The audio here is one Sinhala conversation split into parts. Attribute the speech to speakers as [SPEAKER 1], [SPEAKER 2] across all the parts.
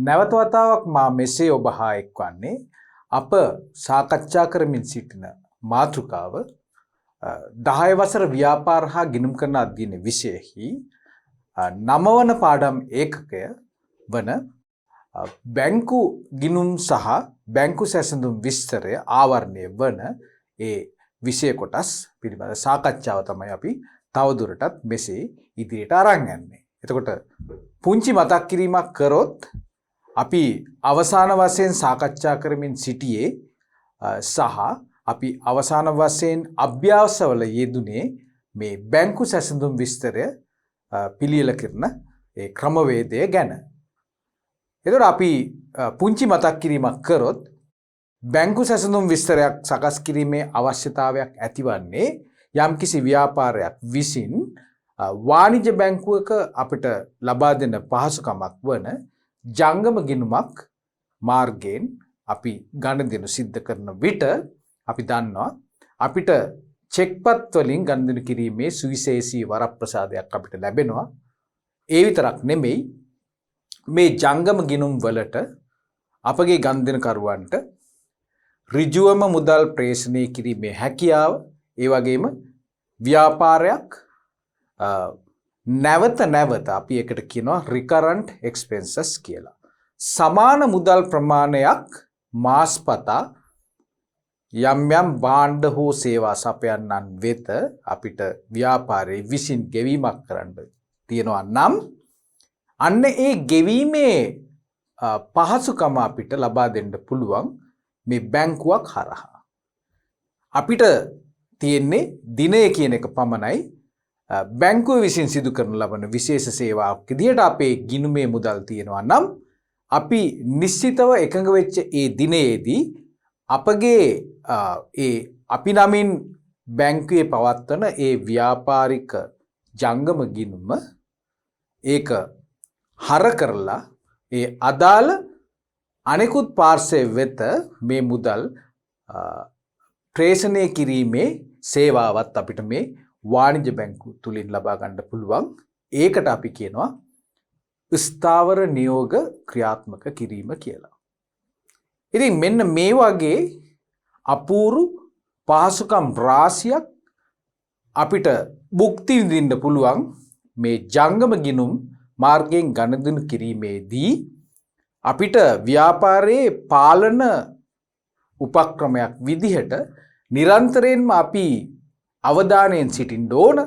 [SPEAKER 1] නැවත වතාවක් මා මෙසේ ඔබ හා එක්වන්නේ අප සාකච්ඡා කරමින් සිටින මාතෘකාව 10 වසර ව්‍යාපාර හා ගිණුම් කරන අධ්‍යයන විෂයෙහි 9 වන පාඩම් ඒකකය වන බැංකු ගිණුම් සහ බැංකු සැසඳුම් විස්තරය ආවරණය වන ඒ විෂය කොටස් පිළිබඳ සාකච්ඡාව තමයි අපි තවදුරටත් මෙසේ ඉදිරියට අරන් යන්නේ. එතකොට පුංචි මතක් කිරීමක් කරොත් අපි අවසාන වශයෙන් සාකච්ඡා කරමින් සිටියේ සහ අපි අවසාන වශයෙන් අභ්‍යාසවල යෙදුනේ මේ බැංකු සැසඳුම් විස්තරය පිළියෙල කරන ඒ ක්‍රමවේදය ගැන. එතකොට අපි පුංචි මතක් කිරීමක් කරොත් බැංකු සැසඳුම් විස්තරයක් සකස් කිරීමේ අවශ්‍යතාවයක් ඇතිවන්නේ යම්කිසි ව්‍යාපාරයක් විසින් වාණිජ්‍ය බැංකුවක අපිට ලබා දෙන පහසුකමක් වන ජංගම ගිණුමක් මාර්ගයෙන් අපි ගනුදෙනු සිද්ධ කරන විට අපි දන්නවා අපිට චෙක්පත් වලින් ගනුදෙනු කිරීමේ සුවිශේෂී වරප්‍රසාදයක් අපිට ලැබෙනවා. ඒ විතරක් නෙමෙයි මේ ජංගම ගිණුම් වලට අපගේ ගනුදෙනුකරුවන්ට ඍජුවම මුදල් ප්‍රේෂණය කිරීමේ හැකියාව, ඒ වගේම ව්‍යාපාරයක් නැවත නැවත අපි එකට කියනවා recurrent expenses කියලා. සමාන මුදල් ප්‍රමාණයක් මාස්පතා යම් යම් භාණ්ඩ හෝ සේවා සපයන්නන් වෙත අපිට ව්‍යාපාරයේ විසින් ගෙවීමක් කරන්න තියෙනවා නම් අන්න ඒ ගෙවීමේ පහසුකම අපිට ලබා දෙන්න පුළුවන් මේ බැංකුවක් හරහා. අපිට තියෙන්නේ දිනය කියන එක පමණයි බැංකුව විසින් සිදු කරන ලබන විශේෂ සේවාවක් විදිහට අපේ ගිණුමේ මුදල් තියෙනවා නම් අපි නිශ්චිතව එකඟ වෙච්ච ඒ දිනයේදී අපගේ ඒ අපි නමින් බැංකුවේ පවත්වන ඒ ව්‍යාපාරික ජංගම ගිණුම ඒක හර කරලා ඒ අදාළ අනෙකුත් පාර්ශ්වය වෙත මේ මුදල් ප්‍රේෂණය කිරීමේ සේවාවත් අපිට මේ වාණිජ්‍ය බැංකු තුලින් ලබා ගන්න පුළුවන්. ඒකට අපි කියනවා ස්ථාවර නියෝග ක්‍රියාත්මක කිරීම කියලා. ඉතින් මෙන්න මේ වගේ අපූරු පහසුකම් රාශියක් අපිට භුක්ති විඳින්න පුළුවන් මේ ජංගම ගිණුම් මාර්ගයෙන් ගනුදෙනු කිරීමේදී අපිට ව්‍යාපාරයේ පාලන උපක්‍රමයක් විදිහට නිරන්තරයෙන්ම අපි අවධානයෙන් සිටින්න ඕන,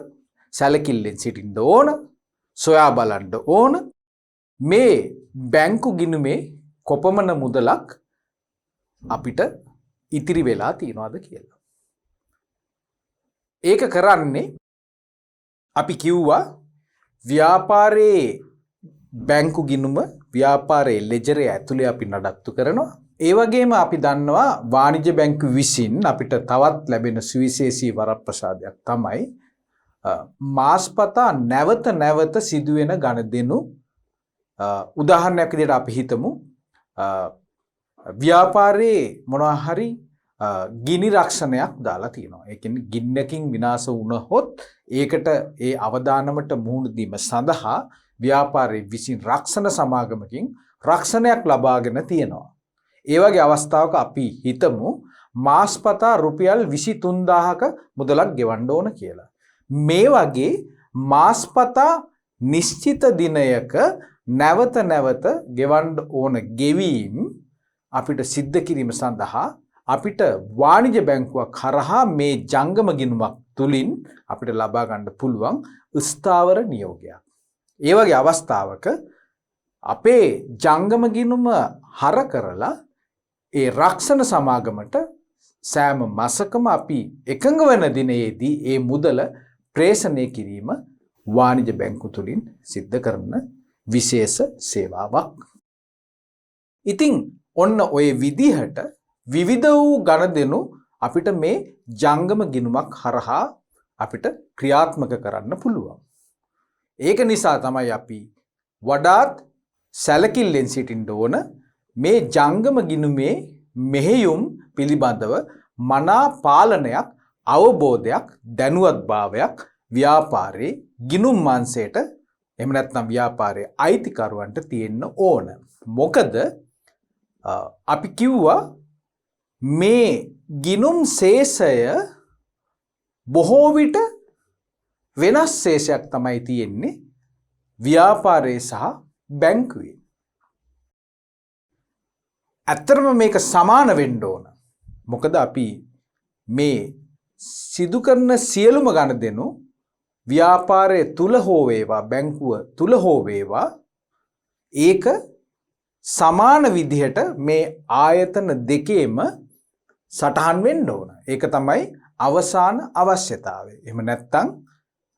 [SPEAKER 1] සැලකිල්ලෙන් සිටින්න ඕන, සොයා බලන්න ඕන මේ බැංකු ගිණුමේ කොපමණ මුදලක් අපිට ඉතිරි වෙලා තියනවාද කියලා. ඒක කරන්නේ අපි කිව්වා ව්‍යාපාරයේ බැංකු ගිණුම ව්‍යාපාරයේ ලෙජරය ඇතුලේ අපි නඩත්තු කරනවා. ඒ වගේම අපි දන්නවා වාණිජ්‍ය බැංකු විසින් අපිට තවත් ලැබෙන සුවිශේෂී වරප්‍රසාදයක් තමයි මාස්පතා නැවත නැවත සිදුවෙන ගනුදෙනු. උදාහරණයක් විදිහට අපි හිතමු ව්‍යාපාරයේ මොනවා හරි ගිනි රක්ෂණයක් දාලා තියෙනවා. ඒ කියන්නේ ගින්නකින් විනාශ වුණහොත් ඒකට ඒ අවදානමට මුහුණ දීම සඳහා ව්‍යාපාරයේ විසින් රක්ෂණ සමාගමකින් රක්ෂණයක් ලබාගෙන තියෙනවා. ඒ වගේ අවස්ථාවක අපි හිතමු මාස්පතා රුපියල් 23000ක මුදලක් ගෙවන්න ඕන කියලා. මේ වගේ මාස්පතා නිශ්චිත දිනයක නැවත නැවත ගෙවන්න ඕන ගෙවීම් අපිට සිද්ධ කිරීම සඳහා අපිට වාණිජ්‍ය බැංකුවක් කරහා මේ ජංගම ගිණුමක් තුලින් අපිට ලබා ගන්න පුළුවන් ස්ථාවර නියෝගයක්. ඒ වගේ අවස්ථාවක අපේ ජංගම ගිණුම හර කරලා ඒ රක්ෂණ සමාගමට සෑම මාසකම අපි එකඟ වෙන දිනයේදී ඒ මුදල ප්‍රේෂණය කිරීම වාණිජ්‍ය බැංකු තුලින් සිද්ධ කරන විශේෂ සේවාවක්. ඉතින් ඔන්න ඔය විදිහට විවිධ වූ ගනුදෙනු අපිට මේ ජංගම ගිණුමක් හරහා අපිට ක්‍රියාත්මක කරන්න පුළුවන්. ඒක නිසා තමයි අපි වඩාත් සැලකිල්ලෙන් සිටින්න ඕන මේ ජංගම ගිණුමේ මෙහෙයුම් පිළිබඳව මනා පාලනයක්, අවබෝධයක්, දැනුවත්භාවයක් ව්‍යාපාරයේ ගිණුම් මංශයට එහෙම නැත්නම් ව්‍යාපාරයේ අයිතිකරුවන්ට තියෙන්න ඕන. මොකද අපි කිව්වා මේ ගිණුම් ශේෂය බොහෝ විට වෙනස් ශේෂයක් තමයි තියෙන්නේ ව්‍යාපාරයේ සහ බැංකුවේ. ඇත්තටම මේක සමාන වෙන්න ඕන. මොකද අපි මේ සිදු කරන සියලුම ගනුදෙනු ව්‍යාපාරයේ තුල හෝ වේවා බැංකුව තුල හෝ වේවා ඒක සමාන විදිහට මේ ආයතන දෙකේම සටහන් වෙන්න ඕන. ඒක තමයි අවසාන අවශ්‍යතාවය. එහෙම නැත්නම්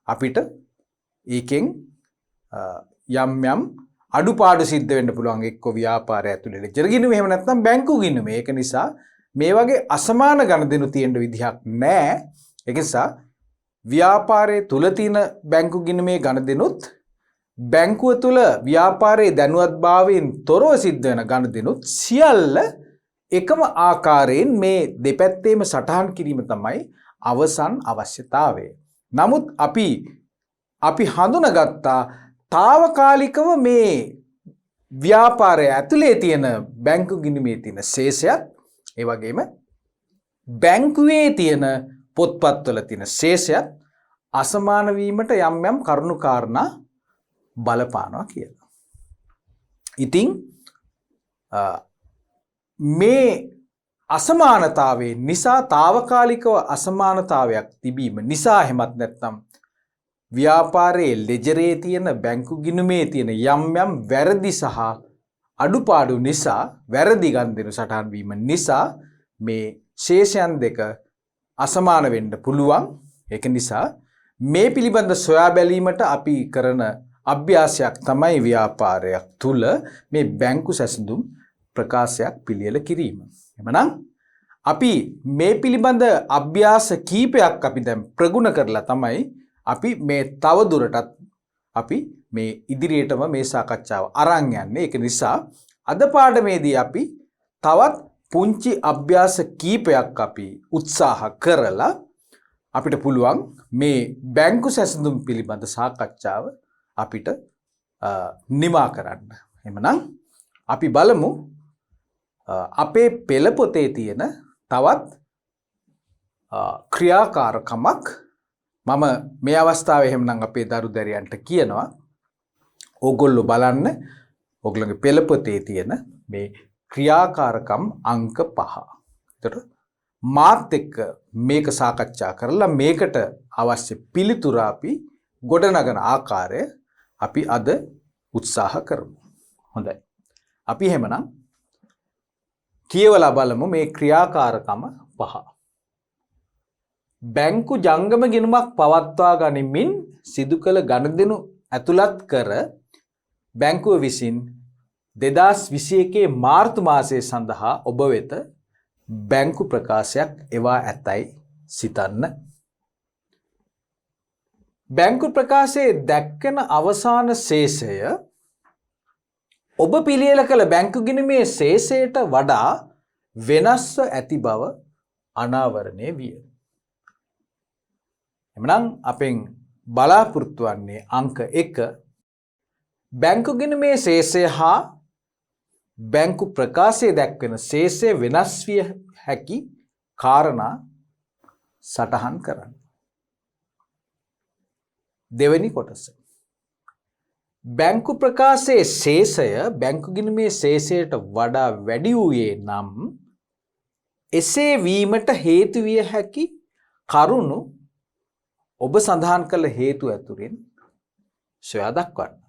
[SPEAKER 1] අපිට ඒකෙන් යම් යම් අඩුපාඩු සිද්ධ වෙන්න පුළුවන් එක්ක ව්‍යාපාරය ඇතුලේ ලෙජර් ගිණුම එහෙම නැත්නම් බැංකු ගිණුම. ඒක නිසා මේ වගේ අසමාන ගනුදෙනු තියෙන්න විදිහක් නැහැ. ඒක නිසා ව්‍යාපාරයේ තුල තියෙන බැංකු ගිණුමේ ගනුදෙනුත් බැංකුව තුල ව්‍යාපාරයේ දැනුවත්භාවයෙන් තොරව සිද්ධ වෙන ගනුදෙනුත් සියල්ල එකම ආකාරයෙන් මේ දෙපැත්තේම සටහන් කිරීම තමයි අවසන් අවශ්‍යතාවය. නමුත් අපි හඳුනගත්තා తాවකාලිකව මේ ව්‍යාපාරය ඇතුලේ තියෙන බැංකු ගිණුමේ තියෙන ශේෂයත් ඒ වගේම බැංකුවේ තියෙන පොත්පත්වල තියෙන ශේෂයත් අසමාන වීමට යම් යම් කරුණු කාරණා බලපානවා කියලා. ඉතින් මේ අසමානතාවයේ නිසා తాවකාලිකව අසමානතාවයක් තිබීම නිසා එහෙමත් නැත්නම් ව්‍යාපාරයේ ලෙජරේ තියෙන බැංකු ගිණුමේ තියෙන යම් යම් වැරදි සහ අඩුපාඩු නිසා වැරදි ගනුදෙනු සටහන් වීම නිසා මේ ශේෂයන් දෙක අසමාන වෙන්න පුළුවන්. ඒක නිසා මේ පිළිබඳ සොයා බැලීමට අපි කරන අභ්‍යාසයක් තමයි ව්‍යාපාරයක් තුල මේ බැංකු සැසඳුම් ප්‍රකාශයක් පිළියෙල කිරීම. එමනම් අපි මේ පිළිබඳ අභ්‍යාස කීපයක් අපි දැන් ප්‍රගුණ කරලා තමයි අපි මේ තව දුරටත් අපි මේ ඉදිරියටම මේ සාකච්ඡාව අරන් යන්නේ. ඒක නිසා අද පාඩමේදී අපි තවත් පුංචි අභ්‍යාස කීපයක් අපි උත්සාහ කරලා අපිට පුළුවන් මේ බැංකු සැසඳුම් පිළිබඳ සාකච්ඡාව අපිට නිමා කරන්න. එhmenan අපි බලමු අපේ පෙළ පොතේ තියෙන තවත් ක්‍රියාකාරකමක්. මම මේ අවස්ථාවේ එහෙමනම් අපේ දරු දැරියන්ට කියනවා ඕගොල්ලෝ බලන්න ඕගොල්ලෝගේ පෙළ පොතේ තියෙන මේ ක්‍රියාකාරකම් අංක 5. ඒතර මාත් එක්ක මේක සාකච්ඡා කරලා මේකට අවශ්‍ය පිළිතුර අපි ගොඩනගන ආකාරය අපි අද උත්සාහ කරමු. හොඳයි. අපි එහෙමනම් කියවලා බලමු මේ ක්‍රියාකාරකම 5. බැංකු ජංගම ගිණුමක් පවත්වා ගනිමින් සිදු කළ ගනුදෙනු ඇතුළත් කර බැංකුව විසින් 2021 මාර්තු මාසයේ සඳහා ඔබ වෙත බැංකු ප්‍රකාශයක් එවා ඇතැයි සිතන්න. බැංකු ප්‍රකාශයේ දැක්වෙන අවසාන ශේෂය ඔබ පිළියෙල කළ බැංකු ගිණුමේ ශේෂයට වඩා වෙනස්ව ඇති බව අනාවරණය විය. එමනම් අපෙන් බලාපොරොත්තු වන්නේ අංක 1 බැංකු ගිණුමේ ශේෂය හා බැංකු ප්‍රකාශයේ දැක්වෙන ශේෂය වෙනස් විය හැකි කාරණා සටහන් කරන්න. දෙවෙනි කොටස. බැංකු ප්‍රකාශයේ ශේෂය බැංකු ගිණුමේ ශේෂයට වඩා වැඩි වූයේ නම් එසේ වීමට හේතු විය හැකි කරුණු ඔබ සඳහන් කළ හේතු ඇතුරින් සොයා දක්වන්න.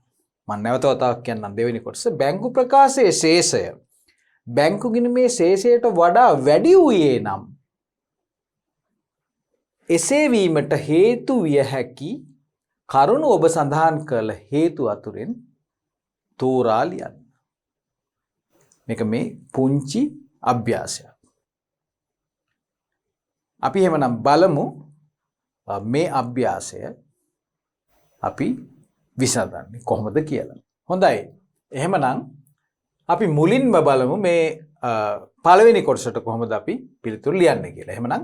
[SPEAKER 1] මම නැවත වතාවක් කියන්නම් දෙවෙනි කොටස. බැංකු ප්‍රකාශයේ ශේෂය බැංකු ගිණුමේ ශේෂයට වඩා වැඩි වූයේ නම් එසේ වීමට හේතු විය හැකි කරුණු ඔබ සඳහන් කළ හේතු අතුරින් තෝරා ලියන්න. මේක මේ පුංචි අභ්‍යාසයක්. අපි එහෙමනම් බලමු මේ අභ්‍යාසය අපි විසඳන්නේ කොහොමද කියලා. හොඳයි. එහෙමනම් අපි මුලින්ම බලමු මේ පළවෙනි කොටසට කොහොමද අපි පිළිතුරු ලියන්නේ කියලා. එහෙමනම්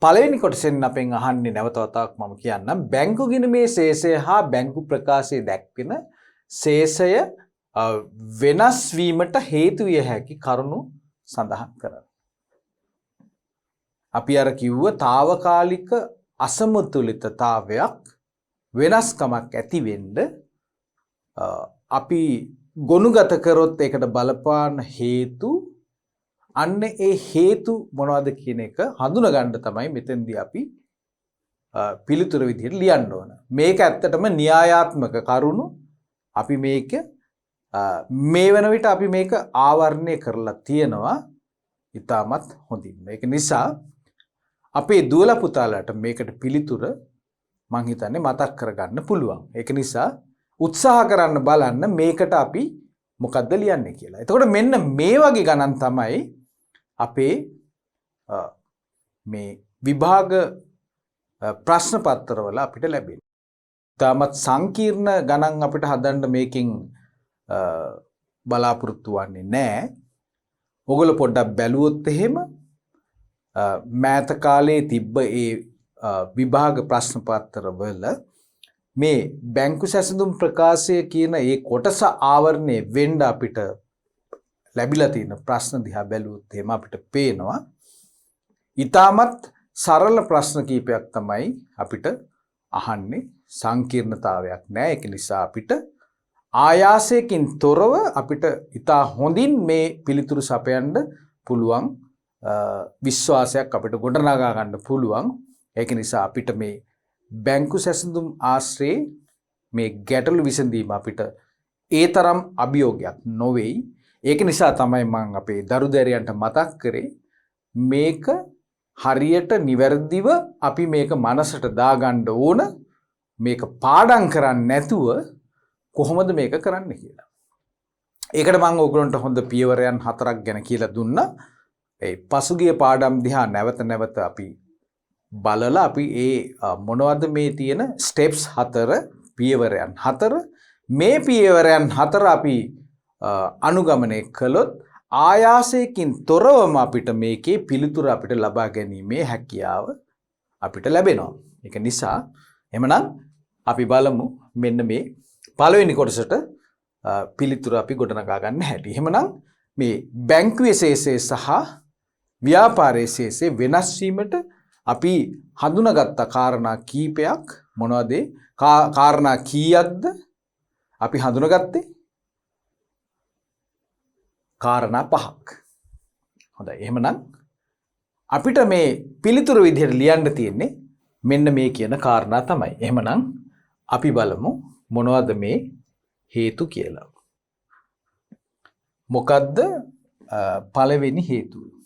[SPEAKER 1] පළවෙනි කොටසෙන් අපෙන් අහන්නේ නැවත වතාවක් මම කියන්නම් බැංකු ගිණුමේ ශේෂය හා බැංකු ප්‍රකාශයේ දැක්වෙන ශේෂය වෙනස් වීමට හේතු විය හැකි කරුණු සඳහන් කරන්න. අපි අර කිව්ව తాවකාලික අසමතුලිතතාවයක් වෙනස්කමක් ඇති වෙන්න අපි ගොනුගත කරොත් ඒකට බලපාන හේතු අන්න ඒ හේතු මොනවද කියන එක හඳුනා ගන්න තමයි මෙතෙන්දී අපි පිළිතුර විදිහට ලියන්න ඕන. මේක ඇත්තටම න්‍යායාත්මක කරුණු අපි මේක මේ වෙන විට අපි මේක ආවරණය කරලා තියෙනවා ඉතාමත් හොඳින්. ඒක නිසා අපේ දුවලා පුතාලාට මේකට පිළිතුර මං හිතන්නේ මතක් කරගන්න පුළුවන්. ඒක නිසා උත්සාහ කරන්න බලන්න මේකට අපි මොකද්ද ලියන්නේ කියලා. එතකොට මෙන්න මේ වගේ ගණන් තමයි අපේ මේ විභාග ප්‍රශ්න පත්‍රවල අපිට ලැබෙන්නේ. තාමත් සංකීර්ණ ගණන් අපිට හදන්න මේකෙන් බලාපොරොත්තු වෙන්නේ නැහැ. ඔයගොල්ලෝ පොඩ්ඩක් බැලුවොත් එහෙම මෑත කාලේ තිබ්බ ඒ විභාග ප්‍රශ්න පත්‍රවල මේ බැංකු සැසඳුම් ප්‍රකාශය කියන ඒ කොටස ආවරණය වෙන්න අපිට ලැබිලා තියෙන ප්‍රශ්න දිහා බැලුවොත් එහෙම අපිට පේනවා ඊටමත් සරල ප්‍රශ්න කීපයක් තමයි අපිට අහන්නේ සංකීර්ණතාවයක් නැහැ. ඒක නිසා අපිට ආයාසයෙන් තොරව අපිට ඉතා හොඳින් මේ පිළිතුරු සපයන්න පුළුවන් විශ්වාසයක් අපිට ගොඩනගා ගන්න පුළුවන්. ඒක නිසා අපිට මේ බැංකු සැසඳුම් ආශ්‍රයේ මේ ගැටලු විසඳීම අපිට ඒ තරම් අභියෝගයක් නොවේයි. ඒක නිසා තමයි මම අපේ දරුදැරියන්ට මතක් කරේ මේක හරියට නිවැරදිව අපි මේක මනසට දාගන්න ඕන. මේක පාඩම් කරන්නේ නැතුව කොහොමද මේක කරන්න කියලා. ඒකට මම ඔයගොල්ලන්ට හොඳ පියවරයන් 4ක් ගැන කියලා දුන්නා. ඒ පසුගිය පාඩම් දිහා නැවත නැවත අපි බලලා අපි ඒ මොනවද මේ තියෙන ස්ටෙප්ස් 4 පියවරයන් 4 මේ පියවරයන් 4 අපි අනුගමනය කළොත් ආයාසයෙන් තොරවම අපිට මේකේ පිළිතුර අපිට ලබා ගැනීමේ හැකියාව අපිට ලැබෙනවා. ඒක නිසා එhmenan අපි බලමු මෙන්න මේ පළවෙනි කොටසට පිළිතුර අපි ගොඩනගා ගන්න හැටි. එහෙමනම් මේ බැංකුවේ ශේෂය සහ ව්‍යාපාරයේ ශේෂය වෙනස් වීමට අපි හඳුනාගත්ත කාරණා කීපයක් මොනවද? කාරණා කීයක්ද අපි හඳුනාගත්තේ? කාරණා 5ක්. හොඳයි. එහෙමනම් අපිට මේ පිළිතුරු විදිහට ලියන්න තියෙන්නේ මෙන්න මේ කියන කාරණා තමයි. එහෙමනම් අපි බලමු මොනවද මේ හේතු කියලා. මොකද්ද පළවෙනි හේතුව?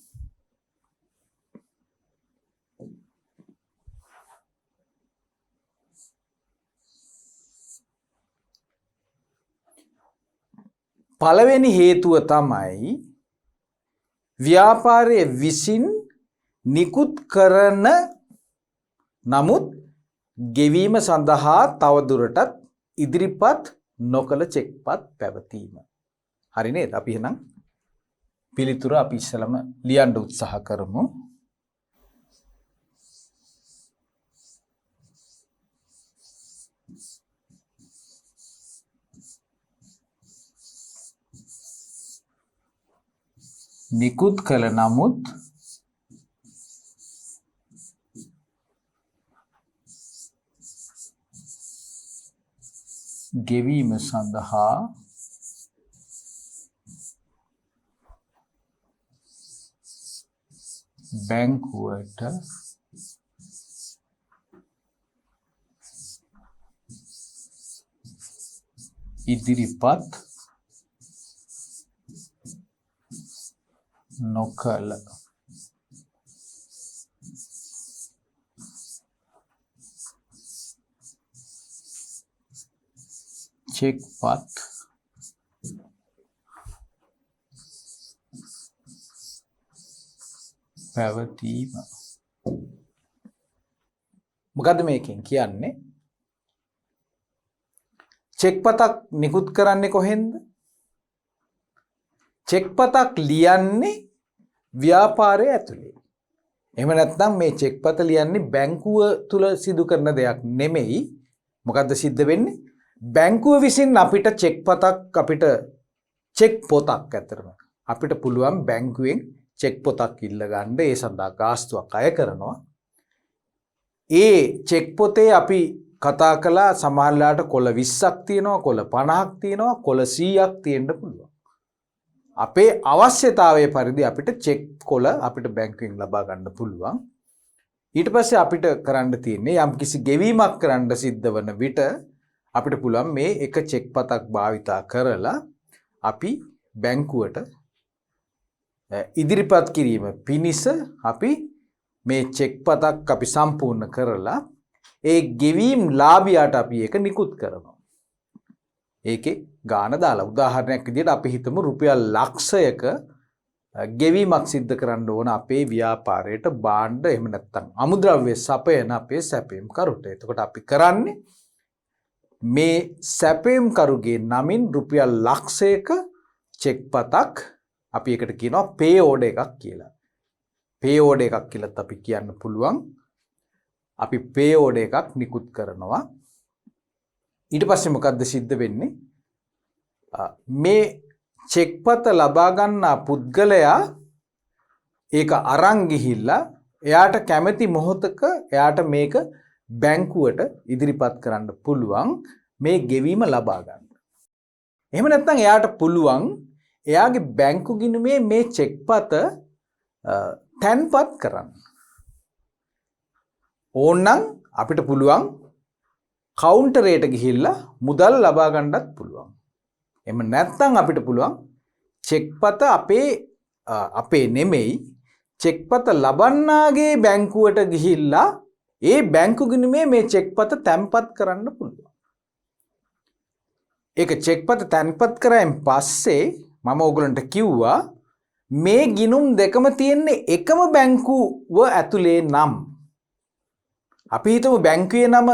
[SPEAKER 1] පළවෙනි හේතුව තමයි ව්‍යාපාරයේ විසින් නිකුත් කරන නමුත් ගෙවීම සඳහා තවදුරටත් ඉදිරිපත් නොකළ චෙක්පත් පැවතීම. හරි නේද? අපි එහෙනම් පිළිතුර අපි ඉස්සලම ලියන්න උත්සාහ කරමු. නිකුත් කළ නමුත් ගෙවීම සඳහා බැංකුවට ඉදිරිපත් නොකළ චෙක්පත් පැවතීම. මොකද්ද මේකෙන් කියන්නේ? චෙක්පතක් නිකුත් කරන්නේ කොහෙන්ද? චෙක්පතක් ලියන්නේ ව්‍යාපාරය ඇතුලේ. එහෙම නැත්නම් මේ චෙක් පත ලියන්නේ බැංකුව තුල සිදු කරන දෙයක් නෙමෙයි. මොකද්ද සිද්ධ වෙන්නේ? බැංකුව විසින් අපිට චෙක් පතක් අපිට චෙක් පොතක් ඇතරම අපිට පුළුවන් බැංකුවෙන් චෙක් පොතක් ඉල්ල ගන්න ඒ සඳහා ගාස්තුවක් අය කරනවා. ඒ චෙක් පොතේ අපි කතා කළා සමහරලාට කොළ 20ක් තියෙනවා, කොළ 50ක් තියෙනවා, කොළ 100ක් තියෙන්න පුළුවන්. අපේ අවශ්‍යතාවයේ පරිදි අපිට චෙක් කොළ අපිට බැංකුවෙන් ලබා ගන්න පුළුවන්. ඊට පස්සේ අපිට කරන්න තියෙන්නේ යම්කිසි ගෙවීමක් කරන්න සිද්ධ වන විට අපිට පුළුවන් මේ එක චෙක් පතක් භාවිතා කරලා අපි බැංකුවට ඉදිරිපත් කිරීම පිණිස අපි මේ චෙක් පතක් අපි සම්පූර්ණ කරලා ඒ ගෙවීම් ලාභියාට අපි ඒක නිකුත් කරනවා. ඒකේ ගාණ දාලා උදාහරණයක් විදිහට අපි හිතමු රුපියල් ලක්ෂයක ගෙවීමක් සිද්ධ කරන්න ඕන අපේ ව්‍යාපාරයට භාණ්ඩ එහෙම නැත්නම් අමුද්‍රව්‍ය සපයන අපේ සැපයීම් කරුට. එතකොට අපි කරන්නේ මේ සැපයීම් කරුගේ නමින් රුපියල් ලක්ෂයක චෙක් පතක් අපි එකට කියනවා පේ ඕඩර් එකක් කියලා. පේ ඕඩර් එකක් කියලාත් අපි කියන්න පුළුවන්. අපි පේ ඕඩර් එකක් නිකුත් කරනවා. ඊට පස්සේ මොකද්ද සිද්ධ වෙන්නේ? මේ චෙක් පත ලබා ගන්නා පුද්ගලයා ඒක අරන් ගිහිල්ලා එයාට කැමති මොහොතක එයාට මේක බැංකුවට ඉදිරිපත් කරන්න පුළුවන් මේ ගෙවීම ලබා ගන්න. එහෙම නැත්නම් එයාට පුළුවන් එයාගේ බැංකු ගිණුමේ මේ චෙක් පත තැන්පත් කරන්න. ඕනනම් අපිට පුළුවන් කවුන්ටරයට ගිහිල්ලා මුදල් ලබා ගන්නත් පුළුවන්. එහෙම නැත්නම් අපිට පුළුවන් චෙක් පත අපේ නෙමෙයි චෙක් පත ලබන්නාගේ බැංකුවට ගිහිල්ලා ඒ බැංකු ගිණුමේ මේ චෙක් පත තැන්පත් කරන්න පුළුවන්. ඒක චෙක් පත තැන්පත් කරායින් පස්සේ මම ඕගලන්ට කිව්වා මේ ගිණුම් දෙකම තියෙන්නේ එකම බැංකුව ඇතුලේ නම් අපි හිතමු බැංකුවේ නම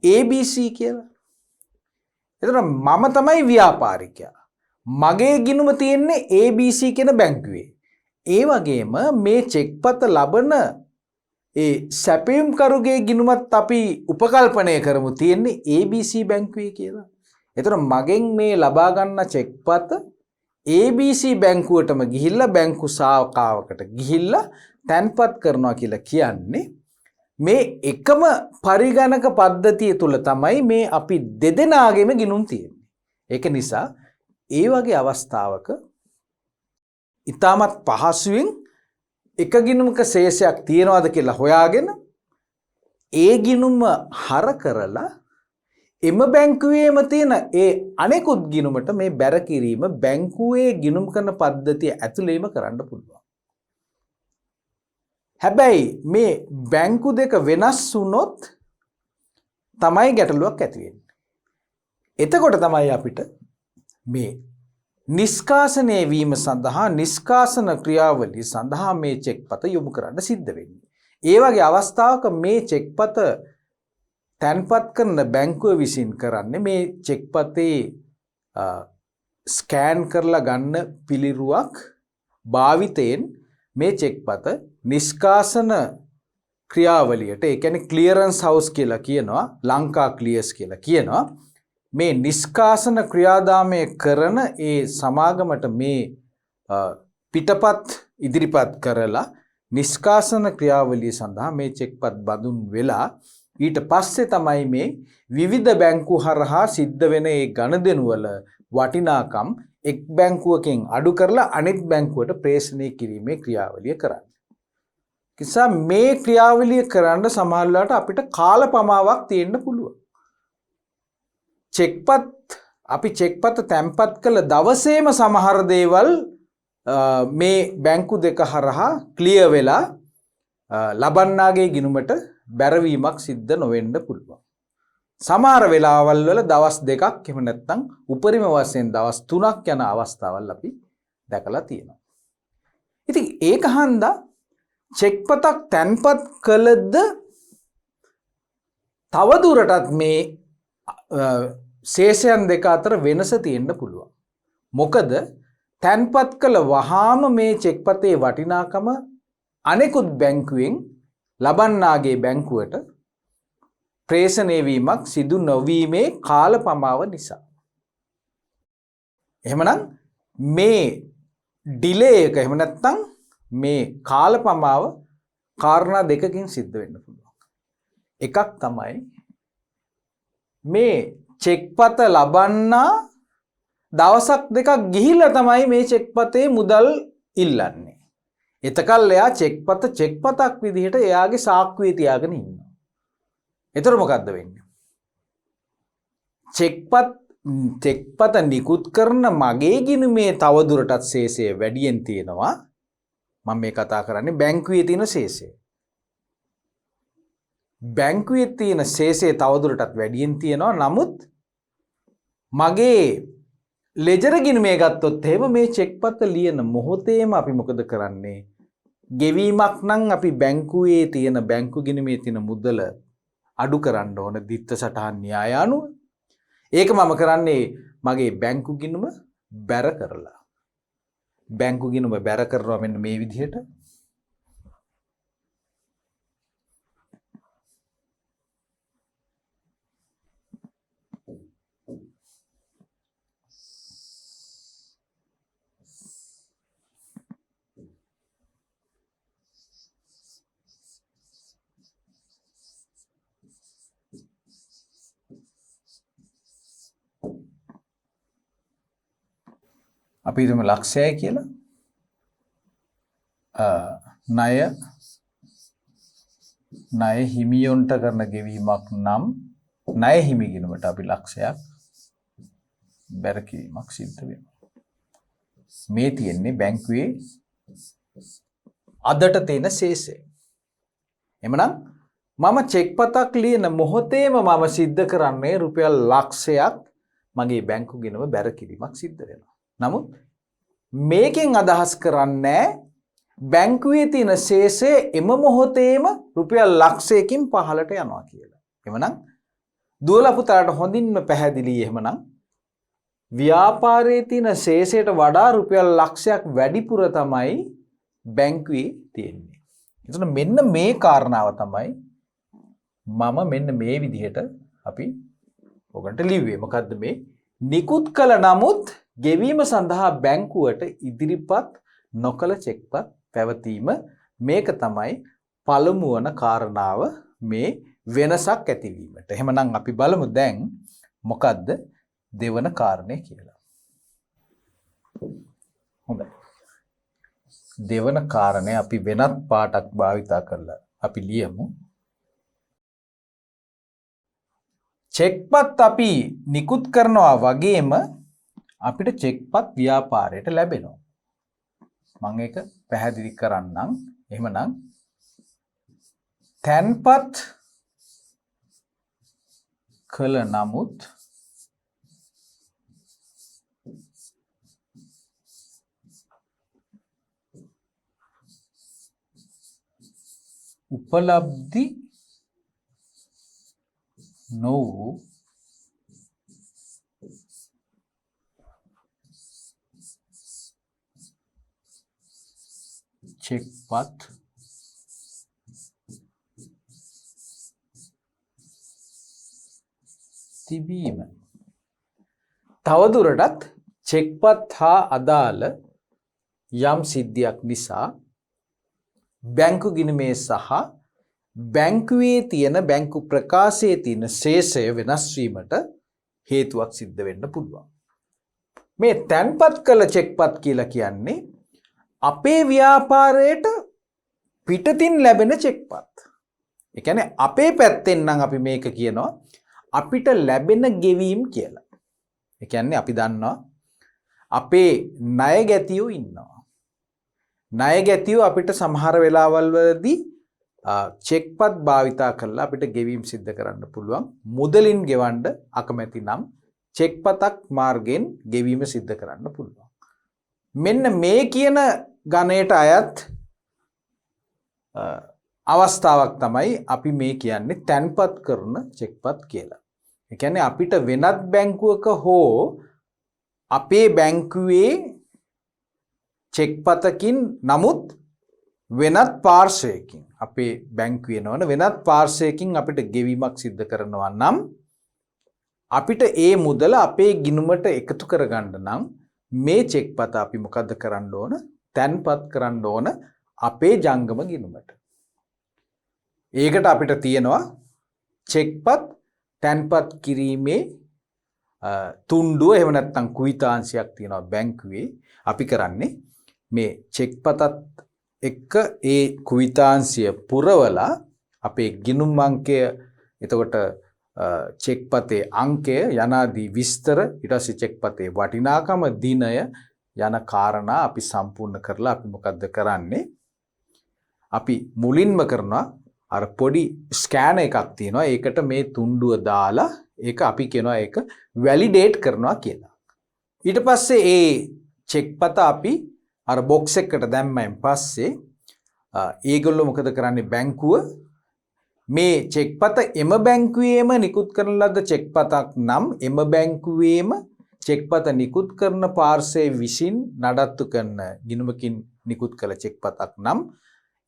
[SPEAKER 1] ABC කියලා. එතකොට මම තමයි ව්‍යාපාරිකයා. මගේ ගිණුම තියෙන්නේ ABC කියන බැංකුවේ. ඒ වගේම මේ චෙක් පත ලබන ඒ සැපයීම් කරුගේ ගිණුමත් අපි උපකල්පනය කරමු තියෙන්නේ ABC බැංකුවේ කියලා. එතකොට මගෙන් මේ ලබා ගන්න චෙක් පත ABC බැංකුවටම ගිහිල්ලා බැංකු ශාඛාවකට ගිහිල්ලා තැන්පත් කරනවා කියලා කියන්නේ මේ එකම පරිගණක පද්ධතිය තුල තමයි මේ අපි දෙදෙනාගේම ගිණුම් තියෙන්නේ. ඒක නිසා ඒ වගේ අවස්ථාවක ඊටමත් පහසුවෙන් එක ගිණුමක ශේෂයක් තියනවාද කියලා හොයාගෙන ඒ ගිණුම හර කරලා එම බැංකුවේම තියෙන ඒ අනෙකුත් ගිණුමට මේ බැර කිරීම බැංකුවේ ගිණුම් කරන පද්ධතිය ඇතුළේම කරන්න පුළුවන්. හැබැයි මේ බැංකු දෙක වෙනස් වුණොත් තමයි ගැටලුවක් ඇති වෙන්නේ. එතකොට තමයි අපිට මේ නිෂ්කාසනය වීම සඳහා නිෂ්කාසන ක්‍රියාවලිය සඳහා මේ චෙක් පත යොමු කරන්න සිද්ධ වෙන්නේ. ඒ වගේ අවස්ථාවක මේ චෙක් පත තැන්පත් කරන බැංකුව විසින් කරන්නේ මේ චෙක් පතේ ස්කෑන් කරලා ගන්න පිළිරුවක් භාවිතයෙන් මේ චෙක් පත නිෂ්කාසන ක්‍රියාවලියට ඒ කියන්නේ ක්ලියරන්ස් හවුස් කියලා කියනවා ලංකා ක්ලියර්ස් කියලා කියනවා මේ නිෂ්කාසන ක්‍රියාදාමය කරන ඒ සමාගමට මේ පිටපත් ඉදිරිපත් කරලා නිෂ්කාසන ක්‍රියාවලිය සඳහා මේ චෙක් පත් බඳුන් වෙලා ඊට පස්සේ තමයි මේ විවිධ බැංකු හරහා සිද්ධ වෙන ඒ ගණදෙනු වල වටිනාකම් එක් බැංකුවකින් අඩු කරලා අනෙක් බැංකුවට ප්‍රේෂණය කිරීමේ ක්‍රියාවලිය කරන්නේ. කිසා මේ ක්‍රියාවලිය කරන්න සමහරවිට අපිට කාලපමාවක් තියෙන්න පුළුවන්. අපි චෙක්පත් තැන්පත් කළ දවසේම සමහර දේවල් මේ බැංකු දෙක හරහා ක්ලියර් වෙලා ලබන්නාගේ ගිණුමට බැරවීමක් සිද්ධ නොවෙන්න පුළුවන්. සමහර වෙලාවල් වල දවස් දෙකක් එහෙම නැත්නම් උපරිම වශයෙන් දවස් 3ක් යන අවස්ථාවල් අපි දැකලා තියෙනවා. ඉතින් ඒක හන්දා චෙක් පතක් තැන්පත් කළද තව දුරටත් මේ ශේෂයන් දෙක අතර වෙනස තියෙන්න පුළුවන්. මොකද තැන්පත් කළ වහාම මේ චෙක් පතේ වටිනාකම අනෙකුත් බැංකුවෙන් ලබන්නාගේ බැංකුවට ප්‍රේෂණය වීමක් සිදු නොවීමේ කාලපමාව නිසා. එහෙමනම් මේ ඩිලේ එක එහෙම නැත්නම් මේ කාලපමාව කාරණා දෙකකින් සිද්ධ වෙන්න පුළුවන්. එකක් තමයි මේ චෙක්පත ලබන්නා දවසක් දෙකක් ගිහිල්ලා තමයි මේ චෙක්පතේ මුදල් ඉල්ලන්නේ. එතකල් එයා චෙක්පතක් විදිහට එයාගේ සාක්කුවේ තියාගෙන ඉන්නවා. එතකොට මොකද්ද වෙන්නේ? චෙක්පත නිකුත් කරන මගේ ගිණුමේ තවදුරටත් ශේෂය වැඩියෙන් තියෙනවා. මම මේ කතා කරන්නේ බැංකුවේ තියෙන ශේෂය. බැංකුවේ තියෙන ශේෂය තවදුරටත් වැඩියෙන් තියෙනවා. නමුත් මගේ ලෙජර් ගිණුමේ ගත්තොත් එහෙම මේ චෙක්පත ලියන මොහොතේම අපි මොකද කරන්නේ? ගෙවීමක් නම් අපි බැංකුවේ තියෙන බැංකු ගිණුමේ තියෙන මුදල අඩු කරන්න ඕන දිත්ත සටහන් න්‍යාය අනුව. ඒක මම කරන්නේ මගේ බැංකු ගිණුම බැර කරලා. බැංකු ගිණුම බැර කරනවා මෙන්න මේ විදිහට. අපි හිතමු ලක්ෂයයි කියලා. ණය හිමියොන්ට කරන ගෙවීමක් නම් ණය හිමි ගිණුමට අපි ලක්ෂයක් බැර කිරීමක් සිද්ධ වෙනවා. මේ තියෙන්නේ බැංකුවේ අදට තියෙන ශේෂය. එමනම් මම චෙක්පතක් ලියන මොහොතේම මම සිද්ධ කරන්නේ රුපියල් ලක්ෂයක් මගේ බැංකු ගිණුම බැර කිරීමක් සිද්ධ වෙනවා. නමුත් මේකෙන් අදහස් කරන්නේ බැංකුවේ තියෙන ශේෂය එම මොහොතේම රුපියල් ලක්ෂයකින් පහළට යනවා කියලා. එමනම් දුවලා පුතාට හොඳින්ම පැහැදිලි. එහෙමනම් ව්‍යාපාරයේ තියෙන ශේෂයට වඩා රුපියල් ලක්ෂයක් වැඩිපුර තමයි බැංකුවේ තියෙන්නේ. එතන මෙන්න මේ කාරණාව තමයි මම මෙන්න මේ විදිහට අපි ඔයගන්ට ලිව්වේ. මොකද්ද මේ? නිකුත් කළ නමුත් ගෙවීම සඳහා බැංකුවට ඉදිරිපත් නොකළ චෙක්පත් පැවතීම. මේක තමයි පළමු වන කාරණාව මේ වෙනසක් ඇතිවීමට. එහෙමනම් අපි බලමු දැන් මොකද්ද දෙවන කාරණේ කියලා. හොඳයි. දෙවන කාරණේ අපි වෙනත් පාඩක් භාවිතා කරලා අපි ලියමු. චෙක්පත් අපි නිකුත් කරනවා වගේම අපිට චෙක්පත් ව්‍යාපාරයට ලැබෙනවා. මම ඒක පැහැදිලි කරන්නම්. එහෙමනම් තැන්පත් කළ නමුත් උපලබ්ධි නොවූ චෙක්පත් තිබීම. තවදුරටත් චෙක්පත් හා අදාළ යම් සිද්ධියක් නිසා බැංකු ගිණුමේ සහ බැංකුවේ තියෙන බැංකු ප්‍රකාශයේ තියෙන ශේෂය වෙනස් වීමට හේතුවක් සිද්ධ වෙන්න පුළුවන්. මේ තැන්පත් කළ චෙක්පත් කියලා කියන්නේ අපේ ව්‍යාපාරයට පිටතින් ලැබෙන චෙක්පත්. ඒ කියන්නේ අපේ පැත්තෙන් නම් අපි මේක කියනවා අපිට ලැබෙන ගෙවීම් කියලා. ඒ කියන්නේ අපි දන්නවා අපේ ණය ගැතියෝ ඉන්නවා. ණය ගැතියෝ අපිට සමහර වෙලාවල් වලදී චෙක්පත් භාවිතා කරලා අපිට ගෙවීම් සිද්ධ කරන්න පුළුවන්. මුදලින් ගෙවන්න අකමැති නම් චෙක්පතක් මාර්ගයෙන් ගෙවීම සිද්ධ කරන්න පුළුවන්. මෙන්න මේ කියන ගණයට අයත් අවස්ථාවක් තමයි අපි මේ කියන්නේ තැන්පත් කරන චෙක්පත් කියලා. ඒ කියන්නේ අපිට වෙනත් බැංකුවක හෝ අපේ බැංකුවේ චෙක්පතකින් නමුත් වෙනත් පාර්ශ්වයකින් අපේ බැංකුවේ නවන වෙනත් පාර්ශ්වයකින් අපිට ගෙවීමක් සිද්ධ කරනවා නම් අපිට ඒ මුදල අපේ ගිණුමට එකතු කරගන්න නම් මේ චෙක් පත අපි මොකද්ද කරන්න ඕන? තැන්පත් කරන්න ඕන අපේ ජංගම ගිණුමට. ඒකට අපිට තියෙනවා චෙක්පත් තැන්පත් කිරීමේ තුණ්ඩුව එහෙම නැත්නම් කුයිතාංශයක් තියෙනවා බැංකුවේ. අපි කරන්නේ මේ චෙක්පතත් එක්ක ඒ කුයිතාංශය පුරවලා අපේ ගිණුම් අංකය එතකොට චෙක්පතේ අංකය යනාදී විස්තර ඊට පස්සේ චෙක්පතේ වටිනාකම දිනය යන කාරණා අපි සම්පූර්ණ කරලා අපි මොකද්ද කරන්නේ? අපි මුලින්ම කරනවා අර පොඩි ස්කෑනර් එකක් තියෙනවා. ඒකට මේ තුණ්ඩුව දාලා ඒක අපි කියනවා ඒක වැලිඩේට් කරනවා කියලා. ඊට පස්සේ ඒ චෙක්පත අපි අර බොක්ස් එකකට දැම්මයින් පස්සේ ඒගොල්ලෝ මොකද කරන්නේ බැංකුව මේ චෙක්පත එම බැංකුවේම නිකුත් කරන ලද චෙක්පතක් නම් එම බැංකුවේම චෙක්පත නිකුත් කරන පාර්ශ්වය විසින් නඩත්තු කරන ගිණුමකින් නිකුත් කළ චෙක්පතක් නම්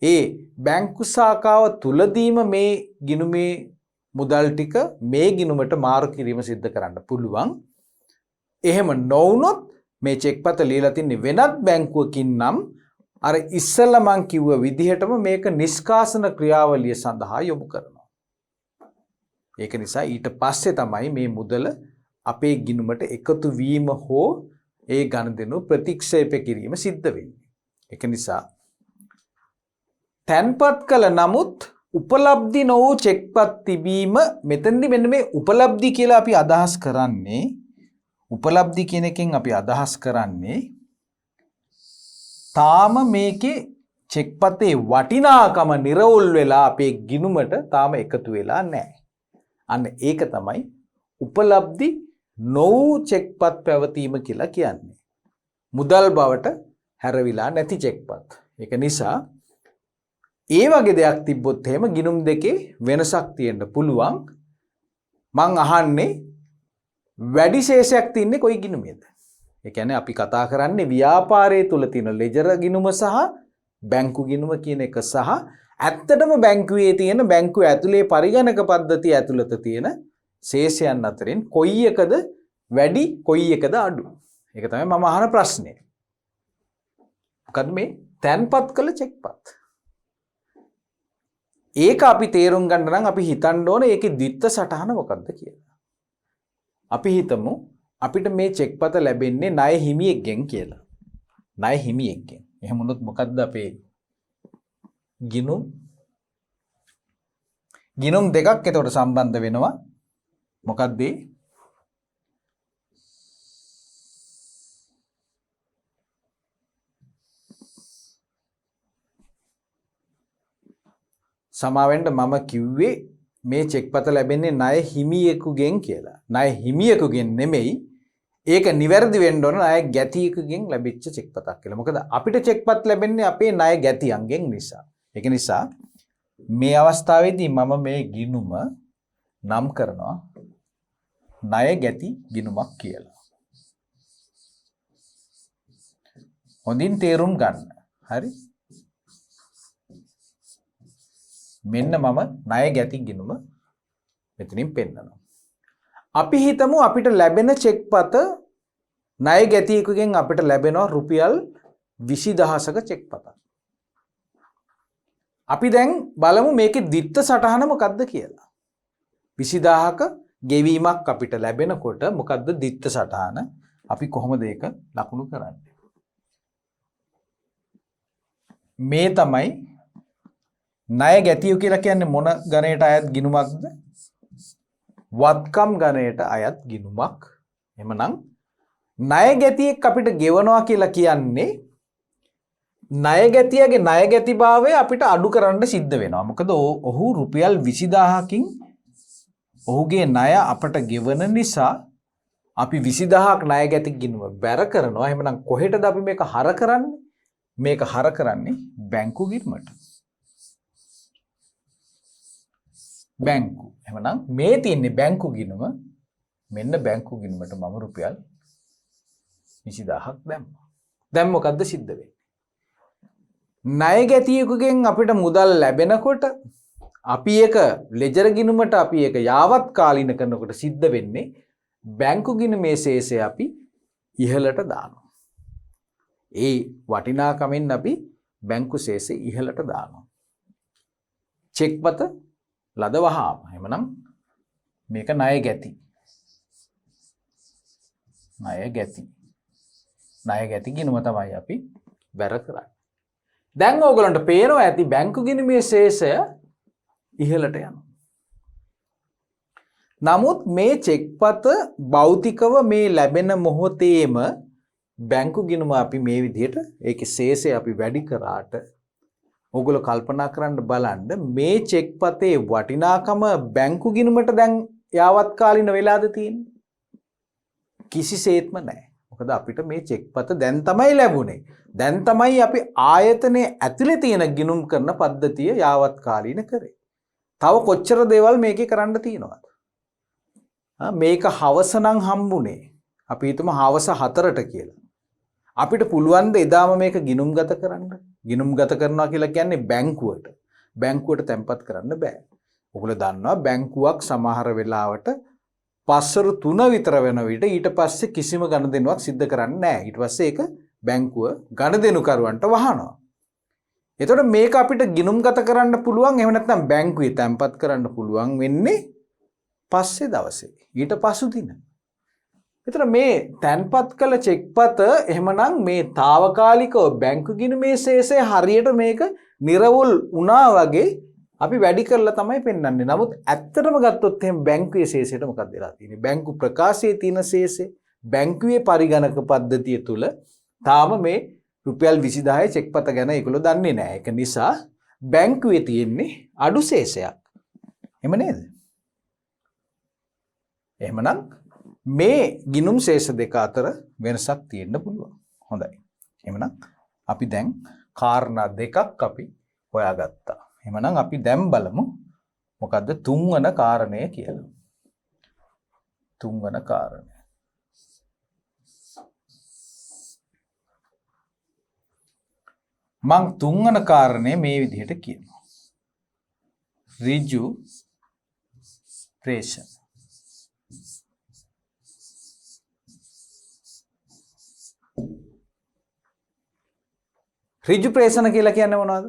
[SPEAKER 1] ඒ බැංකු ශාඛාව තුලදීම මේ ගිණුමේ මුදල් ටික මේ ගිණුමට මාරු කිරීම සිද්ධ කරන්න පුළුවන්. එහෙම නොවුනොත් මේ චෙක්පත ලියලා තින්නේ වෙනත් බැංකුවකින් නම් අර ඉස්සෙල්ලා මං කිව්ව විදිහටම මේක නිෂ්කාසන ක්‍රියාවලිය සඳහා යොමු කරනවා. ඒක නිසා ඊට පස්සේ තමයි මේ මුදල අපේ ගිණුමට එකතු වීම හෝ ඒ ගනුදෙනු ප්‍රතික්ෂේප කිරීම සිද්ධ වෙන්නේ. ඒක නිසා තැන්පත් කළ නමුත් උපලබ්ධි නො වූ චෙක්පත් තිබීම මෙතනදී මෙන්න මේ උපලබ්ධි කියලා අපි අදහස් කරන්නේ උපලබ්ධි කියන එකෙන් අපි අදහස් කරන්නේ තාම මේකේ චෙක්පතේ වටිනාකම නිර්වුල් වෙලා අපේ ගිණුමට තාම එකතු වෙලා නැහැ. අන්න ඒක තමයි උපලබ්ධි නො වූ චෙක්පත් පැවතීම කියලා කියන්නේ. මුදල් බවට හැරවිලා නැති චෙක්පත්. ඒක නිසා ඒ වගේ දෙයක් තිබ්බොත් එහෙම ගිණුම් දෙකේ වෙනසක් තියෙන්න පුළුවන්. මං අහන්නේ වැඩි ශේෂයක් තින්නේ කොයි ගිණුමේද? ඒ කියන්නේ අපි කතා කරන්නේ ව්‍යාපාරයේ තුල තියෙන ලෙජර් ගිණුම සහ බැංකු ගිණුම කියන එක සහ ඇත්තටම බැංකුවේ තියෙන බැංකුව ඇතුලේ පරිගණක පද්ධතිය ඇතුළත තියෙන ශේෂයන් අතරින් කොයි එකද වැඩි කොයි එකද අඩු? ඒක තමයි මම අහන ප්‍රශ්නේ. මොකද මේ තැන්පත් කළ චෙක්පත්. ඒක අපි තේරුම් ගන්න නම් අපි හිතන්න ඕනේ ඒකේ ද්විත්ව සටහන මොකක්ද කියලා. අපි හිතමු අපිට මේ චෙක්පත ලැබෙන්නේ ණය හිමියෙක්ගෙන් කියලා. ණය හිමියෙක්ගෙන්. එහෙම වුණොත් මොකද්ද අපේ ගිණුම් දෙකක් එතකොට සම්බන්ධ වෙනවා. මොකද්ද? සමාවෙන්න මම කිව්වේ මේ චෙක්පත ලැබෙන්නේ ණය හිමියෙකුගෙන් කියලා. ණය හිමියෙකුගෙන් නෙමෙයි. ඒක නිවැරදි වෙන්න ඕන ණය ගැතියෙකුගෙන් ලැබිච්ච චෙක්පතක් කියලා. මොකද අපිට චෙක්පත් ලැබෙන්නේ අපේ ණය ගැතියන්ගෙන් නිසා. ඒක නිසා මේ අවස්ථාවේදී මම මේ ගිණුම නම් කරනවා ණය ගැති ගිණුමක් කියලා. හොඳින් තේරුම් ගන්න. හරි? මෙන්න මම ණය ගැති ගිණුම මෙතනින් පෙන්නනවා. අපි හිතමු අපිට ලැබෙන චෙක්පත ණය ගැතියෙකුගෙන් අපිට ලැබෙනවා රුපියල් 20000ක චෙක්පතක්. අපි දැන් බලමු මේකේ ද්විත්ව සටහන මොකද්ද කියලා. 20000ක ගෙවීමක් අපිට ලැබෙනකොට මොකද්ද ද්විත්ව සටහන? අපි කොහොමද ඒක ලකුණු කරන්නේ? මේ තමයි ණය ගැතියු කියලා කියන්නේ මොන ගණයට අයත් ගිණුමක්ද? වත්කම් ගණයට අයත් ගිණුමක්. එහෙමනම් ණය ගැතියෙක් අපිට ගෙවනවා කියලා කියන්නේ ණය ගැතියගේ ණය ගැතිභාවය අපිට අඩු කරන්න සිද්ධ වෙනවා. මොකද ඔහු රුපියල් 20000කින් ඔහුගේ ණය අපට ගෙවන නිසා අපි 20000ක් ණය ගැති ගිණුම බැර කරනවා. එහෙමනම් කොහෙටද අපි මේක හර කරන්නේ? මේක හර කරන්නේ බැංකු ගිණුමට. බැංකු. එහෙනම් මේ තියෙන්නේ බැංකු ගිණුම. මෙන්න බැංකු ගිණුමට මම රුපියල් 20000ක් දැම්මා. දැන් මොකද්ද සිද්ධ වෙන්නේ? ණය ගැතියෙකුගෙන් අපිට මුදල් ලැබෙනකොට අපි ඒක ලෙජර් ගිණුමට අපි ඒක යාවත් කාලීන කරනකොට සිද්ධ වෙන්නේ බැංකු ගිණුමේ ශේෂය අපි ඉහළට දානවා. ඒ වටිනාකමෙන් අපි බැංකු ශේෂය ඉහළට දානවා. චෙක්පත ලද වහාම. එහෙමනම් මේක ණය ගැති. ණය ගැති ගිණුම තමයි අපි බැර කරන්නේ. දැන් ඕගලන්ට පේනවා ඇති බැංකු ගිණුමේ ශේෂය ඉහළට යනවා. නමුත් මේ චෙක්පත භෞතිකව මේ ලැබෙන මොහොතේම බැංකු ගිණුම අපි මේ විදිහට ඒකේ ශේෂය අපි වැඩි කරාට ඕගොල්ලෝ කල්පනා කරන්න බලන්න මේ චෙක්පතේ වටිනාකම බැංකු ගිණුමට දැන් යාවත් කාලින වෙලාද තියෙන්නේ? කිසිසේත්ම නැහැ. මොකද අපිට මේ චෙක්පත දැන් තමයි ලැබුණේ. දැන් තමයි අපි ආයතනයේ ඇතුලේ තියෙන ගිණුම් කරන පද්ධතිය යාවත් කාලීන කරේ. තව කොච්චර දේවල් මේකේ කරන්න තියෙනවද? මේක හවස නම් හම්බුනේ. අපි හිතමු හවස 4ට කියලා. අපිට පුළුවන් ද එදාම මේක ගිණුම්ගත කරන්න? ගිණුම්ගත කරනවා කියලා කියන්නේ බැංකුවට. බැංකුවට තැන්පත් කරන්න බෑ. ඔයගොල්ලෝ දන්නවා බැංකුවක් සමහර වෙලාවට පස්වරු 3 විතර වෙන විට ඊට පස්සේ කිසිම ගනුදෙනුවක් සිද්ධ කරන්නේ නැහැ. ඊට පස්සේ ඒක බැංකුව ගනුදෙනුකරුවන්ට වහනවා. එතකොට මේක අපිට ගිණුම්ගත කරන්න පුළුවන් එහෙම නැත්නම් බැංකුවේ තැන්පත් කරන්න පුළුවන් වෙන්නේ පස්සේ දවසේ. ඊට පසු දින. එතකොට මේ තැන්පත් කළ චෙක්පත එහෙමනම් මේ తాවකාලිකව බැංකු ගිණුමේ ශේෂය හරියට මේක නිර්වුල් වුණා වගේ අපි වැඩි කරලා තමයි පෙන්වන්නේ. නමුත් ඇත්තටම ගත්තොත් එහෙනම් බැංකුවේ ශේෂයට මොකක්ද වෙලා තියෙන්නේ? බැංකු ප්‍රකාශයේ තියෙන ශේෂය බැංකුවේ පරිගණක පද්ධතිය තුල තාම මේ රුපියල් 20000 චෙක්පත ගැන ඒගොල්ලෝ දන්නේ නැහැ. ඒක නිසා බැංකුවේ තියෙන්නේ අඩු ශේෂයක්. එහෙම නේද? එහෙමනම් මේ ගිණුම් ශේෂ දෙක අතර වෙනසක් තියෙන්න පුළුවන්. හොඳයි. එහෙමනම් අපි දැන් කාරණා දෙකක් අපි හොයාගත්තා. එහෙමනම් අපි දැන් බලමු මොකද්ද තුන්වන කාරණය කියලා. තුන්වන කාරණය. මං තුන්වන කාරණය මේ විදිහට කියනවා. ඍජු ප්‍රේෂණ. ඍජු ප්‍රේෂණ කියලා කියන්නේ මොනවද?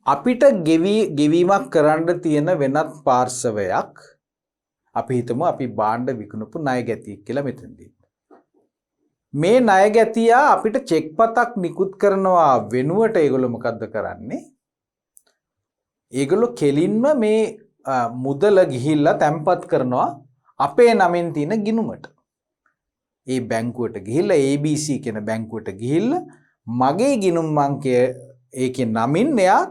[SPEAKER 1] අපිට ගෙවීමක් කරන්න තියෙන වෙනත් පාර්ශවයක් අපි හිතමු අපි භාණ්ඩ විකුණපු ණය ගැතියෙක් කියලා මෙතනදී. මේ ණය ගැතියා අපිට චෙක්පතක් නිකුත් කරනවා වෙනුවට ඒගොල්ලෝ මොකද්ද කරන්නේ? ඒගොල්ලෝ කෙලින්ම මේ මුදල ගිහිල්ලා තැන්පත් කරනවා අපේ නමින් තියෙන ගිණුමට. ඒ බැංකුවට ගිහිල්ලා ABC කියන බැංකුවට ගිහිල්ලා මගේ ගිණුම් අංකය ඒකේ නමින් එයා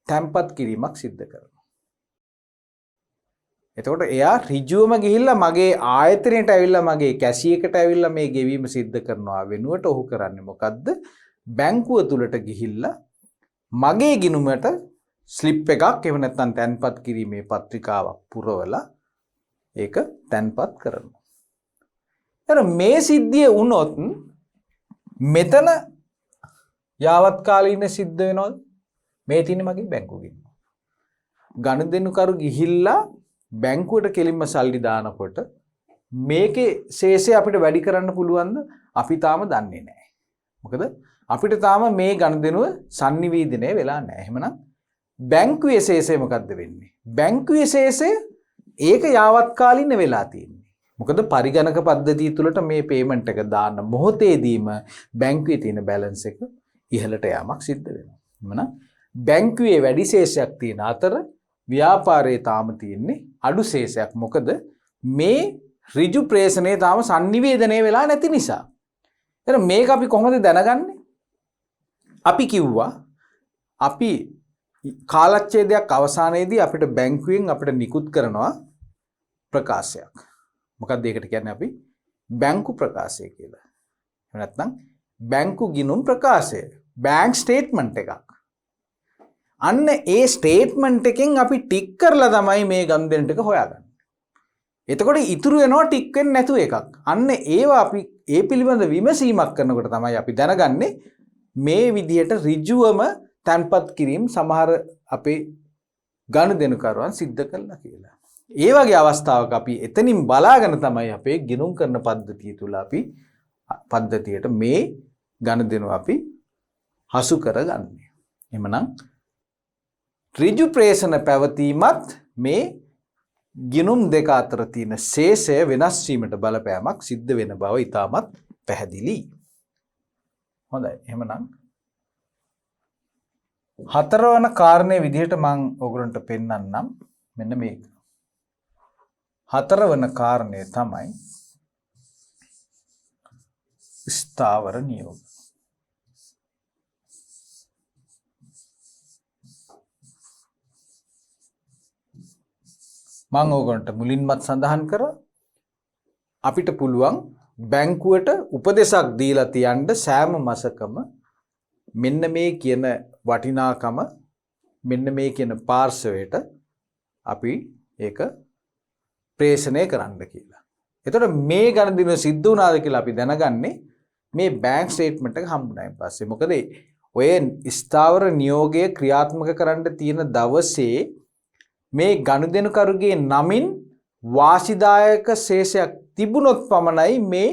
[SPEAKER 1] තැන්පත් කිරීමක් සිද්ධ කරනවා. එතකොට එයා ඍජුවම ගිහිල්ලා මගේ ආයතනයට ඇවිල්ලා මගේ කැෂියකට ඇවිල්ලා මේ ගෙවීම සිද්ධ කරනවා වෙනුවට ඔහු කරන්නේ මොකද්ද? බැංකුව තුලට ගිහිල්ලා මගේ ගිණුමට ස්ලිප් එකක් එහෙම නැත්නම් තැන්පත් කිරීමේ පත්‍රිකාවක් පුරවලා ඒක තැන්පත් කරනවා. එතන මේ සිද්ධිය වුණොත් මෙතන යාවත් කාලීන සිද්ධ වෙනවද? මේ තියෙන්නේ මගේ බැංකුව ගිණුම. ගනුදෙනුකරු ගිහිල්ලා බැංකුවට කෙලින්ම සල්ලි දානකොට මේකේ ශේෂය අපිට වැඩි කරන්න පුළුවන්ද? අපි තාම දන්නේ නැහැ. මොකද අපිට තාම මේ ගනුදෙනුව sannivedanaye වෙලා නැහැ. එහෙමනම් බැංකුවේ ශේෂය මොකද්ද වෙන්නේ? බැංකුවේ ශේෂය ඒක යාවත් කාලීන වෙලා තියෙන්නේ. මොකද පරිගණක පද්ධතිය තුලට මේ පේමන්ට් එක දාන්න මොහොතේදීම බැංකුවේ තියෙන බැලන්ස් එක ඉහළට යාමක් සිද්ධ වෙනවා. එහෙමනම් බැංකුවේ වැඩි ශේෂයක් තියෙන අතර ව්‍යාපාරයේ තාම තියෙන්නේ අඩු ශේෂයක්. මොකද මේ ඍජු ප්‍රේෂණය තාම sannivedanaye වෙලා නැති නිසා. එහෙනම් මේක අපි කොහොමද දැනගන්නේ? අපි කිව්වා අපි කාලච්ඡේදයක් අවසානයේදී අපිට බැංකුවෙන් අපිට නිකුත් කරනවා ප්‍රකාශයක්. මොකක්ද ඒකට කියන්නේ අපි බැංකු ප්‍රකාශය කියලා. එහෙම නැත්නම් බැංකු ගිණුම් ප්‍රකාශය. බැංක් ස්ටේට්මන්ට් එකක්. අන්න ඒ ස්ටේට්මන්ට් එකෙන් අපි ටික් කරලා තමයි මේ ගනුදෙනු ටික හොයාගන්නේ. එතකොට ඉතුරු වෙනවා ටික් වෙන්නේ නැතුව එකක්. අන්න ඒවා අපි ඒ පිළිබඳ විමසීමක් කරනකොට තමයි අපි දැනගන්නේ මේ විදියට ඍජුවම තන්පත් කිරීම සමහර අපේ ගනුදෙනුකරුවන් සිද්ධ කළා කියලා. ඒ වගේ අවස්ථාවක අපි එතනින් බලාගෙන තමයි අපේ ගිණුම් කරන පද්ධතිය තුල අපි පද්ධතියට මේ ගනුදෙනු අපි හසු කරගන්නේ. එhmenan ඍජු ප්‍රේෂණ පැවතීමත් මේ ගිණුම් දෙක අතර තියෙන ශේෂය වෙනස් වීමට බලපෑමක් සිද්ධ වෙන බව ඉතාමත් පැහැදිලි. හොඳයි. එහෙමනම් හතරවන කාරණේ විදිහට මම ඔයගොල්ලන්ට පෙන්නන්නම්. මෙන්න මේක. හතරවන කාරණය තමයි ස්ථාවර නියෝග. මම ඕගොල්ලන්ට මුලින්මත් සඳහන් කරා අපිට පුළුවන් බැංකුවට උපදෙසක් දීලා තියන්න සෑම මාසකම මෙන්න මේ කියන වටිනාකම මෙන්න මේ කියන පාර්ශවයට අපි ඒක ප්‍රේෂණය කරන්න කියලා. එතකොට මේ ගණන් සිද්ධ වුණාද කියලා අපි දැනගන්නේ මේ බැංක් ස්ටේට්මන්ට් එක හම්බුනායින් පස්සේ. මොකද ඔය ස්ථාවර නියෝගය ක්‍රියාත්මක කරන්න තියෙන දවසේ මේ ගනුදෙනුකරුගේ නමින් වාසිදායක ශේෂයක් තිබුණොත් පමණයි මේ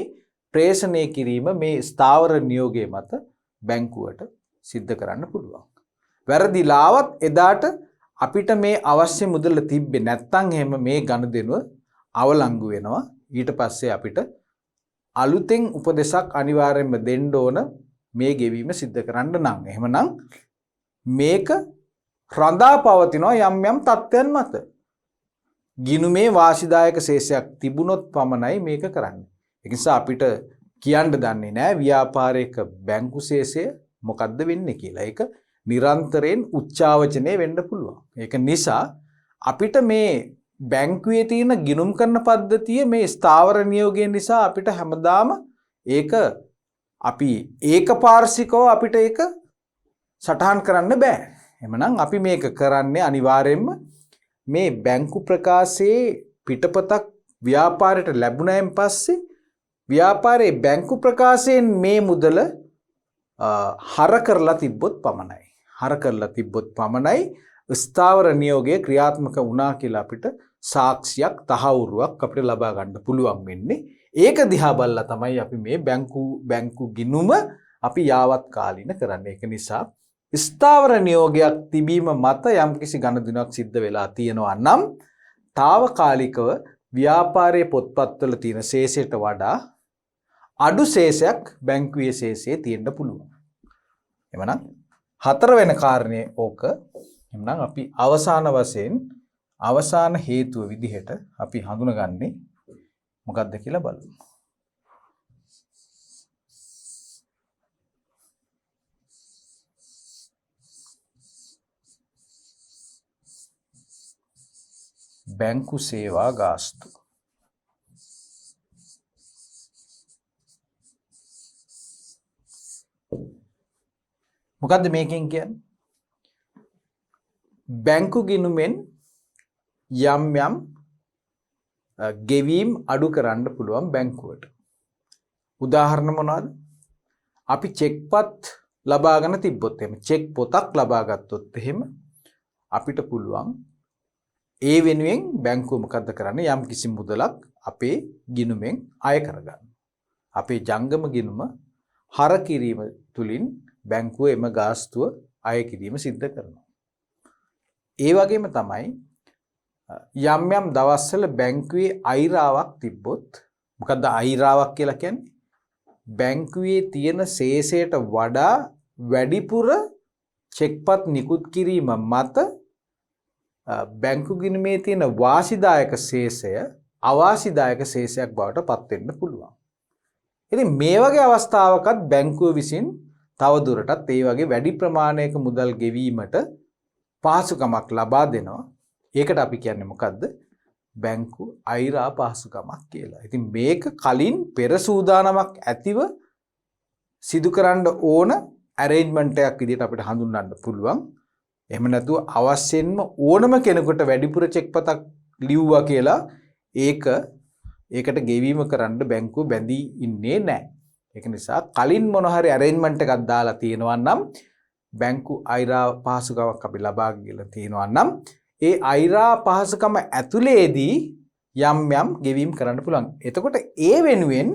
[SPEAKER 1] ප්‍රේෂණය කිරීම මේ ස්ථාවර නියෝගයේ මත බැංකුවට සිද්ධ කරන්න පුළුවන්. වැරදිලාවත් එදාට අපිට මේ අවශ්‍ය මුදල තිබ්බේ නැත්නම් එහෙම මේ ගනුදෙනුව අවලංගු වෙනවා. ඊට පස්සේ අපිට අලුතෙන් උපදෙසක් අනිවාර්යයෙන්ම දෙන්න ඕන මේ ගෙවීම සිද්ධ කරන්න නම්. එහෙමනම් මේක රඳා පවතිනවා යම් යම් තත්ත්වයන් මත. ගිණුමේ වාසිදායක ශේෂයක් තිබුණොත් පමණයි මේක කරන්නේ. ඒ නිසා අපිට කියන්න දන්නේ නැහැ ව්‍යාපාරයක බැංකු ශේෂය මොකද්ද වෙන්නේ කියලා. ඒක නිරන්තරයෙන් උච්චාවචනය වෙන්න පුළුවන්. ඒක නිසා අපිට මේ බැංකුවේ තියෙන ගිණුම් කරන පද්ධතිය මේ ස්ථාවර නියෝගය නිසා අපිට හැමදාම ඒක අපි ඒකපාර්ශ්විකව අපිට ඒක සටහන් කරන්න බෑ. එhmenan අපි මේක කරන්නේ අනිවාර්යයෙන්ම මේ බැංකු ප්‍රකාශයේ පිටපතක් ව්‍යාපාරයට ලැබුණායින් පස්සේ ව්‍යාපාරයේ බැංකු ප්‍රකාශයෙන් මේ මුදල හර කරලා තිබ්බොත් පමණයි. හර කරලා තිබ්බොත් පමණයි ස්ථාවර නියෝගය ක්‍රියාත්මක වුණා කියලා අපිට සාක්ෂියක් තහවුරුවක් අපිට ලබා ගන්න පුළුවන් වෙන්නේ. ඒක දිහා බලලා තමයි අපි මේ බැංකු ගිණුම අපි යාවත් කාලින කරන්නේ. ඒක නිසා ස්ථාවර නියෝගයක් තිබීම මත යම්කිසි ගනුදෙනුවක් සිද්ධ වෙලා තියෙනවා නම් తాවකාලිකව ව්‍යාපාරයේ පොත්පත්වල තියෙන ශේෂයට වඩා අඩු ශේෂයක් බැංකුවේ ශේෂයේ තියෙන්න පුළුවන්. එවනම් හතර වෙන කාරණේ ඕක. එhmenan අපි අවසාන වශයෙන් අවසාන හේතුව විදිහට අපි හඳුනගන්නේ මොකක්ද කියලා බලමු. බැංකු සේවා ගාස්තු. මොකද්ද මේකෙන් කියන්නේ? බැංකු ගිණුමෙන් යම් යම් ගෙවීම් අඩු කරන්න පුළුවන් බැංකුවට. උදාහරණ මොනවාද? අපි චෙක්පත් ලබාගෙන තිබ්බොත් එහෙම චෙක් පොතක් ලබා ගත්තොත් එහෙම අපිට පුළුවන් ඒ වෙනුවෙන් බැංකුව මොකද්ද කරන්නේ? යම් කිසි මුදලක් අපේ ගිණුමෙන් අය කරගන්න. අපේ ජංගම ගිණුම හර කිරීම තුලින් බැංකුව එම ගාස්තුව අය කිරීම සිද්ධ කරනවා. ඒ වගේම තමයි යම් යම් දවස්වල බැංකුවේ අයිරාවක් තිබ්බොත් මොකද්ද අයිරාවක් කියලා කියන්නේ? බැංකුවේ තියෙන ශේෂයට වඩා වැඩිපුර චෙක්පත් නිකුත් කිරීම මත බැංකු ගිණුමේ තියෙන වාසිදායක ශේෂය අවාසිදායක ශේෂයක් බවට පත් වෙන්න පුළුවන්. ඉතින් මේ වගේ අවස්ථාවකත් බැංකුව විසින් තව දුරටත් ඒ වගේ වැඩි ප්‍රමාණයක මුදල් ගෙවීමට පහසුකමක් ලබා දෙනවා. ඒකට අපි කියන්නේ මොකද්ද? බැංකු අයිරා පහසුකමක් කියලා. ඉතින් මේක කලින් පෙර සූදානමක් ඇතිව සිදු කරන්න ඕන arrangement එකක් විදිහට අපිට හඳුන්වන්න පුළුවන්. එහෙම නැතුව අවශ්‍යෙන්ම ඕනම කෙනෙකුට වැඩිපුර චෙක්පතක් ලිව්වා කියලා ඒකට ගෙවීම කරන්න බැංකුව බැඳී ඉන්නේ නැහැ. ඒක නිසා කලින් මොන හරි arrangement එකක් දාලා තියෙනවා නම් බැංකු අයිරා පහසුකමක් අපි ලබා ගිහලා තියෙනවා නම් ඒ අයිරා පහසුකම ඇතුලේදී යම් යම් ගෙවීම් කරන්න පුළුවන්. එතකොට ඒ වෙනුවෙන්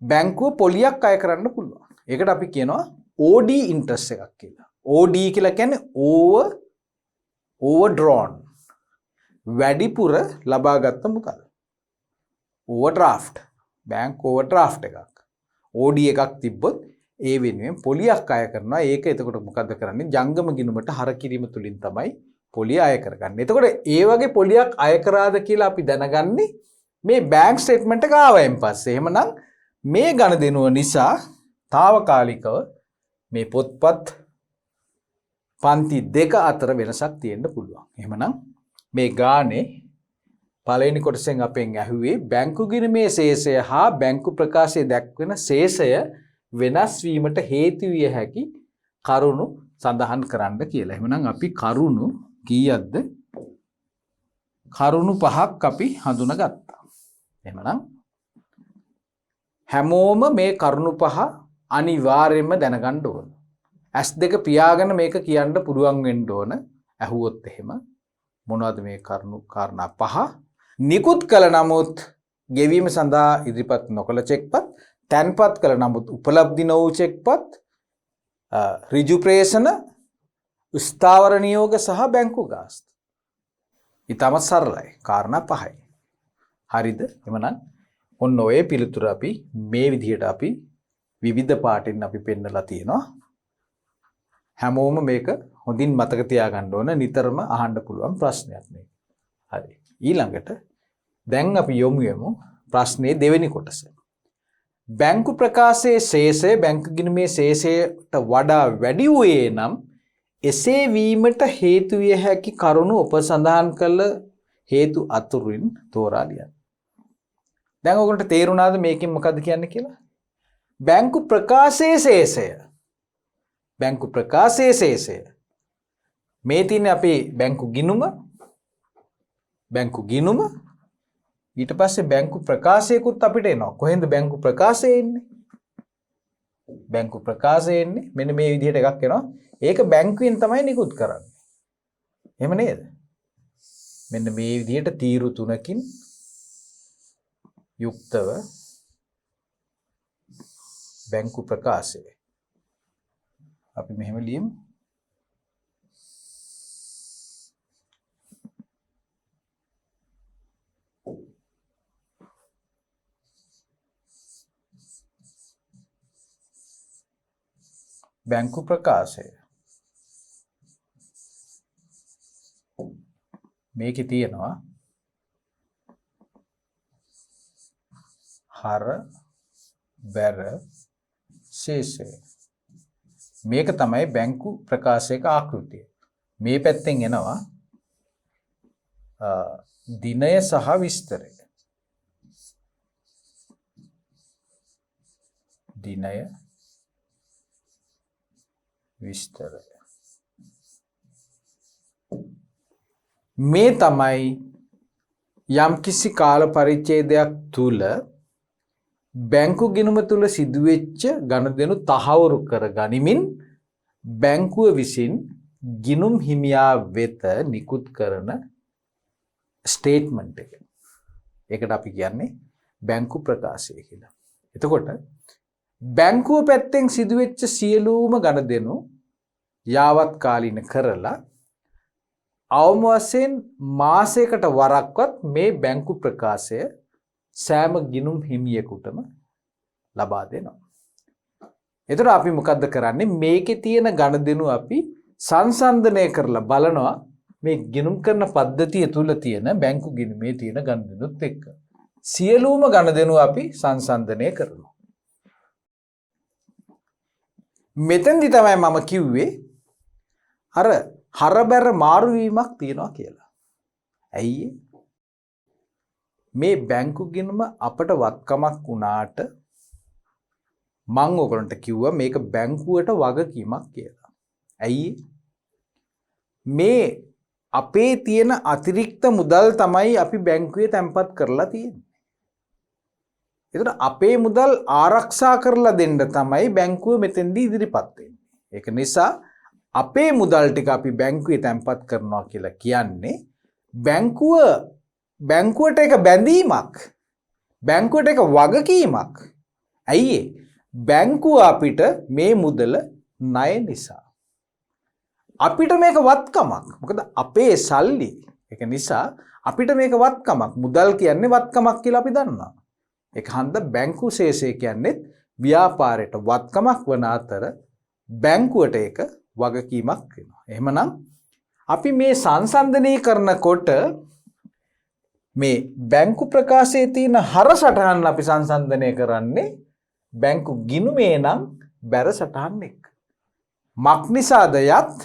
[SPEAKER 1] බැංකුව පොලියක් අය කරන්න පුළුවන්. ඒකට අපි කියනවා OD ඉන්ට්‍රස්ට් එකක් කියලා. OD කියලා කියන්නේ overdrawn. වැඩිපුර ලබාගත් මුදල්. overdraft. බැංක් overdraft එකක්. OD එකක් තිබ්බොත් ඒ වෙනුවෙන් පොලියක් අය කරනවා. ඒක එතකොට මොකද්ද කරන්නේ? ජංගම ගිණුමට හර කිරීම තුලින් තමයි පොලිය අය කරගන්නේ. එතකොට ඒ වගේ පොලියක් අය කරාද කියලා අපි දැනගන්නේ මේ බැංක් ස්ටේට්මන්ට් එක ආවයින් පස්සේ. එහෙමනම් මේ ගණදෙනුව නිසා తాවකාලිකව මේ පොත්පත් පන්ති දෙක අතර වෙනසක් තියෙන්න පුළුවන්. එහෙමනම් මේ ගානේ පළවෙනි කොටසෙන් අපෙන් ඇහුවේ බැංකු ගිණුමේ ශේෂය හා බැංකු ප්‍රකාශයේ දැක්වෙන ශේෂය වෙනස් වීමට හේතු විය හැකි කරුණු සඳහන් කරන්න කියලා. එහෙමනම් අපි කරුණු කීයක්ද? කරුණු 5ක් අපි හඳුනාගත්තා. එහෙමනම් හැමෝම මේ කරුණු 5 අනිවාර්යයෙන්ම දැනගන්න ඕන. S2 පියාගෙන මේක කියන්න පුළුවන් වෙන්න ඕන. ඇහුවොත් එහෙම මොනවද මේ කරුණු කාරණා 5? නිකුත් කළ නමුත් ගෙවීම සඳහා ඉදිරිපත් නොකළ චෙක්පත්, තැන්පත් කළ නමුත් උපලබ්ධි නො වූ චෙක්පත්, ඍජු ප්‍රේෂණ, ස්ථාවර නියෝග සහ බැංකු ගාස්තු. ඊටම සරලයි. කාරණා 5යි. හරිද? එමනම් ඔන්න ඔය පිළිතුර අපි මේ විදිහට අපි විවිධ පාටින් අපි පෙන්නලා තියෙනවා. හැමෝම මේක හොඳින් මතක තියාගන්න ඕන. නිතරම අහන්න පුළුවන් ප්‍රශ්නයක් මේක. හරි. ඊළඟට දැන් අපි යමු ප්‍රශ්නේ දෙවෙනි කොටස. බැංකු ප්‍රකාශයේ ශේෂය බැංකු ගිණුමේ ශේෂයට වඩා වැඩි වූයේ නම් එසේ වීමට හේතු විය හැකි කරුණු උපසඳහන් කළ හේතු අතුරින් තෝරා ලියන්න. දැන් ඔයගොල්ලන්ට තේරුණාද මේකෙන් මොකද්ද කියන්නේ කියලා? බැංකු ප්‍රකාශයේ ශේෂය. බැංකු ප්‍රකාශයේ ශේෂය. මේ තියෙන්නේ අපේ බැංකු ගිණුම. බැංකු ගිණුම ඊට පස්සේ බැංකු ප්‍රකාශයකුත් අපිට එනවා. කොහෙන්ද බැංකු ප්‍රකාශය එන්නේ? බැංකු ප්‍රකාශය එන්නේ මෙන්න මේ විදිහට එකක් එනවා. ඒක බැංකුවෙන් තමයි නිකුත් කරන්නේ. එහෙම නේද? මෙන්න මේ විදිහට තීරු 3කින් යුක්තව බැංකු ප්‍රකාශය. අපි මෙහෙම ලියමු. බැංකු ප්‍රකාශය. මේකේ තියෙනවා හර බැර ශේෂය. මේක තමයි බැංකු ප්‍රකාශයක ආකෘතිය. මේ පැත්තෙන් එනවා දිනය සහ විස්තරය. දිනය විස්තරය. මේ තමයි යම්කිසි කාල පරිච්ඡේදයක් තුල බැංකු ගිණුම තුල සිදුවෙච්ච ගනුදෙනු තහවුරු කර ගනිමින් බැංකුව විසින් ගිණුම් හිමියා වෙත නිකුත් කරන ස්ටේට්මන්ට් එක. ඒකට අපි කියන්නේ බැංකු ප්‍රකාශය කියලා. එතකොට බැංකුව පැත්තෙන් සිදුවෙච්ච සියලුම ගනුදෙනු යාවත් කාලීන කරලා අවම වශයෙන් මාසයකට වරක්වත් මේ බැංකු ප්‍රකාශය සෑම ගිණුම් හිමියෙකුටම ලබා දෙනවා. එතකොට අපි මොකද්ද කරන්නේ? මේකේ තියෙන ගණදෙනු අපි සංසන්දනය කරලා බලනවා මේ ගිණුම් කරන පද්ධතිය තුල තියෙන බැංකු ගිණුමේ තියෙන ගණදෙනුත් එක්ක. සියලුම ගණදෙනු අපි සංසන්දනය කරනවා. මෙතෙන්දි තමයි මම කිව්වේ අර හරබැර මාරු වීමක් තියෙනවා කියලා. ඇයි මේ බැංකු ගිණුම අපට වත්කමක් වුණාට මම ඔයගලන්ට කිව්වා මේක බැංකුවට වගකීමක් කියලා. ඇයි මේ අපේ තියෙන අතිරික්ත මුදල් තමයි අපි බැංකුවේ තැන්පත් කරලා තියෙන්නේ. එතකොට අපේ මුදල් ආරක්ෂා කරලා දෙන්න තමයි බැංකුව මෙතෙන්දී ඉදිරිපත් වෙන්නේ. ඒක නිසා අපේ මුදල් ටික අපි බැංකුවේ තැන්පත් කරනවා කියලා කියන්නේ බැංකුවට එක බැඳීමක්. බැංකුවට එක වගකීමක්. ඇයි බැංකුව අපිට මේ මුදල ණය නිසා. අපිට මේක වත්කමක්. මොකද අපේ සල්ලි. ඒක නිසා අපිට මේක වත්කමක්. මුදල් කියන්නේ වත්කමක් කියලා අපි දන්නවා. ඒක හන්ද බැංකු ශේෂය කියන්නේ ව්‍යාපාරයට වත්කමක් වන අතර බැංකුවට ඒක වගකීමක් වෙනවා. එහෙමනම් අපි මේ සංසන්දනය කරනකොට මේ බැංකු ප්‍රකාශයේ තියෙන හර සටහන් අපි සංසන්දනය කරන්නේ බැංකු ගිණුමේ නම් බැර සටහන් එක්ක. මක් නිසාද යත්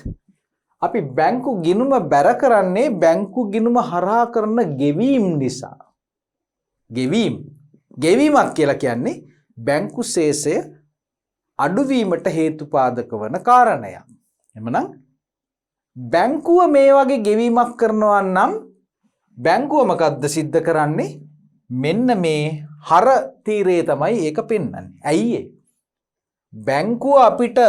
[SPEAKER 1] අපි බැංකු ගිණුම බැර කරන්නේ බැංකු ගිණුම හරහා කරන ගෙවීම් නිසා. ගෙවීමක් කියලා කියන්නේ බැංකු ශේෂය අඩුවීමට හේතුපාදක වන කාරණයක්. එමනම් බැංකුව මේ වගේ ගෙවීමක් කරනවා නම් බැංකුව මොකද්ද සිද්ධ කරන්නේ? මෙන්න මේ හර තීරයේ තමයි ඒක පෙන්වන්නේ. ඇයි බැංකුව අපිට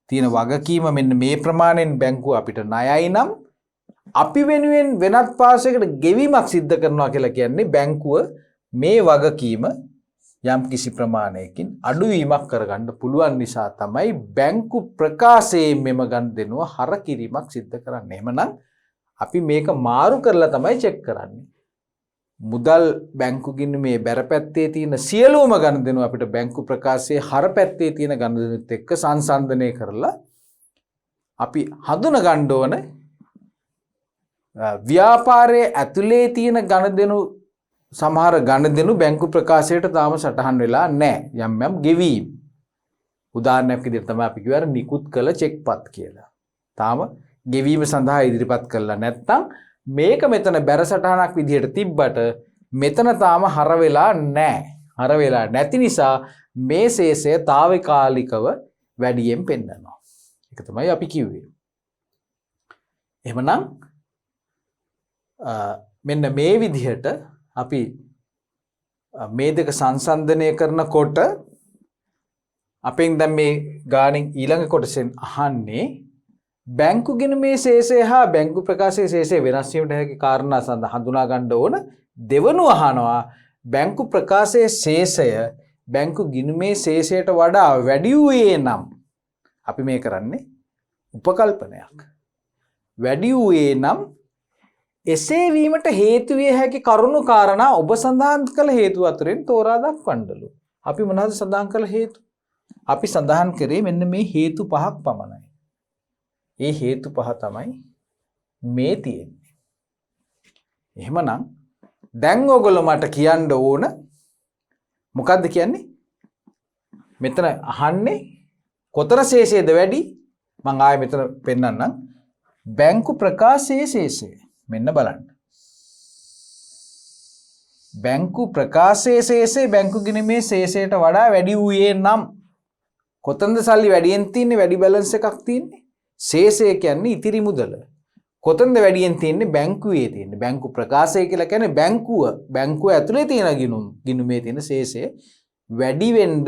[SPEAKER 1] තියෙන වගකීම මෙන්න මේ ප්‍රමාණයෙන් බැංකුව අපිට ණයයි නම් අපි වෙනුවෙන් වෙනත් පාසයකට ගෙවීමක් සිද්ධ කරනවා කියලා කියන්නේ බැංකුව මේ වගකීම යම් කිසි ප්‍රමාණයකින් අඩුවීමක් කරගන්න පුළුවන් නිසා තමයි බැංකු ප්‍රකාශයේ මෙම ගනුදෙනුව හර කිරීමක් සිද්ධ කරන්නේ. එහෙමනම් අපි මේක මාරු කරලා තමයි චෙක් කරන්නේ. මුදල් බැංකු ගිණුමේ බැර පැත්තේ තියෙන සියලුම ගනුදෙනු අපිට බැංකු ප්‍රකාශයේ හර පැත්තේ තියෙන ගනුදෙනුත් එක්ක සංසන්දනය කරලා අපි හඳුන ගන්න ඕන ව්‍යාපාරයේ ඇතුලේ තියෙන ගනුදෙනු සමහර ගනුදෙනු බැංකු ප්‍රකාශයට තාම සටහන් වෙලා නැහැ. යම් ගෙවීම්. උදාහරණයක් විදිහට තමයි අපි කියවර නිකුත් කළ චෙක්පත් කියලා. තාම ගෙවීම සඳහා ඉදිරිපත් කළා නැත්නම් මේක මෙතන බැර සටහනක් විදිහට තිබ්බට මෙතන තාම හර වෙලා නැහැ. හර වෙලා නැති නිසා මේ ශේෂය తాවකාලිකව වැඩියෙන් පෙන්නනවා. ඒක තමයි අපි කිව්වේ. එහෙමනම් මෙන්න මේ විදිහට අපි මේ දෙක සංසන්දනය කරනකොට අපෙන් දැන් මේ ගානෙන් ඊළඟ කොටසෙන් අහන්නේ බැංකු ගිණුමේ ශේෂය හා බැංකු ප්‍රකාශයේ ශේෂය වෙනස් වීමට හැකි කාරණා සඳහා හඳුනා ගන්න ඕන. දෙවනුව අහනවා බැංකු ප්‍රකාශයේ ශේෂය බැංකු ගිණුමේ ශේෂයට වඩා වැඩි වූයේ නම් අපි මේ කරන්නේ උපකල්පනයක්. වැඩි වූයේ නම් එසේ වීමට හේතු විය හැකි කරුණු කාරණා ඔබ සඳහන් කළ හේතු අතරින් තෝරා දක්වන්නලු. අපි මොනවද සඳහන් කළ හේතු? අපි සඳහන් කරේ මෙන්න මේ හේතු පහක් පමණයි. ඒ හේතු පහ තමයි මේ තියෙන්නේ. එහෙමනම් දැන් ඔයගොල්ලෝ මට කියන්න ඕන මොකද්ද කියන්නේ? මෙතන අහන්නේ කොතර ශේෂයද වැඩි? මම ආයෙ මෙතන පෙන්නන්නම්. බැංකු ප්‍රකාශයේ ශේෂය. මෙන්න බලන්න. බැංකු ප්‍රකාශයේ ශේෂය බැංකු ගිණුමේ ශේෂයට වඩා වැඩි වූයේ නම් කොතනද සල්ලි වැඩියෙන් තියෙන්නේ? වැඩි බැලන්ස් එකක් තියෙන්නේ. ශේෂය කියන්නේ ඉතිරි මුදල. කොතනද වැඩියෙන් තියෙන්නේ? බැංකුවේ තියෙන්නේ. බැංකු ප්‍රකාශය කියලා කියන්නේ බැංකුව ඇතුලේ තියෙන ගිණුමේ තියෙන ශේෂය වැඩි වෙන්න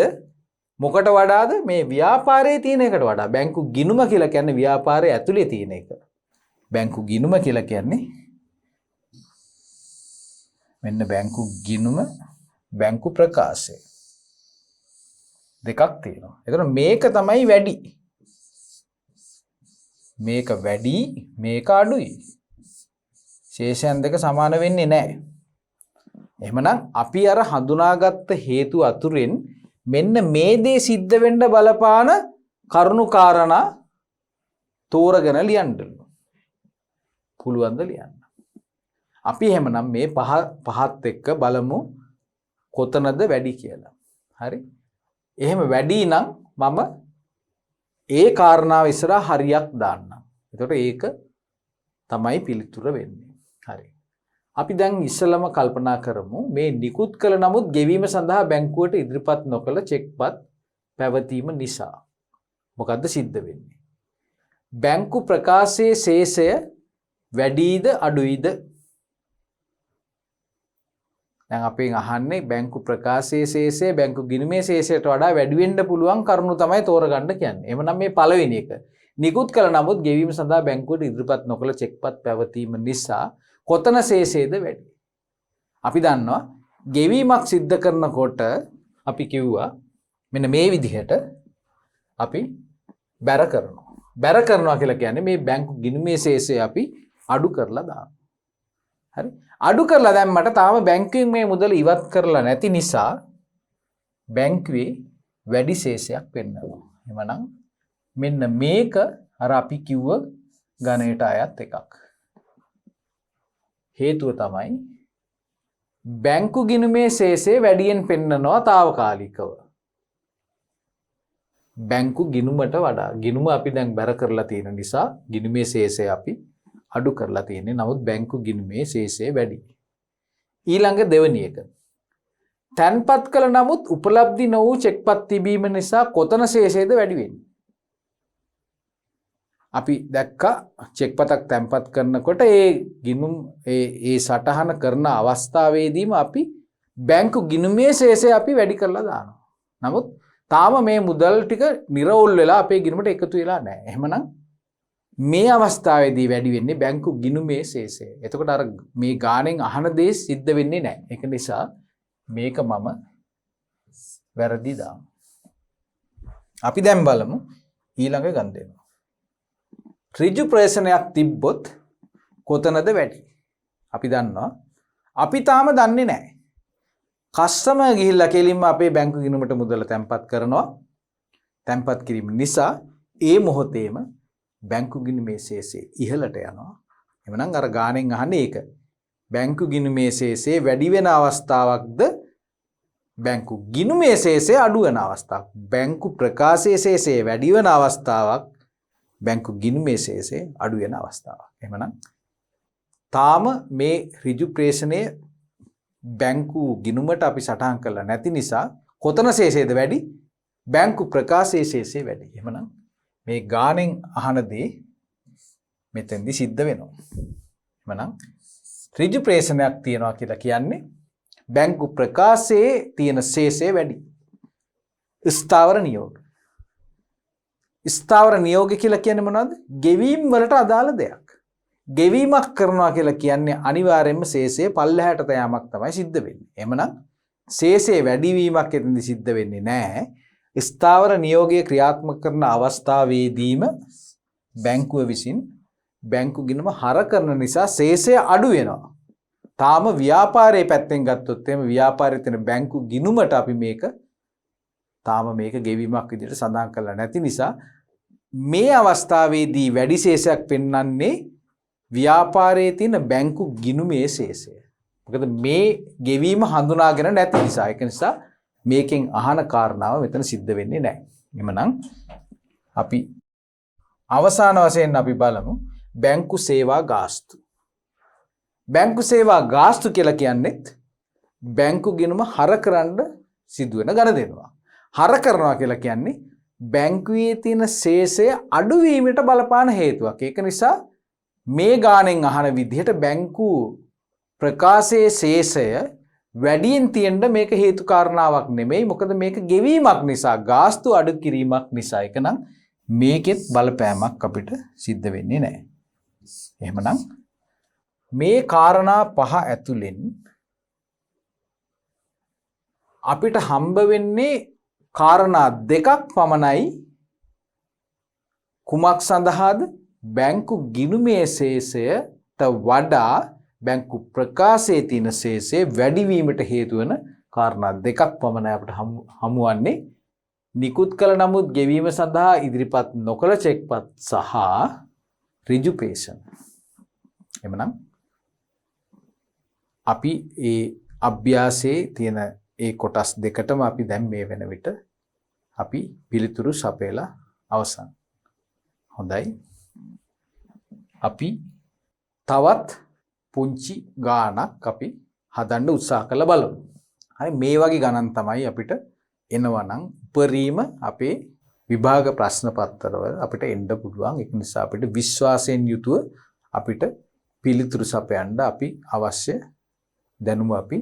[SPEAKER 1] මොකට වඩාද? මේ ව්‍යාපාරයේ තියෙන එකට වඩා. බැංකු ගිණුම කියලා කියන්නේ ව්‍යාපාරයේ ඇතුලේ තියෙන එක. බැංකු ගිණුම කියලා කියන්නේ මෙන්න බැංකු ගිණුම බැංකු ප්‍රකාශය දෙකක් තියෙනවා. ඒතර මේක තමයි වැඩි. මේක වැඩි මේක අඩුයි. ශේෂයන් දෙක සමාන වෙන්නේ නැහැ. එහෙමනම් අපි අර හඳුනාගත්ත හේතු අතුරෙන් මෙන්න මේ දේ සිද්ධ වෙන්න බලපාන කරුණු කාරණා තෝරගෙන ලියන්නලු. පුළුවන්ද ලියන්න? අපි එහෙමනම් මේ පහත් එක්ක බලමු කොතනද වැඩි කියලා. හරි? එහෙම වැඩි නම් මම ඒ කාරණාව ඉස්සරහා හරියක් දාන්නම්. එතකොට ඒක තමයි පිළිතුර වෙන්නේ. හරි. අපි දැන් ඉස්සලම කල්පනා කරමු මේ නිකුත් කළ නමුත් ගෙවීම සඳහා බැංකුවට ඉදිරිපත් නොකළ චෙක්පත් පැවතීම නිසා මොකද්ද සිද්ධ වෙන්නේ? බැංකු ප්‍රකාශයේ ශේෂය වැඩිද අඩුයිද? දැන් අපෙන් අහන්නේ බැංකු ප්‍රකාශයේ ශේෂය බැංකු ගිණුමේ ශේෂයට වඩා වැඩි වෙන්න පුළුවන් කරුණු තමයි තෝරගන්න කියන්නේ. එහෙමනම් මේ පළවෙනි එක. නිකුත් කළ නමුත් ගෙවීම සඳහා බැංකුවට ඉදිරිපත් නොකළ චෙක්පත් පැවතීම නිසා කොතන ශේෂයද වැඩි? අපි දන්නවා ගෙවීමක් සිද්ධ කරනකොට අපි කිව්වා මෙන්න මේ විදිහට අපි බැර කරනවා. බැර කරනවා කියලා කියන්නේ මේ බැංකු ගිණුමේ ශේෂය අපි අඩු කරලා දානවා. හරි? අඩු කරලා දැම්මට තාම බැංකුවෙන් මේ මුදල ඉවත් කරලා නැති නිසා බැංකුවේ වැඩි ශේෂයක් වෙන්නවා. එhmenan මෙන්න මේක අර අපි කිව්ව ගණයට අයත් එකක්. හේතුව තමයි බැංකු ගිණුමේ ශේෂය වැඩියෙන් පෙන්නනවා తాවකාලිකව. බැංකු ගිණුමට වඩා ගිණුම අපි දැන් බැර කරලා තියෙන නිසා ගිණුමේ ශේෂය අපි අඩු කරලා තියෙන්නේ. නමුත් බැංකු ගිණුමේ ශේෂය වැඩි. ඊළඟ දෙවෙනි එක. තැන්පත් කළ නමුත් උපලබ්ධි නො වූ චෙක්පත් තිබීම නිසා කොතන ශේෂයද වැඩි වෙන්නේ? අපි දැක්කා චෙක්පතක් තැන්පත් කරනකොට ඒ ගිණුම් ඒ සටහන කරන අවස්ථාවේදීම අපි බැංකු ගිණුමේ ශේෂය අපි වැඩි කරලා දානවා. නමුත් තාම මේ මුදල් ටික නිරවුල් වෙලා අපේ ගිණුමට එකතු වෙලා නැහැ. එහෙමනම් මේ අවස්ථාවේදී වැඩි වෙන්නේ බැංකු ගිණුමේ ශේෂය. එතකොට අර මේ ගාණෙන් අහන දේ සිද්ධ වෙන්නේ නැහැ. ඒක නිසා මේක මම වැරදි දාමු. අපි දැන් බලමු ඊළඟ ගණන්. ඍජු ප්‍රේෂණයක් තිබ්බොත් කොතනද වැඩි? අපි දන්නවා. අපි තාම දන්නේ නැහැ. කස්ටමර් ගිහිල්ලා කෙලින්ම අපේ බැංකු ගිණුමට මුදල තැන්පත් කරනවා. තැන්පත් කිරීම නිසා ඒ මොහොතේම බැංකු ගිණුමේ ශේෂය ඉහළට යනවා. එවනම් අර ගාණෙන් අහන්නේ ඒක. බැංකු ගිණුමේ ශේෂය වැඩි වෙන අවස්ථාවක්ද බැංකු ගිණුමේ ශේෂය අඩු වෙන අවස්ථාවක්. බැංකු ප්‍රකාශයේ ශේෂය වැඩි වෙන අවස්ථාවක්. බැංකු ගිණුමේ ශේෂය අඩු වෙන අවස්ථාවක්. එහෙමනම් තාම මේ ඍජු ප්‍රේෂණය බැංකු ගිණුමට අපි සටහන් කරලා නැති නිසා කොතන ශේෂයද වැඩි? බැංකු ප්‍රකාශයේ ශේෂය වැඩි. එහෙමනම් මේ ගාණෙන් අහන දේ මෙතෙන්දි සිද්ධ වෙනවා. එහෙමනම් ඍජු ප්‍රේෂණයක් තියනවා කියලා කියන්නේ බැංකු ප්‍රකාශයේ තියෙන ශේෂය වැඩි. ස්ථාවර නියෝග. ස්ථාවර නියෝග කියලා කියන්නේ මොනවද? ගෙවීම් වලට අදාළ දෙයක්. ගෙවීමක් කරනවා කියලා කියන්නේ අනිවාර්යයෙන්ම ශේෂය පල්ලෙහාට යෑමක් තමයි සිද්ධ වෙන්නේ. එහෙමනම් ශේෂය වැඩිවීමක් එතනදි සිද්ධ වෙන්නේ නැහැ. ස්ථාවර නියෝගය ක්‍රියාත්මක කරන අවස්ථාවේදීම බැංකුව විසින් බැංකු ගිණුම හර කරන නිසා ශේෂය අඩු වෙනවා. තාම ව්‍යාපාරයේ පැත්තෙන් ගත්තොත් එහෙම ව්‍යාපාරයේ තියෙන බැංකු ගිණුමට අපි මේක තාම මේක ගෙවීමක් විදිහට සඳහන් කරලා නැති නිසා මේ අවස්ථාවේදී වැඩි ශේෂයක් පෙන්වන්නේ ව්‍යාපාරයේ තියෙන බැංකු ගිණුමේ ශේෂය. මොකද මේ ගෙවීම හඳුනාගෙන නැති නිසා. ඒක නිසා මේකෙන් අහන කාරණාව මෙතන සිද්ධ වෙන්නේ නැහැ. එhmenan අපි අවසාන වශයෙන් අපි බලමු බැංකු සේවා ගාස්තු. බැංකු සේවා ගාස්තු කියලා කියන්නේත් බැංකු ගිණුම හර කරන්න සිදුවෙන ගණදෙනවා. හර කරනවා කියලා කියන්නේ බැංකුවේ තියෙන ශේෂය අඩු වීමට බලපාන හේතුවක්. ඒක නිසා මේ ගාණෙන් අහන විදිහට බැංකු ප්‍රකාශයේ ශේෂය වැඩියෙන් තියෙන්න මේක හේතු කාරණාවක් නෙමෙයි. මොකද මේක ගෙවීමක් නිසා, ගාස්තු අඩු කිරීමක් නිසා. ඒක නම් මේකෙත් බලපෑමක් අපිට සිද්ධ වෙන්නේ නැහැ. එහෙමනම් මේ කාරණා පහ ඇතුළෙන් අපිට හම්බ වෙන්නේ කාරණා දෙකක් පමණයි. කුමක් සඳහාද? බැංකු ගිණුමේ ශේෂයට වඩා බැංකු ප්‍රකාශයේ තියෙන ශේෂය වැඩි වීමට හේතු වෙන කාරණා දෙකක් පමණයි අපිට හමුවන්නේ. නිකුත් කළ නමුත් ගෙවීම සඳහා ඉදිරිපත් නොකළ චෙක්පත් සහ ඍජු ප්‍රේෂණ. එමනම් අපි ඒ අභ්‍යාසයේ තියෙන ඒ කොටස් දෙකටම අපි දැන් මේ වෙන විට අපි පිළිතුරු සපයලා අවසන්. හොඳයි. අපි තවත් පුංචි ගානක් අපි හදන්න උත්සාහ කරලා බලමු. හරි, මේ වගේ ගණන් තමයි අපිට එනවනම් උපරිම අපේ විභාග ප්‍රශ්න පත්‍රවල අපිට එන්න පුළුවන්. ඒක නිසා අපිට විශ්වාසයෙන් යුතුව අපිට පිළිතුරු සපයන්න අපි අවශ්‍ය දැනුම අපි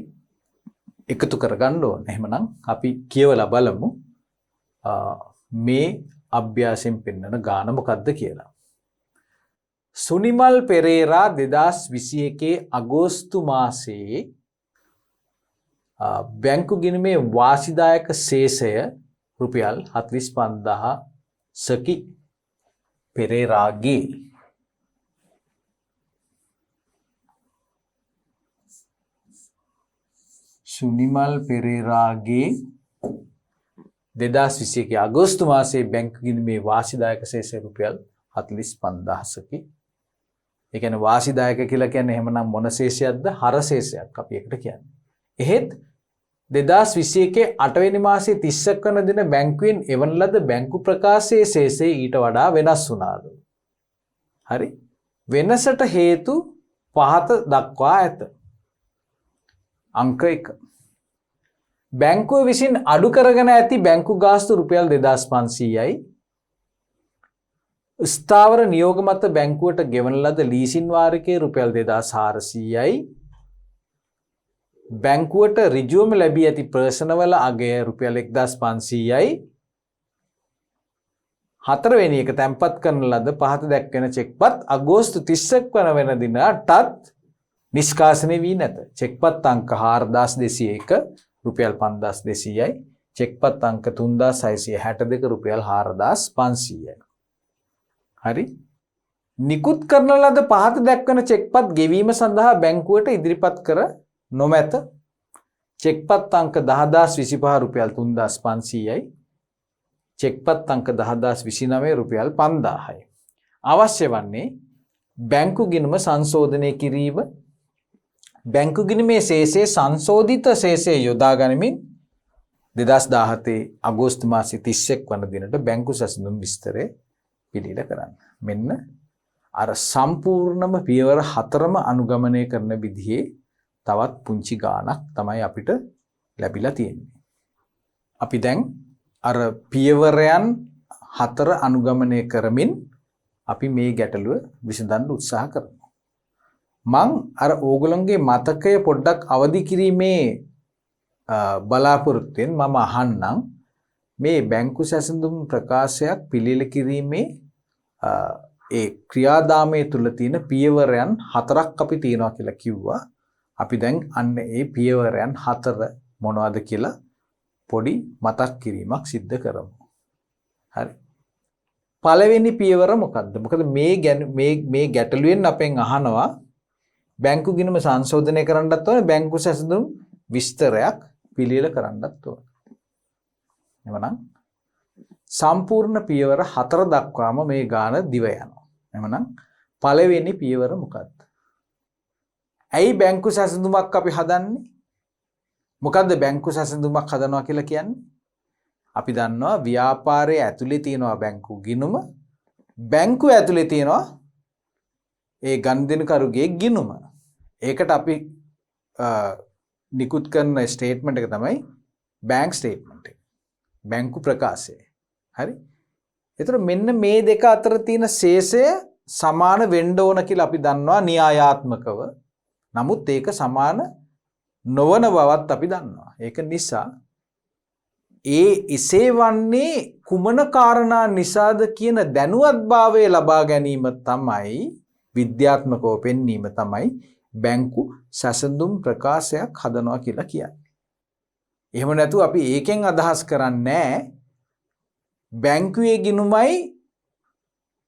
[SPEAKER 1] එකතු කරගන්න ඕන. එහෙමනම් අපි කියවලා බලමු මේ අභ්‍යාසයෙන් පෙන්වන ගාන මොකක්ද කියලා. සුනිමල් පෙරේරා 2021 අගෝස්තු මාසයේ බැංකු ගිණුමේ වාසිදායක ශේෂය රුපියල් 45000කි. පෙරේරාගේ සුනිමල් පෙරේරාගේ 2021 අගෝස්තු මාසයේ බැංකු ගිණුමේ වාසිදායක ශේෂය රුපියල් 45000කි. ඒ කියන්නේ වාසිදායක කියලා කියන්නේ එහෙමනම් මොන ශේෂයක්ද? හර ශේෂයක් අපි එකට කියන්නේ. එහෙත් 2021 8 වෙනි මාසයේ 30ක් වන දින බැංකුවෙන් එවන ලද බැංකු ප්‍රකාශයේ ශේෂය ඊට වඩා වෙනස් වුණාලු. හරි. වෙනසට හේතු පහත දක්වා ඇත. අංක 1. බැංකුව විසින් අඩු කරගෙන ඇති බැංකු ගාස්තු රුපියල් 2500යි. ස්ථාවර නියෝග මත බැංකුවට ගෙවන ලද ලීසින් වාරිකයේ රුපියල් 2400යි. බැංකුවට ඍජුවම ලැබී ඇති ප්‍රශ්නවල අගය රුපියල් 1500යි. හතරවෙනි එක තැන්පත් කරන ලද පහත දැක්වෙන චෙක්පත් අගෝස්තු 30ක් වන දිනටත් නිෂ්කාශනය වී නැත. චෙක්පත් අංක 4201 රුපියල් 5200යි. චෙක්පත් අංක 3662 රුපියල් 4500යි. හරි. නිකුත් කරන ලද පහත දැක්වෙන චෙක්පත් ගෙවීම සඳහා බැංකුවට ඉදිරිපත් කර නොමැත. චෙක්පත් අංක 10025 රුපියල් 3500යි. චෙක්පත් අංක 10029 රුපියල් 5000යි. අවශ්‍ය වන්නේ බැංකු ගිණුම සංශෝධනය කිරීම. බැංකු ගිණුමේ ශේෂයේ සංශෝධිත ශේෂය යොදා ගනිමින් 2017 අගෝස්තු මාසයේ 31 වන දිනට බැංකු සැසඳුම් විස්තරය පිළිල කරන්න. මෙන්න අර සම්පූර්ණම පියවර 4ම අනුගමනය කරන විදිහේ තවත් පුංචි ගානක් තමයි අපිට ලැබිලා තියෙන්නේ. අපි දැන් අර පියවරයන් 4 අනුගමනය කරමින් අපි මේ ගැටලුව විසඳන්න උත්සාහ කරනවා. මං අර ඕගොල්ලන්ගේ මතකය පොඩ්ඩක් අවදි කිරීමේ බලාපොරොත්තුෙන් මම අහන්නම් මේ බැංකු සැසඳුම් ප්‍රකාශයක් පිළිල කිරීමේ ඒ ක්‍රියාදාමයේ තුල තියෙන පියවරයන් 4ක් අපි තියනවා කියලා කිව්වා. අපි දැන් අන්න ඒ පියවරයන් 4 මොනවද කියලා පොඩි මතක් කිරීමක් සිද්ධ කරමු. හරි. පළවෙනි පියවර මොකද්ද? මොකද මේ ගැටලුවෙන් අපෙන් අහනවා බැංකු ගිණුම සංශෝධනය කරන්නත් ඕනේ, බැංකු සැසඳුම් විස්තරයක් පිළියෙල කරන්නත් ඕනේ. එවනම් සම්පූර්ණ පියවර 4 දක්වාම මේ ගාන දිව යනවා. එවනම් පළවෙනි පියවර මොකද්ද? ඇයි බැංකු සැසඳුමක් අපි හදන්නේ? මොකද්ද බැංකු සැසඳුමක් හදනවා කියලා කියන්නේ? අපි දන්නවා ව්‍යාපාරයේ ඇතුලේ තියෙනවා බැංකු ගිණුම. බැංකුව ඇතුලේ තියෙනවා ඒ ගනුදෙනුකරුගේ ගිණුම. ඒකට අපි නිකුත් කරන ස්ටේට්මන්ට් එක තමයි බැංක් ස්ටේට්මන්ට් එක. බැංකු ප්‍රකාශය. හරි? ඒතර මෙන්න මේ දෙක අතර තියෙන ශේෂය සමාන වෙන්න ඕන කියලා අපි දන්නවා න්‍යායාත්මකව. නමුත් ඒක සමාන නොවන බවත් අපි දන්නවා. ඒක නිසා එසේ වන්නේ කුමන කාරණා නිසාද කියන දැනුවත්භාවය ලබා ගැනීම තමයි විද්‍යාත්මකව පෙන්වීම තමයි බැංකු සැසඳුම් ප්‍රකාශයක් හදනවා කියලා කියන්නේ. එහෙම නැතු අපි ඒකෙන් අදහස් කරන්නේ බැංකුවේ ගිණුමයි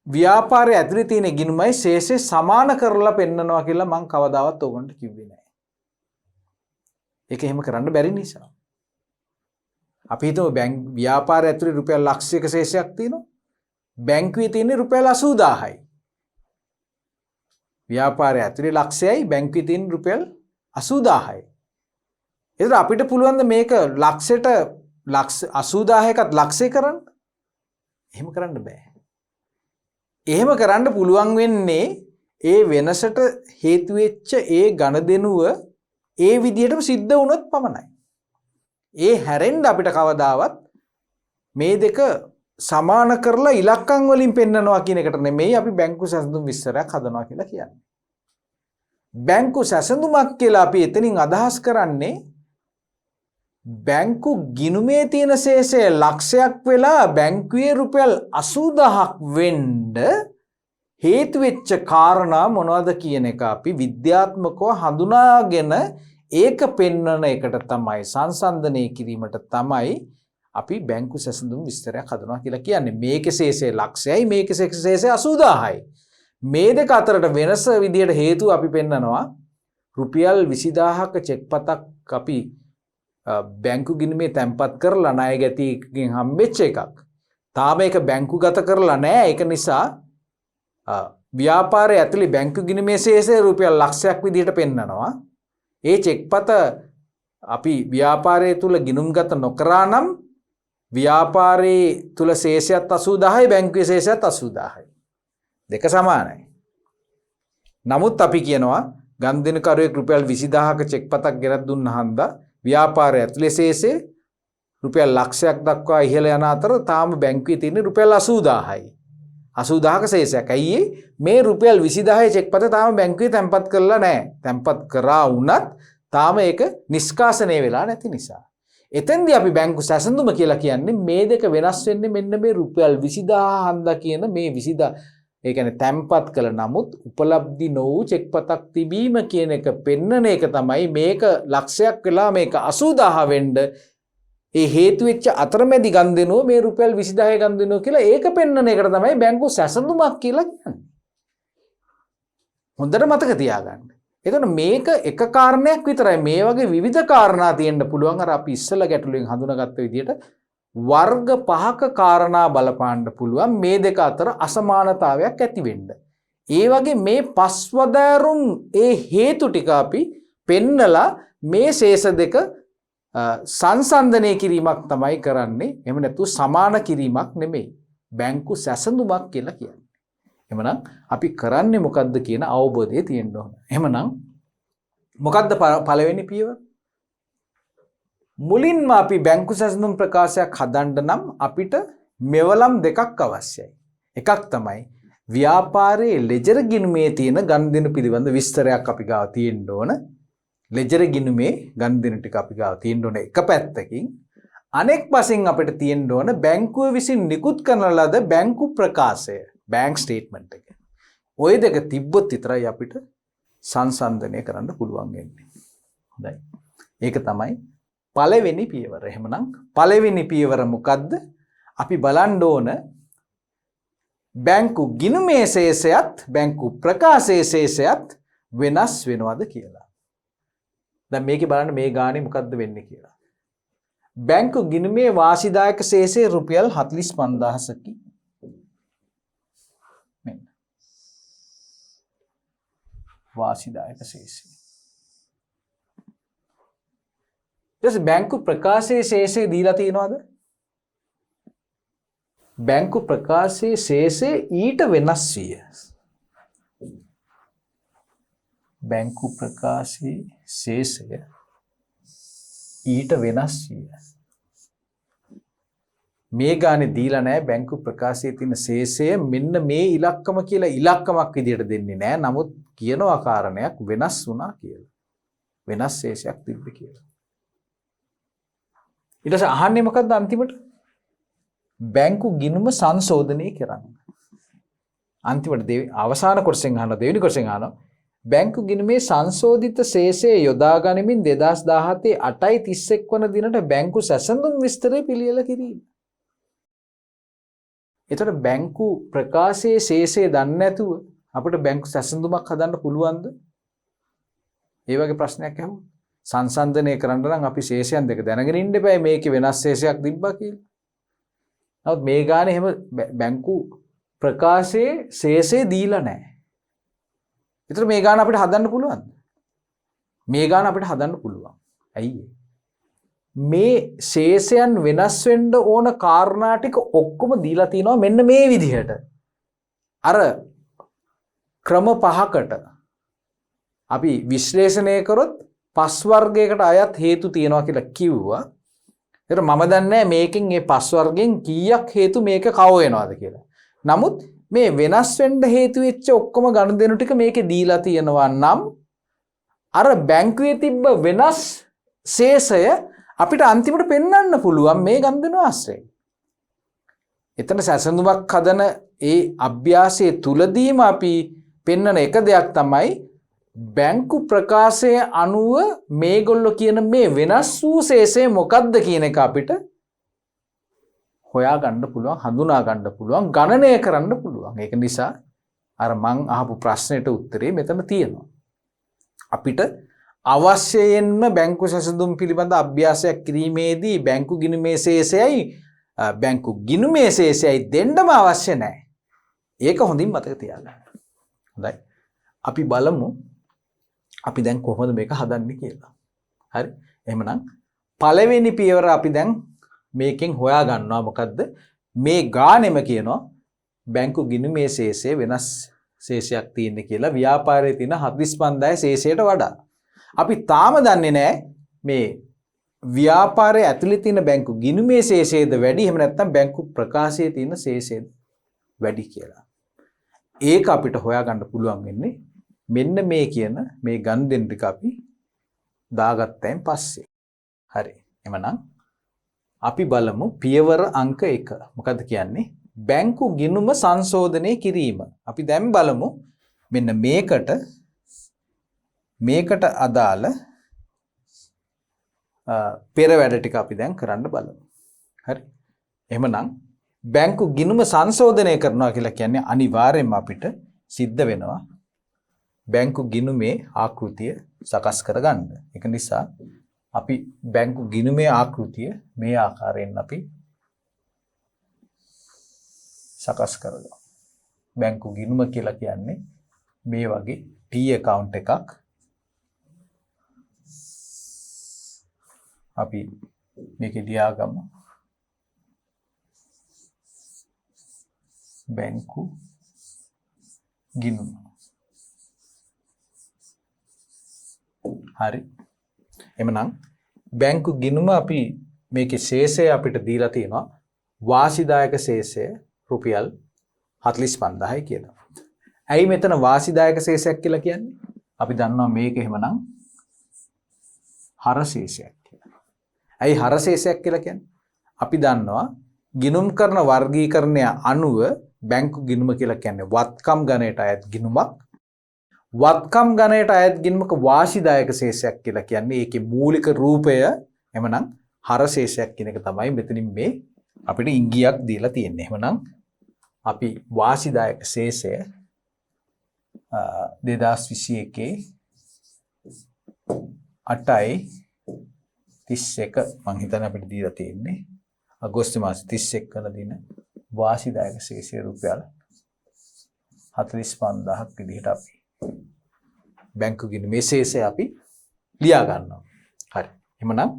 [SPEAKER 1] ව්‍යාපාරයේ ඇතුලේ තියෙන ගිණුමයි ශේෂය සමාන කරලා පෙන්නනවා කියලා මම කවදාවත් ඕගොල්ලන්ට කිව්වේ නැහැ. ඒක එහෙම කරන්න බැරි නිසා. අපි හිතමු ව්‍යාපාරයේ ඇතුලේ රුපියල් ලක්ෂයක ශේෂයක් තියෙනවා. බැංකුවේ තියෙන්නේ රුපියල් 80000යි. ව්‍යාපාරයේ ඇතුලේ ලක්ෂයයි බැංකුවේ තියෙන රුපියල් 80000යි. ඒතර අපිට පුළුවන් ද මේක ලක්ෂයට ලක්ෂ 80000කට ලක්ෂය කරන්න? එහෙම කරන්න බෑ. එහෙම කරන්න පුළුවන් වෙන්නේ ඒ වෙනසට හේතු වෙච්ච ඒ ගණදෙනුව ඒ විදිහටම සිද්ධ වුණොත් පමණයි. ඒ හැරෙන්න අපිට කවදාවත් මේ දෙක සමාන කරලා ඉලක්කම් වලින් පෙන්නනවා කියන එකට නෙමෙයි අපි බැංකු සැසඳුම් විස්තරයක් හදනවා කියලා කියන්නේ. බැංකු සැසඳුමක් කියලා අපි එතනින් අදහස් කරන්නේ බැංකු ගිණුමේ තියෙන ශේෂය ලක්ෂයක් වෙලා බැංකුවේ රුපියල් 80000ක් වෙන්න හේතු වෙච්ච කාරණා මොනවද කියන එක අපි විද්‍යාත්මකව හඳුනාගෙන ඒක පෙන්වන එකට තමයි සංසන්දනය කිරීමට තමයි අපි බැංකු සැසඳුම් විස්තරයක් හදනවා කියලා කියන්නේ. මේකේ ශේෂය ලක්ෂයයි මේකේ ශේෂය 80000යි. මේ දෙක අතරට වෙනස විදියට හේතු අපි පෙන්නනවා රුපියල් 20000ක චෙක් පතක් අපි බැංකු ගිණුමේ තැන්පත් කරලා ණය ගැතියකින් හම්බෙච්ච එකක්. තාම ඒක බැංකුගත කරලා නැහැ. ඒක නිසා ව්‍යාපාරයේ ඇතුලේ බැංකු ගිණුමේ ශේෂය රුපියල් ලක්ෂයක් විදියට පෙන්නනවා. ඒ චෙක් පත අපි ව්‍යාපාරයේ තුල ගිණුම්ගත නොකරා නම් ව්‍යාපාරයේ තුල ශේෂයත් 80000යි බැංකුවේ ශේෂයත් 80000යි. දෙක සමානයි. නමුත් අපි කියනවා ගන්දිනකරුවෙක් රුපියල් 20000ක චෙක් පතක් ගෙනත් දුන්නා හන්දා ව්‍යාපාරය ඇතුලේ ශේෂය රුපියල් ලක්ෂයක් දක්වා ඉහළ යන අතර තාම බැංකුවේ තියෙන රුපියල් 80000යි. 80000ක ශේෂයක්. ඇයි මේ රුපියල් 20000 චෙක් පත තාම බැංකුවේ තැන්පත් කරලා නැහැ. තැන්පත් කරා වුණත් තාම ඒක නිෂ්කාසනය වෙලා නැති නිසා. එතෙන්දී අපි බැංකු සැසඳුම කියලා කියන්නේ මේ දෙක වෙනස් වෙන්නේ මෙන්න මේ රුපියල් 20000 හන්දා කියන මේ 20000 ඒ කියන්නේ තැන්පත් කළ නමුත් උපලබ්ධි නොවූ චෙක් පතක් තිබීම කියන එක පෙන්නන එක තමයි මේක ලක්ෂයක් වෙලා මේක 80000 වෙන්න ඒ හේතු වෙච්ච අතරමැදි ගන්දෙනුව මේ රුපියල් 20000 ගන්දෙනුව කියලා ඒක පෙන්නන එකට තමයි බැංකු සැසඳුමක් කියලා කියන්නේ. හොඳට මතක තියාගන්න. එතකොට මේක එක කාරණයක් විතරයි. මේ වගේ විවිධ කාරණා තියෙන්න පුළුවන්. අර අපි ඉස්සෙල්ලා ගැටලුවෙන් හඳුනාගත්ත විදිහට වර්ග 5ක කාරණා බලපාන්න පුළුවන් මේ දෙක අතර අසමානතාවයක් ඇති වෙන්න. ඒ වගේ මේ පස්වදාරුම් ඒ හේතු ටික අපි පෙන්නලා මේ ශේෂ දෙක සංසන්දනය කිරීමක් තමයි කරන්නේ. එහෙම නැතු සමාන කිරීමක් නෙමෙයි. බැංකු සැසඳුමක් කියලා කියන්නේ. එහෙමනම් අපි කරන්නේ මොකද්ද කියන අවබෝධය තියෙන්න ඕන. එහෙමනම් මොකද්ද පළවෙනි පියවර? මුලින්ම අපි බැංකු සැසඳුම් ප්‍රකාශයක් හදන්න නම් අපිට මෙවලම් දෙකක් අවශ්‍යයි. එකක් තමයි ව්‍යාපාරයේ ලෙජර් ගිණුමේ තියෙන ගනුදෙනු පිළිබඳ විස්තරයක් අපි ගාව තියෙන්න ඕන. ලෙජර් ගිණුමේ ගනුදෙනු ටික අපි ගාව තියෙන්න ඕන එක පැත්තකින්. අනෙක් වශයෙන් අපිට තියෙන්න ඕන බැංකුව විසින් නිකුත් කරන ලද බැංකු ප්‍රකාශය, බැංක් ස්ටේට්මන්ට් එක. ওই දෙක තිබ්බොත් විතරයි අපිට සංසන්දනය කරන්න පුළුවන් වෙන්නේ. හොඳයි. ඒක තමයි පළවෙනි පියවර. එහෙමනම් පළවෙනි පියවර මොකද්ද? අපි බලන්න ඕන බැංකු ගිණුමේ ශේෂයත් බැංකු ප්‍රකාශයේ ශේෂයත් වෙනස් වෙනවද කියලා. දැන් මේකේ බලන්න මේ ගානේ මොකද්ද වෙන්නේ කියලා. බැංකු ගිණුමේ වාසිදායක ශේෂය රුපියල් 45000කි. මෙන්න. වාසිදායක ශේෂය. ඊට බැංකු ප්‍රකාශයේ ශේෂය දීලා තියෙනවද? බැංකු ප්‍රකාශයේ ශේෂය ඊට වෙනස් විය. බැංකු ප්‍රකාශයේ ශේෂය ඊට වෙනස් විය. මේ ගානේ දීලා නැහැ බැංකු ප්‍රකාශයේ තියෙන ශේෂය මෙන්න මේ ඉලක්කම කියලා ඉලක්කමක් විදියට දෙන්නේ නැහැ. නමුත් කියනවා කාරණයක් වෙනස් වුණා කියලා. වෙනස් ශේෂයක් තිබ්බේ කියලා. ඊට පස්සේ අහන්නේ මොකද්ද අන්තිමට? බැංකු ගිණුම සංශෝධනය කරන්න. අන්තිමට අවසාන කොටසෙන් අහන දෙවෙනි කොටසෙන් අහනවා බැංකු ගිණුමේ සංශෝධිත ශේෂය යොදා ගනිමින් 2017 8/31 වන දිනට බැංකු සැසඳුම් විස්තරය පිළියෙල කිරීම. එතකොට බැංකු ප්‍රකාශයේ ශේෂය දන්නේ නැතුව අපිට බැංකු සැසඳුමක් හදන්න පුළුවන්ද? ඒ වගේ ප්‍රශ්නයක් අහුවොත් සංසන්දනය කරන්න නම් අපි ශේෂයන් දෙක දැනගෙන ඉන්න එපා මේකේ වෙනස් ශේෂයක් තිබ්බා කියලා. නමුත් මේ ගානේ එහෙම බැංකු ප්‍රකාශයේ ශේෂය දීලා නැහැ. ඒතර මේ ගාන අපිට හදන්න පුළුවන්ද? මේ ගාන අපිට හදන්න පුළුවන්. ඇයි මේ ශේෂයන් වෙනස් වෙන්න ඕන කාරණා ටික ඔක්කොම දීලා තිනවා මෙන්න මේ විදිහට. අර ක්‍රම පහකට අපි විශ්ලේෂණය කරොත් පස් වර්ගයකට අයත් හේතු තියෙනවා කියලා කිව්වා. ඒතර මම දන්නේ මේකෙන් මේ පස් වර්ගයෙන් කීයක් හේතු මේක කව වෙනවද කියලා. නමුත් මේ වෙනස් වෙන්න හේතු වෙච්ච ඔක්කොම ගනුදෙනු ටික මේකේ දීලා තියෙනවා නම් අර බැංකුවේ තිබ්බ වෙනස් ශේෂය අපිට අන්තිමට පෙන්වන්න පුළුවන් මේ ගනුදෙනු ආශ්‍රයෙන්. එතන සැසඳුමක් හදන ඒ අභ්‍යාසයේ තුලදීම අපි පෙන්වන එක දෙයක් තමයි බැංකු ප්‍රකාශය අනුව මේගොල්ලෝ කියන මේ වෙනස් වූ ශේෂය මොකක්ද කියන එක අපිට හොයා ගන්න පුළුවන්, හඳුනා ගන්න පුළුවන්, ගණනය කරන්න පුළුවන්. ඒක නිසා අර මං අහපු ප්‍රශ්නෙට උත්තරේ මෙතන තියෙනවා. අපිට අවශ්‍යයෙන්ම බැංකු සැසඳුම් පිළිබඳ අභ්‍යාසයක් කිරීමේදී බැංකු ගිණුමේ ශේෂයයි දෙන්නම අවශ්‍ය නැහැ. ඒක හොඳින් මතක තියාගන්න. හොඳයි. අපි බලමු අපි දැන් කොහොමද මේක හදන්නේ කියලා. හරි. එහෙමනම් පළවෙනි පියවර අපි දැන් මේකෙන් හොයා ගන්නවා මොකද්ද? මේ ගානෙම කියනවා බැංකු ගිණුමේ ශේෂය වෙනස් ශේෂයක් තියෙන්නේ කියලා ව්‍යාපාරයේ තියෙන 45000 ශේෂයට වඩා. අපි තාම දන්නේ නැහැ මේ ව්‍යාපාරයේ ඇතුලේ තියෙන බැංකු ගිණුමේ ශේෂයද වැඩි එහෙම නැත්නම් බැංකු ප්‍රකාශයේ තියෙන ශේෂයද වැඩි කියලා. ඒක අපිට හොයාගන්න පුළුවන් වෙන්නේ මෙන්න මේ කියන මේ ගනුදෙනු ටික අපි දාගත්තයින් පස්සේ. හරි. එමනම් අපි බලමු පියවර අංක 1. මොකද්ද කියන්නේ? බැංකු ගිණුම සංශෝධනය කිරීම. අපි දැන් බලමු මෙන්න මේකට අදාළ පෙර වැඩ ටික අපි දැන් කරන්න බලමු. හරි. එහෙමනම් බැංකු ගිණුම සංශෝධනය කරනවා කියලා කියන්නේ අනිවාර්යයෙන්ම අපිට සිද්ධ වෙනවා බැංකු ගිණුමේ ආකෘතිය සකස් කරගන්න. ඒක නිසා අපි බැංකු ගිණුමේ ආකෘතිය මේ ආකාරයෙන් අපි සකස් කරගමු. බැංකු ගිණුම කියලා කියන්නේ මේ වගේ T account එකක් අපි මේකේ ලියාගමු. බැංකු ගිණුම. හරි. එමනම් බැංකු ගිණුම අපි මේකේ ශේෂය අපිට දීලා තියෙනවා වාසිදායක ශේෂය රුපියල් 45000යි කියලා. ඇයි මෙතන වාසිදායක ශේෂයක් කියලා කියන්නේ? අපි දන්නවා මේක එහෙමනම් හර ශේෂයක් කියලා. ඇයි හර ශේෂයක් කියලා කියන්නේ? අපි දන්නවා ගිණුම් කරන වර්ගීකරණය අනුව බැංකු ගිණුම කියලා කියන්නේ වත්කම් ගණයට අයත් ගිණුමක්. වත්කම් ගණයට අයත් ගිණුමක වාසිදායක ශේෂයක් කියලා කියන්නේ ඒකේ මූලික රූපය එමනම් හර ශේෂයක් කියන එක තමයි මෙතනින් මේ අපිට ඉංගියක් දීලා තියෙන්නේ. එහෙමනම් අපි වාසිදායක ශේෂය 2021 8/31 මං හිතන්නේ අපිට දීලා තියෙන්නේ අගෝස්තු මාසේ 31 වන දින වාසිදායක ශේෂය රුපියල් 45000ක් විදිහට අපි බැංකු ගිණුමේ ශේෂය අපි ලියා ගන්නවා. හරි. එහෙනම්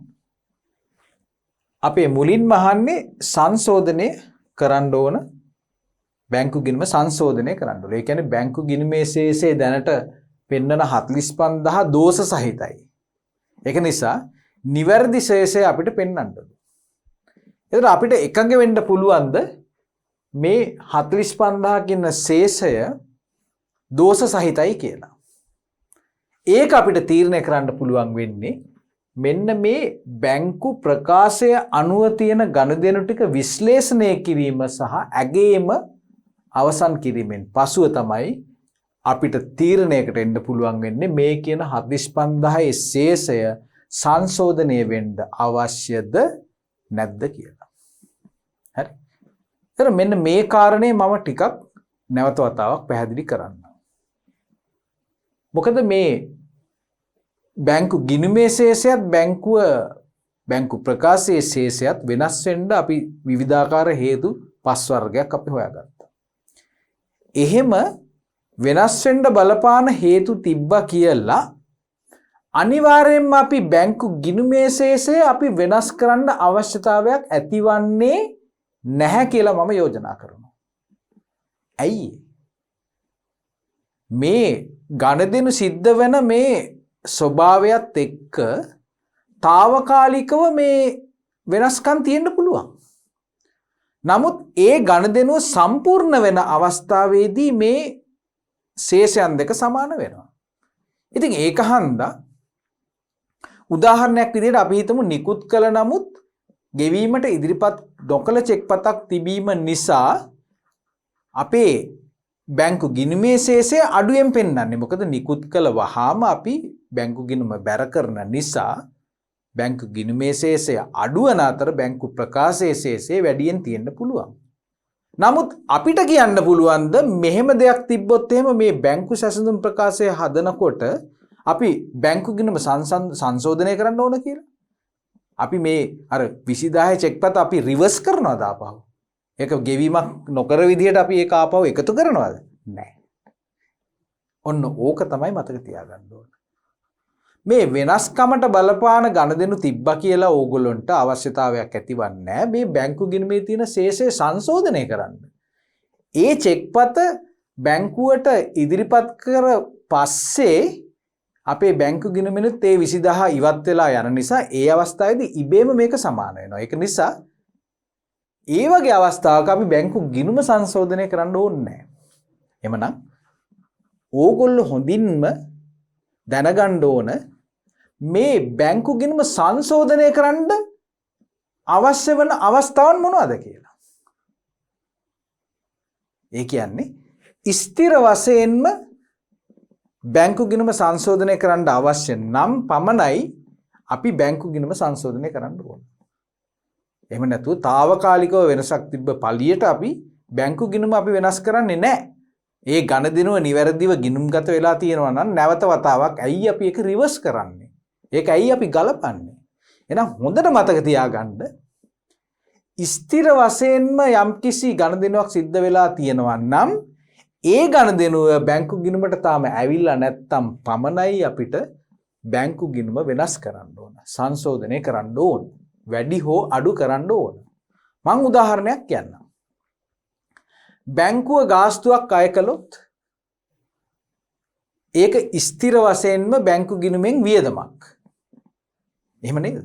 [SPEAKER 1] අපේ මුලින්ම අහන්නේ සංශෝධනය කරන්න ඕන බැංකු ගිණුම සංශෝධනය කරන්න ඕන. ඒ කියන්නේ බැංකු ගිණුමේ ශේෂය දැනට පෙන්වන 45000 දෝෂ සහිතයි. ඒක නිසා නිවැරදි ශේෂය අපිට පෙන්වන්න ඕන. එතකොට අපිට එකඟ වෙන්න පුළුවන්ද මේ 45000 කියන ශේෂය දෝෂ සහිතයි කියලා. ඒක අපිට තීරණය කරන්න පුළුවන් වෙන්නේ මෙන්න මේ බැංකු ප්‍රකාශය අනුව තියෙන ගනුදෙනු ටික විශ්ලේෂණය කිරීම සහ ඇගීම අවසන් කිරීමෙන් පසුව තමයි අපිට තීරණයකට එන්න පුළුවන් වෙන්නේ මේ කියන 45000 ශේෂය සංශෝධනය වෙන්න අවශ්‍යද නැද්ද කියලා. හරි. ඒතර මෙන්න මේ කාරණේ මම ටිකක් නැවත වතාවක් පැහැදිලි කරන්න. මොකද මේ බැංකු ගිණුමේ ශේෂයත් බැංකු ප්‍රකාශයේ ශේෂයත් වෙනස් වෙන්න අපි විවිධාකාර හේතු 5 වර්ගයක් අපි හොයාගත්තා. එහෙම වෙනස් වෙන්න බලපාන හේතු තිබ්බා කියලා අනිවාර්යයෙන්ම අපි බැංකු ගිණුමේ ශේෂය අපි වෙනස් කරන්න අවශ්‍යතාවයක් ඇතිවන්නේ නැහැ කියලා මම යෝජනා කරනවා. ඇයි? මේ ගණදෙනු සිද්ධ වෙන මේ ස්වභාවයත් එක්ක తాවකාලිකව මේ වෙනස්කම් තියෙන්න පුළුවන්. නමුත් ඒ ගණදෙනුව සම්පූර්ණ වෙන අවස්ථාවේදී මේ ශේෂයන් දෙක සමාන වෙනවා. ඉතින් ඒක හන්දා උදාහරණයක් විදිහට අපි හිතමු නිකුත් කළ නමුත් ගෙවීමට ඉදිරිපත් නොකළ චෙක් පතක් තිබීම නිසා අපේ බැංකු ගිණුමේ ශේෂය අඩුවෙන් පෙන්වන්නේ. මොකද නිකුත් කළ වහාම අපි බැංකු ගිණුම බැර කරන නිසා බැංකු ගිණුමේ ශේෂය අඩු වන අතර බැංකු ප්‍රකාශයේ ශේෂය වැඩියෙන් තියෙන්න පුළුවන්. නමුත් අපිට කියන්න පුළුවන්ද මෙහෙම දෙයක් තිබ්බොත් එහෙම මේ බැංකු සැසඳුම් ප්‍රකාශය හදනකොට අපි බැංකු ගිණුම සංශෝධනය කරන්න ඕන කියලා? අපි මේ අර 20000 චෙක් පත අපි රිවර්ස් කරනවද ආපහු? ඒක ගෙවීමක් නොකර විදිහට අපි ඒක ආපහු එකතු කරනවද? නැහැ. ඔන්න ඕක තමයි මතක තියාගන්න ඕන. මේ වෙනස්කමට බලපාන ගණදෙනු තිබ්බා කියලා ඕගොල්ලන්ට අවශ්‍යතාවයක් ඇතිවන්නේ නැහැ. මේ බැංකු ගිණුමේ තියෙන ශේෂය සංශෝධනය කරන්න. ඒ චෙක් පත බැංකුවට ඉදිරිපත් කර පස්සේ අපේ බැංකු ගිණුමෙනුත් ඒ 20000 ඉවත් වෙලා යන නිසා ඒ අවස්ථාවේදී ඉබේම මේක සමාන වෙනවා. ඒක නිසා ඒ වගේ අවස්ථාවක අපි බැංකු ගිණුම සංශෝධනය කරන්න ඕනේ නැහැ. එමනම් ඕගොල්ලෝ හොඳින්ම දැනගන්න ඕන මේ බැංකු ගිණුම සංශෝධනය කරන්න අවශ්‍ය වෙන අවස්ථාවන් මොනවද කියලා. ඒ කියන්නේ ස්ථිර වශයෙන්ම බැංකු ගිණුම සංශෝධනය කරන්න අවශ්‍ය නම් පමණයි අපි බැංකු ගිණුම සංශෝධනය කරන්න ඕන. එහෙම නැතුව తాවකාලිකව වෙනසක් තිබ්බ පළියට අපි බැංකු ගිණුම අපි වෙනස් කරන්නේ නැහැ. ඒ ගණදිනුව නිවැරදිව ගිණුම්ගත වෙලා තියෙනවා නම් නැවත වතාවක් ඇයි අපි ඒක රිවර්ස් කරන්නේ? ඒක ඇයි අපි ගලපන්නේ? එහෙනම් හොඳට මතක තියාගන්න ස්ථිර වශයෙන්ම යම්කිසි ගණදිනුවක් සිද්ධ වෙලා තියෙනවා නම් ඒ ගණදිනුව බැංකු ගිණුමට තාම ඇවිල්ලා නැත්තම් පමණයි අපිට බැංකු ගිණුම වෙනස් කරන්න ඕන. සංශෝධනය කරන්න ඕන. වැඩි හෝ අඩු කරන්න ඕන. මම උදාහරණයක් කියන්නම්. බැංකුව ගාස්තුවක් අය කළොත් ඒක ස්ථිර වශයෙන්ම බැංකු ගිණුමෙන් වියදමක්. එහෙම නේද?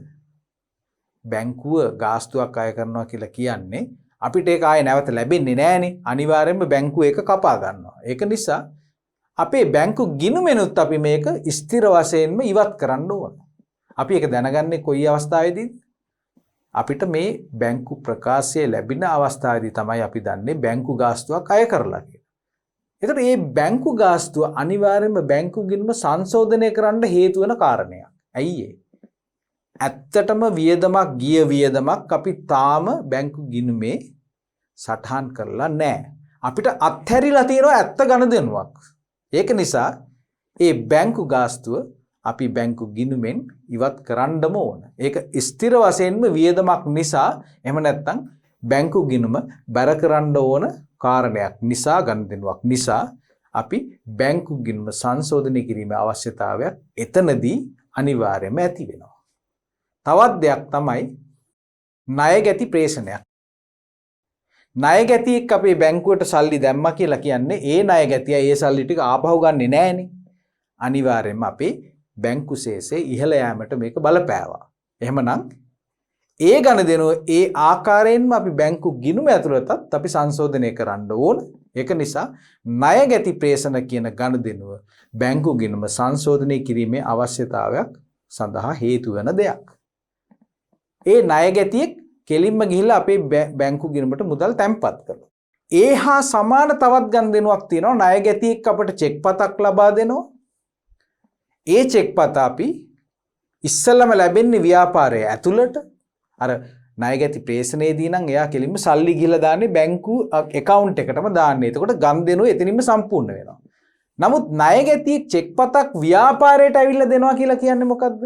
[SPEAKER 1] බැංකුව ගාස්තුවක් අය කරනවා කියලා කියන්නේ අපිට ඒක ආයේ නැවත ලැබෙන්නේ නැහනේ. අනිවාර්යයෙන්ම බැංකුව ඒක කපා ගන්නවා. ඒක නිසා අපේ බැංකු ගිණුමෙනුත් අපි මේක ස්ථිර වශයෙන්ම ඉවත් කරන්න ඕන. අපි ඒක දැනගන්නේ කොයි අවස්ථාවේදීද? අපිට මේ බැංකු ප්‍රකාශය ලැබෙන අවස්ථාවේදී තමයි අපි දන්නේ බැංකු ගාස්තුවක් අය කරලා කියලා. ඒතර මේ බැංකු ගාස්තුව අනිවාර්යයෙන්ම බැංකු ගිණුම සංශෝධනය කරන්න හේතු වෙන කාරණයක්. ඇයි ඒ? ඇත්තටම වියදමක් ගිය වියදමක් අපි තාම බැංකු ගිණුමේ සටහන් කරලා නැහැ. අපිට අත්හැරිලා තියෙනවා ඇත්ත ගණදෙනුවක්. ඒක නිසා ඒ බැංකු ගාස්තුව අපි බැංකු ගිණුමෙන් ඉවත් කරන්නම ඕන. ඒක ස්ථිර වශයෙන්ම වියදමක් නිසා එහෙම නැත්නම් බැංකු ගිණුම බැර කරන්න ඕන කාරණයක් නිසා ගණදෙනුවක් නිසා අපි බැංකු ගිණුම සංශෝධනය කිරීමේ අවශ්‍යතාවයක් එතනදී අනිවාර්යයෙන්ම ඇති වෙනවා. තවත් දෙයක් තමයි ණය ගැති ප්‍රේෂණයක්. ණය ගැතියෙක් අපේ බැංකුවට සල්ලි දැම්මා කියලා කියන්නේ ඒ ණය ගැතිය ඒ සල්ලි ටික ආපහු ගන්නෙ නෑනේ. අනිවාර්යයෙන්ම අපේ බැංකු ශේෂය ඉහළ යාමට මේක බලපෑවා. එහෙමනම් ඒ ගණදෙනුව ඒ ආකාරයෙන්ම අපි බැංකු ගිණුම ඇතුළතත් අපි සංශෝධනය කරන්න ඕන. ඒක නිසා ණය ගැති ප්‍රේෂණ කියන ගණදෙනුව බැංකු ගිණුම සංශෝධනය කිරීමේ අවශ්‍යතාවයක් සඳහා හේතු වෙන දෙයක්. ඒ ණය ගැතියෙක් කෙලින්ම ගිහිල්ලා අපේ බැංකු ගිණුමට මුදල් තැන්පත් කරනවා. ඒ හා සමාන තවත් ගණදෙනුවක් තියෙනවා. ණය ගැතියෙක් අපට චෙක් පතක් ලබා දෙනවා. ඒ චෙක් පත අපි ඉස්සෙල්ලම ලැබෙන්නේ ව්‍යාපාරයේ ඇතුළට. අර ණය ගැති ප්‍රේෂණයේදී නම් එයා කෙලින්ම සල්ලි ගිහලා දාන්නේ බැංකු account එකටම දාන්නේ. එතකොට ගණදෙනුව එතනින්ම සම්පූර්ණ වෙනවා. නමුත් ණය ගැතියෙක් චෙක් පතක් ව්‍යාපාරයට ඇවිල්ලා දෙනවා කියලා කියන්නේ මොකද්ද?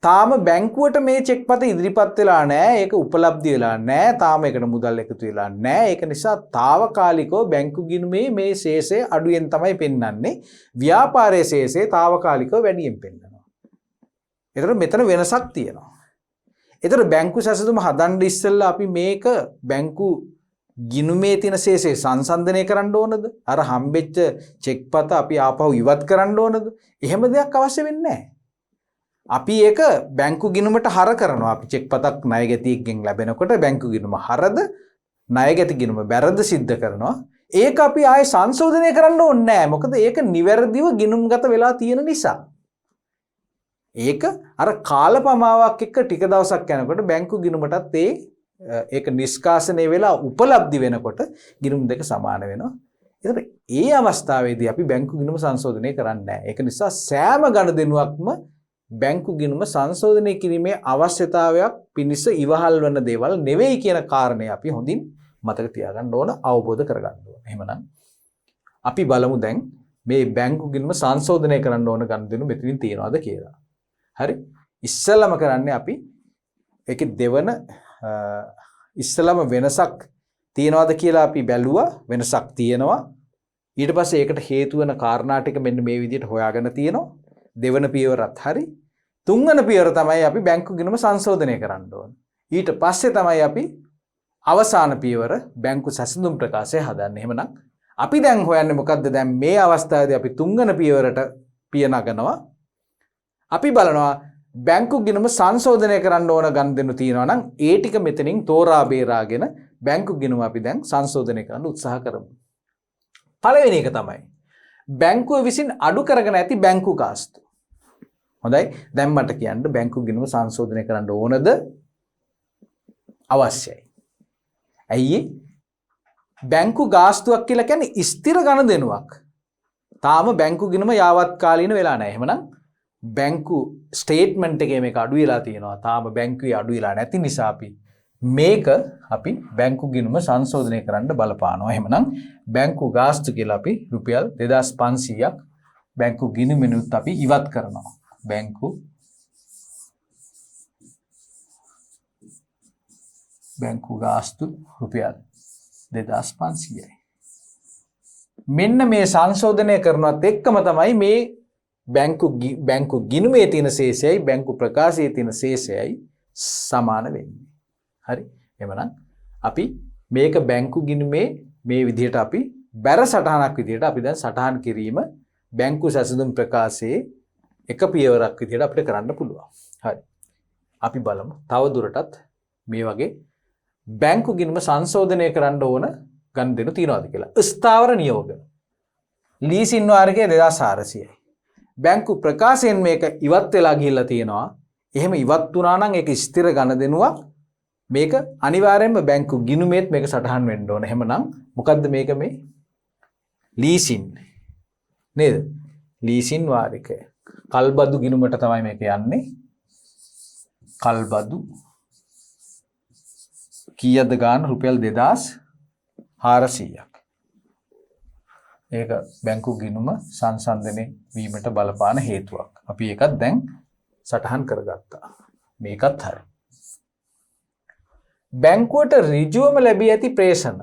[SPEAKER 1] තාම බැංකුවට මේ චෙක් පත ඉදිරිපත් වෙලා නැහැ. ඒක උපලබ්ධි වෙලා නැහැ. තාම ඒකට මුදල් එකතු වෙලා නැහැ. ඒක නිසා తాවකාලිකව බැංකු ගිණුමේ මේ ශේෂය අඩුවෙන් තමයි පෙන්වන්නේ. ව්‍යාපාරයේ ශේෂය తాවකාලිකව වැඩියෙන් පෙන්වනවා. ඒතර මෙතන වෙනසක් තියෙනවා. ඒතර බැංකු සැසඳුම හදන්න ඉස්සෙල්ලා අපි මේක බැංකු ගිණුමේ තියෙන ශේෂය සංසන්දනය කරන්න ඕනද? අර හම්බෙච්ච චෙක් පත අපි ආපහු ඉවත් කරන්න ඕනද? එහෙම දෙයක් අවශ්‍ය වෙන්නේ නැහැ. අපි ඒක බැංකු ගිණුමට හර කරනවා. අපි චෙක් පතක් ණය ගැතියෙක්ගෙන් ලැබෙනකොට බැංකු ගිණුම හරද ණය ගැති ගිණුම බැරද සිද්ධ කරනවා. ඒක අපි ආයේ සංශෝධනය කරන්න ඕනේ නැහැ. මොකද ඒක නිවැරදිව ගිණුම්ගත වෙලා තියෙන නිසා. ඒක අර කාලපමාවක් එක්ක ටික දවසක් යනකොට බැංකු ගිණුමටත් ඒක නිෂ්කාසනය වෙලා උපලබ්ධි වෙනකොට ගිණුම් දෙක සමාන වෙනවා. ඒතර ඒ අවස්ථාවේදී අපි බැංකු ගිණුම සංශෝධනය කරන්නේ නැහැ. ඒක නිසා සෑම ගනුදෙනුවක්ම බැංකු ගිණුම සංශෝධනය කිරීමේ අවශ්‍යතාවයක් පිණිස ඉවහල් වන දේවල් නෙවෙයි කියන කාරණය අපි හොඳින් මතක තියාගන්න ඕන, අවබෝධ කරගන්න ඕන. එහෙමනම් අපි බලමු දැන් මේ බැංකු ගිණුම සංශෝධනය කරන්න ඕන ගනුදෙනු මෙතනින් තියනවාද කියලා. හරි. ඉස්සෙල්ලාම කරන්නේ අපි ඒකේ දෙවන ඉස්සෙල්ලාම වෙනසක් තියනවාද කියලා අපි බැලුවා. වෙනසක් තියෙනවා. ඊට පස්සේ ඒකට හේතු වෙන කාරණා ටික මෙන්න මේ විදිහට හොයාගෙන තියෙනවා. දෙවන පියවරත් හරි. තුන්වන පියවර තමයි අපි බැංකු ගිණුම සංශෝධනය කරන්න ඕන. ඊට පස්සේ තමයි අපි අවසාන පියවර බැංකු සැසඳුම් ප්‍රකාශය හදන්නේ. එහෙමනම් අපි දැන් හොයන්නේ මොකද්ද? දැන් මේ අවස්ථාවේදී අපි තුන්වන පියවරට පිය නගනවා. අපි බලනවා බැංකු ගිණුම සංශෝධනය කරන්න ඕන ගනුදෙනු තියෙනවා නම් ඒ ටික මෙතනින් තෝරා බේරාගෙන බැංකු ගිණුම අපි දැන් සංශෝධනය කරන්න උත්සාහ කරමු. පළවෙනි එක තමයි බැංකුව විසින් අඩු කරගෙන ඇති බැංකු ගාස්තු. හොඳයි. දැන් මට කියන්න බැංකු ගිණුම සංශෝධනය කරන්න ඕනද? අවශ්‍යයි. ඇයි? බැංකු ගාස්තුවක් කියලා කියන්නේ ස්ථිර ගනුදෙනුවක්. තාම බැංකු ගිණුම යාවත් කාලීන වෙලා නැහැ. එහෙමනම් බැංකු ස්ටේට්මන්ට් එකේ මේක අඩු වෙලා තියෙනවා. තාම බැංකුවේ අඩු වෙලා නැති නිසා අපි බැංකු ගිණුම සංශෝධනය කරන්න බලපානවා. එහෙමනම් බැංකු ගාස්තු කියලා අපි රුපියල් 2500ක් බැංකු ගිණුමෙනුත් අපි ඉවත් කරනවා. බැංකු ගාස්තු රුපියල් 2500යි. මෙන්න මේ සංශෝධනය කරනවත් එක්කම තමයි මේ බැංකු ගිණුමේ තියෙන ශේෂයයි බැංකු ප්‍රකාශයේ තියෙන ශේෂයයි සමාන වෙන්නේ. හරි. එහෙනම් අපි මේක බැංකු ගිණුමේ මේ විදිහට අපි බැර සටහනක් විදිහට අපි දැන් සටහන් කිරීම බැංකු සැසඳුම් ප්‍රකාශයේ එක පියවරක් විදිහට අපිට කරන්න පුළුවන්. හරි. අපි බලමු තව දුරටත් මේ වගේ බැංකු ගිණුම සංශෝධනය කරන්න ඕන ගනුදෙනු තියනවාද කියලා. ස්ථාවර නියෝග. ලීසින් වාරකයේ 2400යි. බැංකු ප්‍රකාශයෙන් මේක ඉවත් වෙලා ගිහිල්ලා තියෙනවා. එහෙම ඉවත් වුණා නම් ඒක ස්ථිර ගනුදෙනුවක්. මේක අනිවාර්යයෙන්ම බැංකු ගිණුමේත් මේක සටහන් වෙන්න ඕන. එහෙමනම් මොකද්ද මේක මේ? ලීසින්. නේද? ලීසින් වාරිකය. කල්බදු ගිණුමට තමයි මේක යන්නේ. කල්බදු කීයද ගන්න? රුපියල් 2400ක්. ඒක බැංකු ගිණුම සංසන්දනය වීමට බලපාන හේතුවක්. අපි ඒකත් දැන් සටහන් කරගත්තා. මේකත් හරි. බැංකුවට ඍජුවම ලැබී ඇති ප්‍රේෂණ.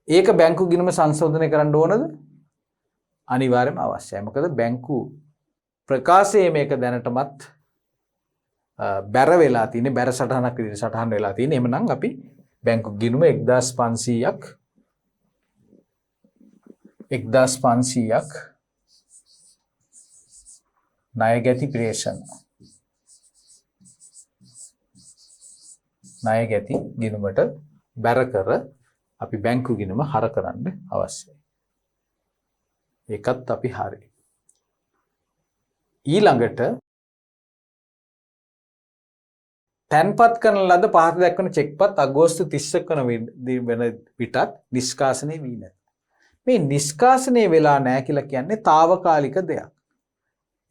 [SPEAKER 1] ඒක බැංකු ගිණුම සංශෝධනය කරන්න ඕනද? අනිවාර්යයෙන්ම අවශ්‍යයි. මොකද බැංකු ප්‍රකාශයේ මේක දැනටමත් බැර වෙලා තියෙන්නේ, බැර සටහනක් විදිහට සටහන් වෙලා තියෙන්නේ. එහෙමනම් අපි බැංකු ගිණුම 1500ක් ණයගැති ප්‍රේෂණ ණයගැති ගිණුමට බැර කර අපි බැංකු ගිණුම හර කරන්න අවශ්‍යයි. ඒකත් අපි හරි. ඊළඟට තැන්පත් කරන ලද පහත දක්වන චෙක්පත් අගෝස්තු 30 වෙන විටත් නිෂ්කාශනය වී නැත. මේ නිෂ්කාශනය වෙලා නැහැ කියලා කියන්නේ తాවකාලික දෙයක්.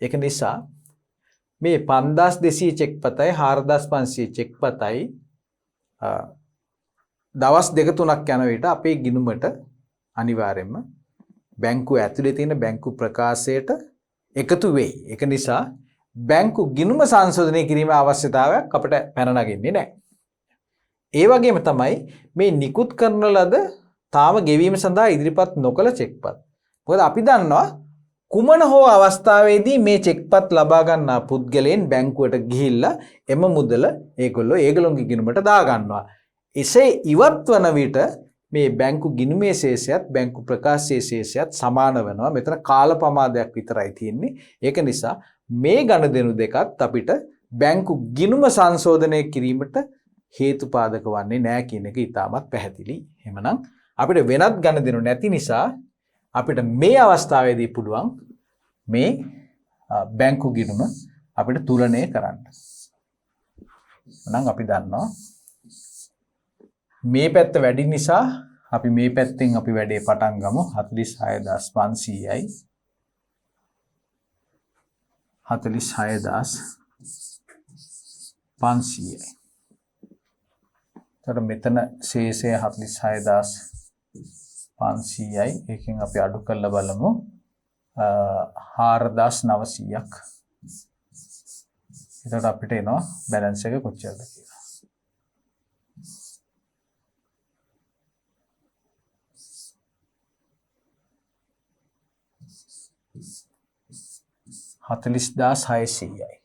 [SPEAKER 1] ඒක නිසා මේ 5200 චෙක්පතයි 4500 චෙක්පතයි දවස් දෙක තුනක් යන විට අපේ ගිණුමට අනිවාර්යයෙන්ම බැංකුව ඇතුලේ තියෙන බැංකු ප්‍රකාශයට එකතු වෙයි. ඒක නිසා බැංකු ගිණුම සංශෝධනය කිරීමේ අවශ්‍යතාවයක් අපිට පැන නගින්නේ නැහැ. ඒ වගේම තමයි මේ නිකුත් කරන ලද තාම ගෙවීම සඳහා ඉදිරිපත් නොකළ චෙක්පත්. මොකද අපි දන්නවා කුමන හෝ අවස්ථාවේදී මේ චෙක්පත් ලබා ගන්නා පුද්ගලයන් බැංකුවට ගිහිල්ලා එම මුදල ඒගොල්ලෝගේ ගිණුමට දා ගන්නවා. එසේ ඉවත් වන විට මේ බැංකු ගිණුමේ ශේෂයත් බැංකු ප්‍රකාශයේ ශේෂයත් සමාන වෙනවා. මෙතන කාල ප්‍රමාදයක් විතරයි තියෙන්නේ. ඒක නිසා මේ ගනුදෙනු දෙකත් අපිට බැංකු ගිණුම සංශෝධනය කිරීමට හේතුපාදක වන්නේ නැහැ කියන එක ඉතාමත් පැහැදිලි. එහෙමනම් අපිට වෙනත් ගනුදෙනු නැති නිසා අපිට මේ අවස්ථාවේදී පුළුවන් මේ බැංකු ගිණුම අපිට තුලනය කරන්න. එහෙනම් අපි දන්නවා මේ පැත්ත වැඩි නිසා අපි මේ පැත්තෙන් අපි වැඩේ පටන් ගමු. 46500යි 46500යි. එතකොට මෙතන ශේෂය 46500යි. ඒකෙන් අපි අඩු කරලා බලමු 4900ක්. එතකොට අපිට එනවා බැලන්ස් එක කොච්චරද කියලා. 40600යි.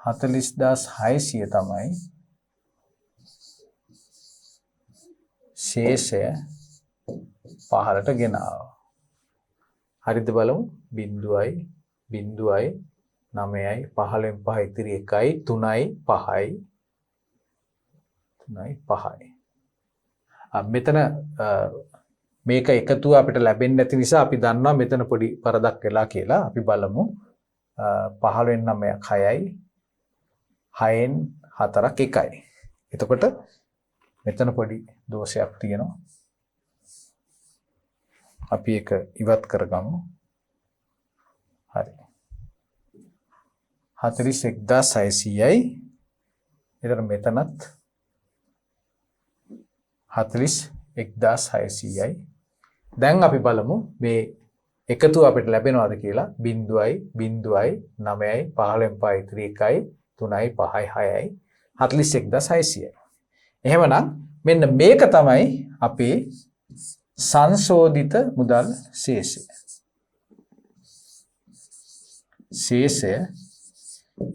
[SPEAKER 1] 40600 තමයි ශේෂය පහළට ගෙනාව. හරිද බලමු. 0යි 0යි 9යි 15න් 5 ඉතිරි 1යි 3යි 5යි 3යි 5යි. මෙතන මේක එකතුව අපිට ලැබෙන්නේ නැති නිසා අපි දන්නවා මෙතන පොඩි වරදක් වෙලා කියලා. අපි බලමු 15න් 9ක් 6යි 6න් 4ක් 1යි. එතකොට මෙතන පොඩි දෝෂයක් තියෙනවා. අපි ඒක ඉවත් කරගමු. හරි. 41600යි. එතන මෙතනත් 41600යි. දැන් අපි බලමු මේ එකතුව අපිට ලැබෙනවද කියලා. 0යි 0යි 9යි 15න් 5 ඉතිරි 1යි 3යි 5යි 6යි 41600යි. එහෙමනම් මෙන්න මේක තමයි අපේ සංශෝධිත මුදල් ශේෂය. ශේෂය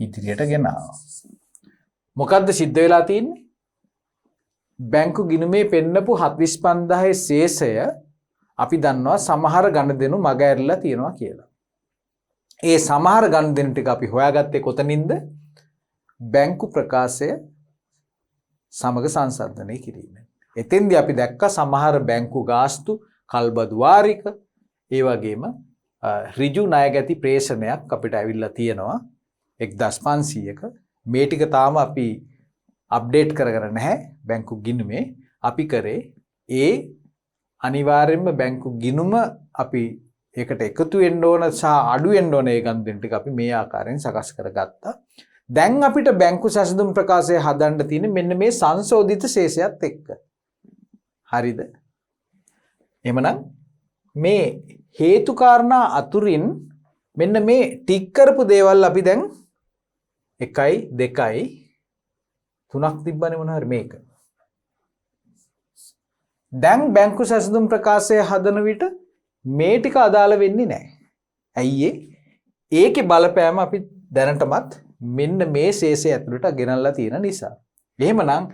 [SPEAKER 1] ඉදිරියට ගෙනාවා. මොකද්ද සිද්ධ වෙලා තියෙන්නේ? බැංකු ගිණුමේ පෙන්නපු 45000 ශේෂය අපි දන්නවා සමහර ගණදෙනු මග ඇරලා තියෙනවා කියලා. ඒ සමහර ගණදෙනු ටික අපි හොයාගත්තේ කොතනින්ද? බැංකු ප්‍රකාශය සමග සංසන්දනය කිරීමෙන්. එතෙන්දී අපි දැක්ක සමහර බැංකු ගාස්තු, කල්බදු වාරික, ඒ වගේම ඍජු ණයගැති ප්‍රේෂණයක් අපිට ඇවිල්ලා තියෙනවා 1500ක. මේ ටික තාම අපි අප්ඩේට් කරගෙන නැහැ බැංකු ගිණුමේ. අපි කරේ ඒ අනිවාර්යයෙන්ම බැංකු ගිණුම අපි ඒකට එකතු වෙන්න ඕන සහ අඩු වෙන්න ඕන ඒ ගණන් ටික අපි මේ ආකාරයෙන් සකස් කරගත්තා. දැන් අපිට බැංකු සැසඳුම් ප්‍රකාශය හදන්න තියෙන්නේ මෙන්න මේ සංශෝධිත ශේෂයත් එක්ක. හරිද? එහෙමනම් මේ හේතු කාරණා අතුරින් මෙන්න මේ ටික් කරපු දේවල් අපි දැන් 1යි 2යි 3ක් තිබ්බනේ මොන හරි මේක. දැන් බැංකු සැසඳුම් ප්‍රකාශය හදන විට මේ ටික අදාළ වෙන්නේ නැහැ. ඇයි ඒ? ඒකේ බලපෑම අපි දැනටමත් මෙන්න මේ ශේෂය ඇතුළට ගෙනල්ලා තියෙන නිසා. එහෙමනම්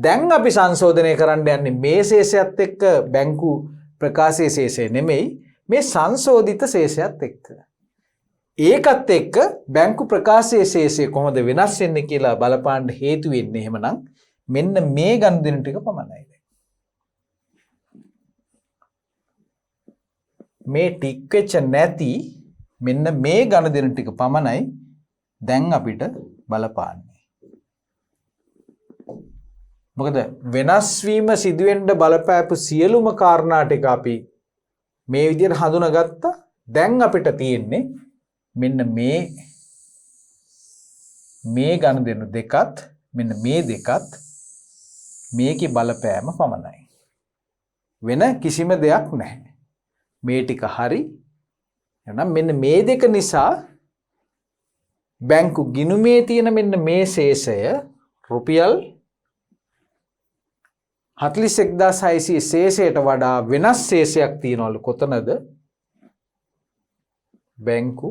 [SPEAKER 1] දැන් අපි සංශෝධනය කරන්න යන්නේ මේ ශේෂයත් එක්ක බැංකු ප්‍රකාශයේ ශේෂය නෙමෙයි, මේ සංශෝධිත ශේෂයත් එක්ක. ඒකත් එක්ක බැංකු ප්‍රකාශයේ ශේෂය කොහොමද වෙනස් වෙන්නේ කියලා බලපාන්න හේතු වෙන්නේ එහෙමනම් මෙන්න මේ ගණන් ටික පමණයි. මේ ටික් වෙච්ච නැති මෙන්න මේ ගණන් ටික පමණයි දැන් අපිට බලපාන්නේ. මොකද වෙනස් වීම සිදුවෙන්න බලපෑපු සියලුම කාරණා ටික අපි මේ විදිහට හඳුනාගත්තා. දැන් අපිට තියෙන්නේ මෙන්න මේ ගණන් දෙකත් මෙන්න මේ දෙකත් මේකේ බලපෑම පමණයි. වෙන කිසිම දෙයක් නැහැ. මේ ටික හරි. එහෙනම් මෙන්න මේ දෙක නිසා බැංකු ගිණුමේ තියෙන මෙන්න මේ ශේෂය රුපියල් 41600 ශේෂයට වඩා වෙනස් ශේෂයක් තියනවලු. කොතනද? බැංකු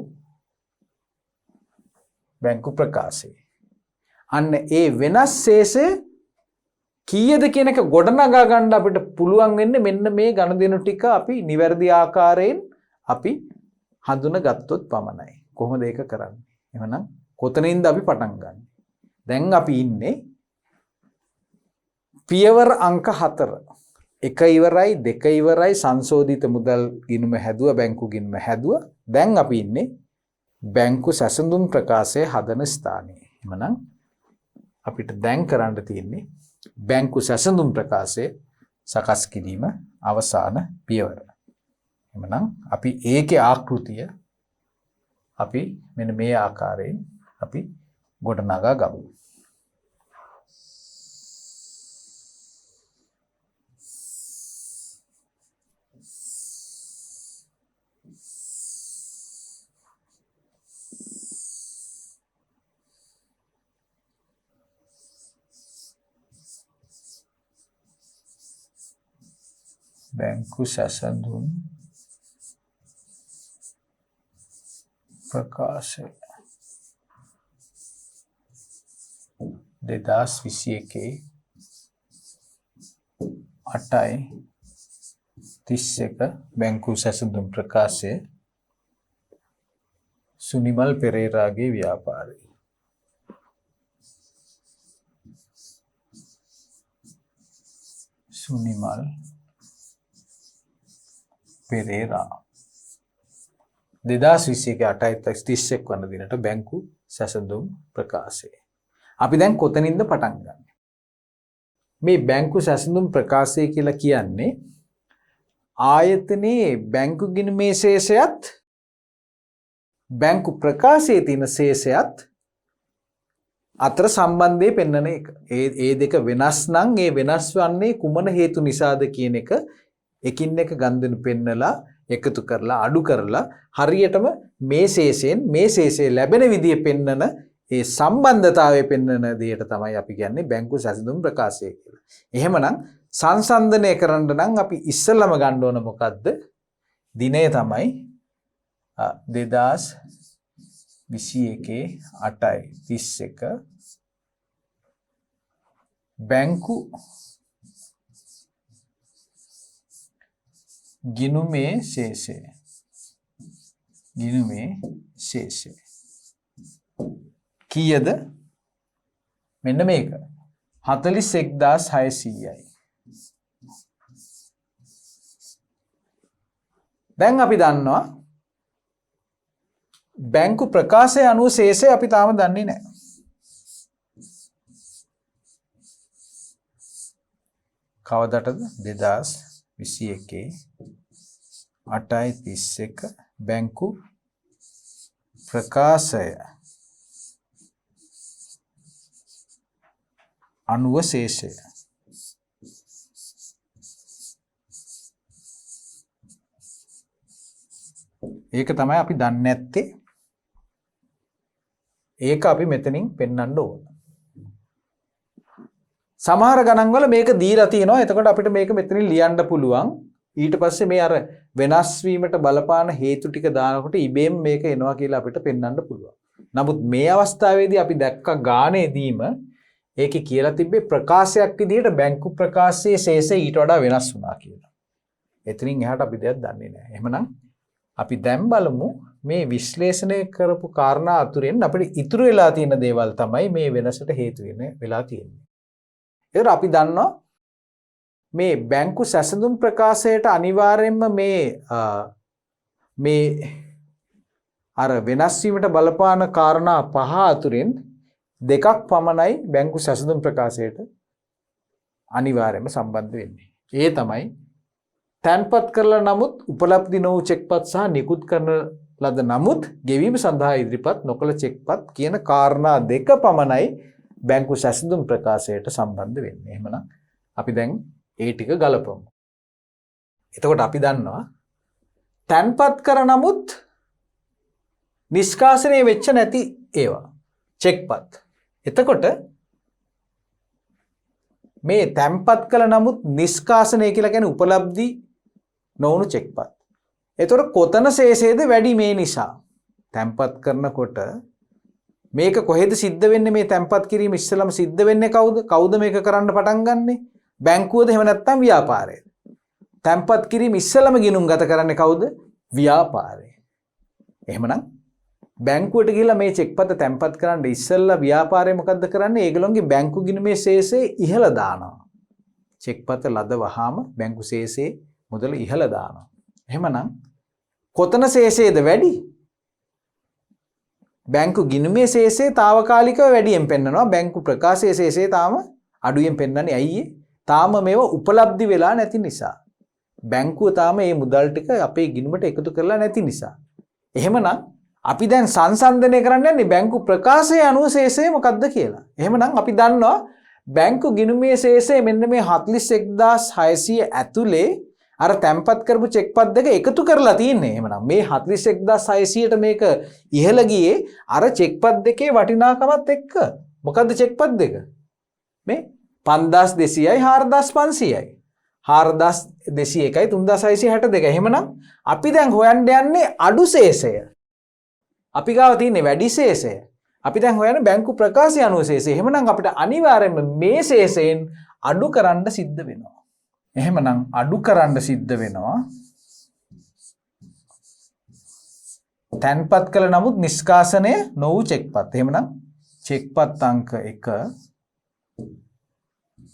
[SPEAKER 1] ප්‍රකාශයේ. අන්න ඒ වෙනස් ශේෂය කීයද කියන එක ගොඩනගා ගන්න අපිට පුළුවන් වෙන්නේ මෙන්න මේ ගණදෙනු ටික අපි නිවැරදි ආකාරයෙන් අපි හඳුනාගත්තොත් පමණයි. කොහොමද ඒක කරන්නේ? එහෙනම් කොතනින්ද අපි පටන් ගන්න? දැන් අපි ඉන්නේ පියවර අංක 4. 1 ඉවරයි 2 ඉවරයි සංශෝධිත මුදල් ගිණුම හැදුවා, බැංකු ගිණුම හැදුවා. දැන් අපි ඉන්නේ බැංකු සැසඳුම් ප්‍රකාශය හදන ස්ථානයේ. එමනම් අපිට දැන් කරන්න තියෙන්නේ බැංකු සැසඳුම් ප්‍රකාශය සකස් කිරීම අවසාන පියවර. එමනම් අපි ඒකේ ආකෘතිය අපි මෙන්න මේ ආකාරයෙන් අපි ගොඩනගා ගමු. බැංකු සැසඳුම් ප්‍රකාශය 2021 8/31 බැංකු සැසඳුම් ප්‍රකාශය සුනිමල් පෙරේරාගේ ව්‍යාපාරය. සුනිමල් පෙරේරා 2021 8/31 වන දිනට බැංකු සැසඳුම් ප්‍රකාශය. අපි දැන් කොතනින්ද පටන් ගන්න? මේ බැංකු සැසඳුම් ප්‍රකාශය කියලා කියන්නේ ආයතනයේ බැංකු ගිණුමේ ශේෂයත් බැංකු ප්‍රකාශයේ තියෙන ශේෂයත් අතර සම්බන්ධය පෙන්වන එක. ඒ දෙක වෙනස් නම් ඒ වෙනස් වන්නේ කුමන හේතු නිසාද කියන එක එකින් එක ගන්දෙනු පෙන්නලා එකතු කරලා අඩු කරලා හරියටම මේ ශේෂයෙන් මේ ශේෂය ලැබෙන විදිය පෙන්නන ඒ සම්බන්ධතාවය පෙන්වන දෙයට තමයි අපි කියන්නේ බැංකු සැසඳුම් ප්‍රකාශය කියලා. එහෙමනම් සංසන්දනය කරන්න නම් අපි ඉස්සෙල්ලම ගන්න ඕන මොකද්ද? දිනය තමයි 2021 8/31 බැංකු ගිණුමේ ශේෂය. ගිණුමේ ශේෂය කීයද? මෙන්න මේක 41600යි. දැන් අපි දන්නවා බැංකු ප්‍රකාශය අනුව ශේෂය අපි තාම දන්නේ නැහැ. කවදටද? 2021 8/31 බැංකු ප්‍රකාශය අනුව ශේෂය. ඒක තමයි අපි දන්නේ නැත්තේ. ඒක අපි මෙතනින් පෙන්වන්න ඕන. සමහර ගණන් වල මේක දීලා තියෙනවා. එතකොට අපිට මේක මෙතනින් ලියන්න පුළුවන්. ඊට පස්සේ මේ අර වෙනස් වීමට බලපාන හේතු ටික දානකොට ඉබේම මේක එනවා කියලා අපිට පෙන්වන්න පුළුවන්. නමුත් මේ අවස්ථාවේදී අපි දැක්ක ගානේදීම ඒකේ කියලා තිබ්බේ ප්‍රකාශයක් විදිහට බැංකු ප්‍රකාශයේ ශේෂය ඊට වඩා වෙනස් වුණා කියලා. එතනින් එහාට අපි දෙයක් දන්නේ නැහැ. එහෙමනම් අපි දැන් බලමු මේ විශ්ලේෂණය කරපු කාරණා අතුරෙන් අපිට ඉතුරු වෙලා තියෙන දේවල් තමයි මේ වෙනසට හේතු වෙලා තියෙන්නේ. ඒතර අපි දන්නවා මේ බැංකු සැසඳුම් ප්‍රකාශයට අනිවාර්යයෙන්ම මේ අර වෙනස් වීමට බලපාන කාරණා පහ අතුරෙන් දෙකක් පමණයි බැංකු සැසඳුම් ප්‍රකාශයට අනිවාර්යයෙන්ම සම්බන්ධ වෙන්නේ. ඒ තමයි තැන්පත් කරලා නමුත් උපලබ්ධි නොවු චෙක්පත් සහ නිකුත් කරන ලද නමුත් ගෙවීම සඳහා ඉදිරිපත් නොකළ චෙක්පත් කියන කාරණා දෙක පමණයි බැංකු සැසඳුම් ප්‍රකාශයට සම්බන්ධ වෙන්නේ. එහෙමනම් අපි දැන් ඒ ටික ගලපමු. එතකොට අපි දන්නවා තැන්පත් කර නමුත් නිෂ්කාශනය වෙච්ච නැති ඒවා චෙක්පත්. එතකොට මේ තැන්පත් කළ නමුත් නිෂ්කාශනය කියලා කියන්නේ උපලබ්ධි නොවුණු චෙක්පත්. එතකොට කොතන ශේෂයේද වැඩි මේ නිසා? තැන්පත් කරනකොට මේක කොහෙද සිද්ධ වෙන්නේ? මේ තැන්පත් කිරීම ඉස්සෙල්ලාම සිද්ධ වෙන්නේ කවුද? කවුද මේක කරන්න පටන් ගන්නෙ? බැංකුවද එහෙම නැත්නම් ව්‍යාපාරයද? තැන්පත් කිරීම ඉස්සෙල්ලාම ගිණුම් ගත කරන්නේ කවුද? ව්‍යාපාරය. එහෙමනම් බැංකුවට ගිහිල්ලා මේ චෙක්පත තැන්පත් කරන්න ඉස්සෙල්ලා ව්‍යාපාරය මොකද්ද කරන්නේ? ඒගොල්ලෝගේ බැංකු ගිණුමේ ශේෂය ඉහළ දානවා. චෙක්පත ලද වහාම බැංකු ශේෂයේ මුදල ඉහළ දානවා. එහෙමනම් කොතන ශේෂයේද වැඩි? බැංකු ගිණුමේ ශේෂය తాවකාලිකව වැඩියෙන් පෙන්නනවා. බැංකු ප්‍රකාශයේ ශේෂය තාම අඩුවෙන් පෙන්වන්නේ. ඇයි ඒ? තාම මේවා උපලබ්ධි වෙලා නැති නිසා. බැංකුව තාම මේ මුදල් ටික අපේ ගිණුමට එකතු කරලා නැති නිසා. එහෙමනම් අපි දැන් සංසන්දනය කරන්න යන්නේ බැංකු ප්‍රකාශය අනුව ශේෂය මොකක්ද කියලා. එහෙමනම් අපි දන්නවා බැංකු ගිණුමේ ශේෂය මෙන්න මේ 41600 ඇතුලේ අර තැම්පත් කරපු චෙක්පත් දෙක එකතු කරලා තියෙන්නේ. එහෙමනම් මේ 41600ට මේක ඉහළ ගියේ අර චෙක්පත් දෙකේ වටිනාකමත් එක්ක. මොකද්ද චෙක්පත් දෙක? මේ 5200යි 4500යි. 4201යි 3662. එහෙමනම් අපි දැන් හොයන්න යන්නේ අඩු ශේෂය. අපි ගාව තියෙන්නේ වැඩි ශේෂය. අපි දැන් හොයන්නේ බැංකු ප්‍රකාශය අනුව ශේෂය. එහෙමනම් අපිට අනිවාර්යයෙන්ම මේ ශේෂයෙන් අඩු කරන්න සිද්ධ වෙනවා. එහෙමනම් අඩු කරන්න සිද්ධ වෙනවා. තැන්පත් කළ නමුත් නිෂ්කාසනය නොවූ චෙක්පත්. එහෙමනම් චෙක්පත් අංක 1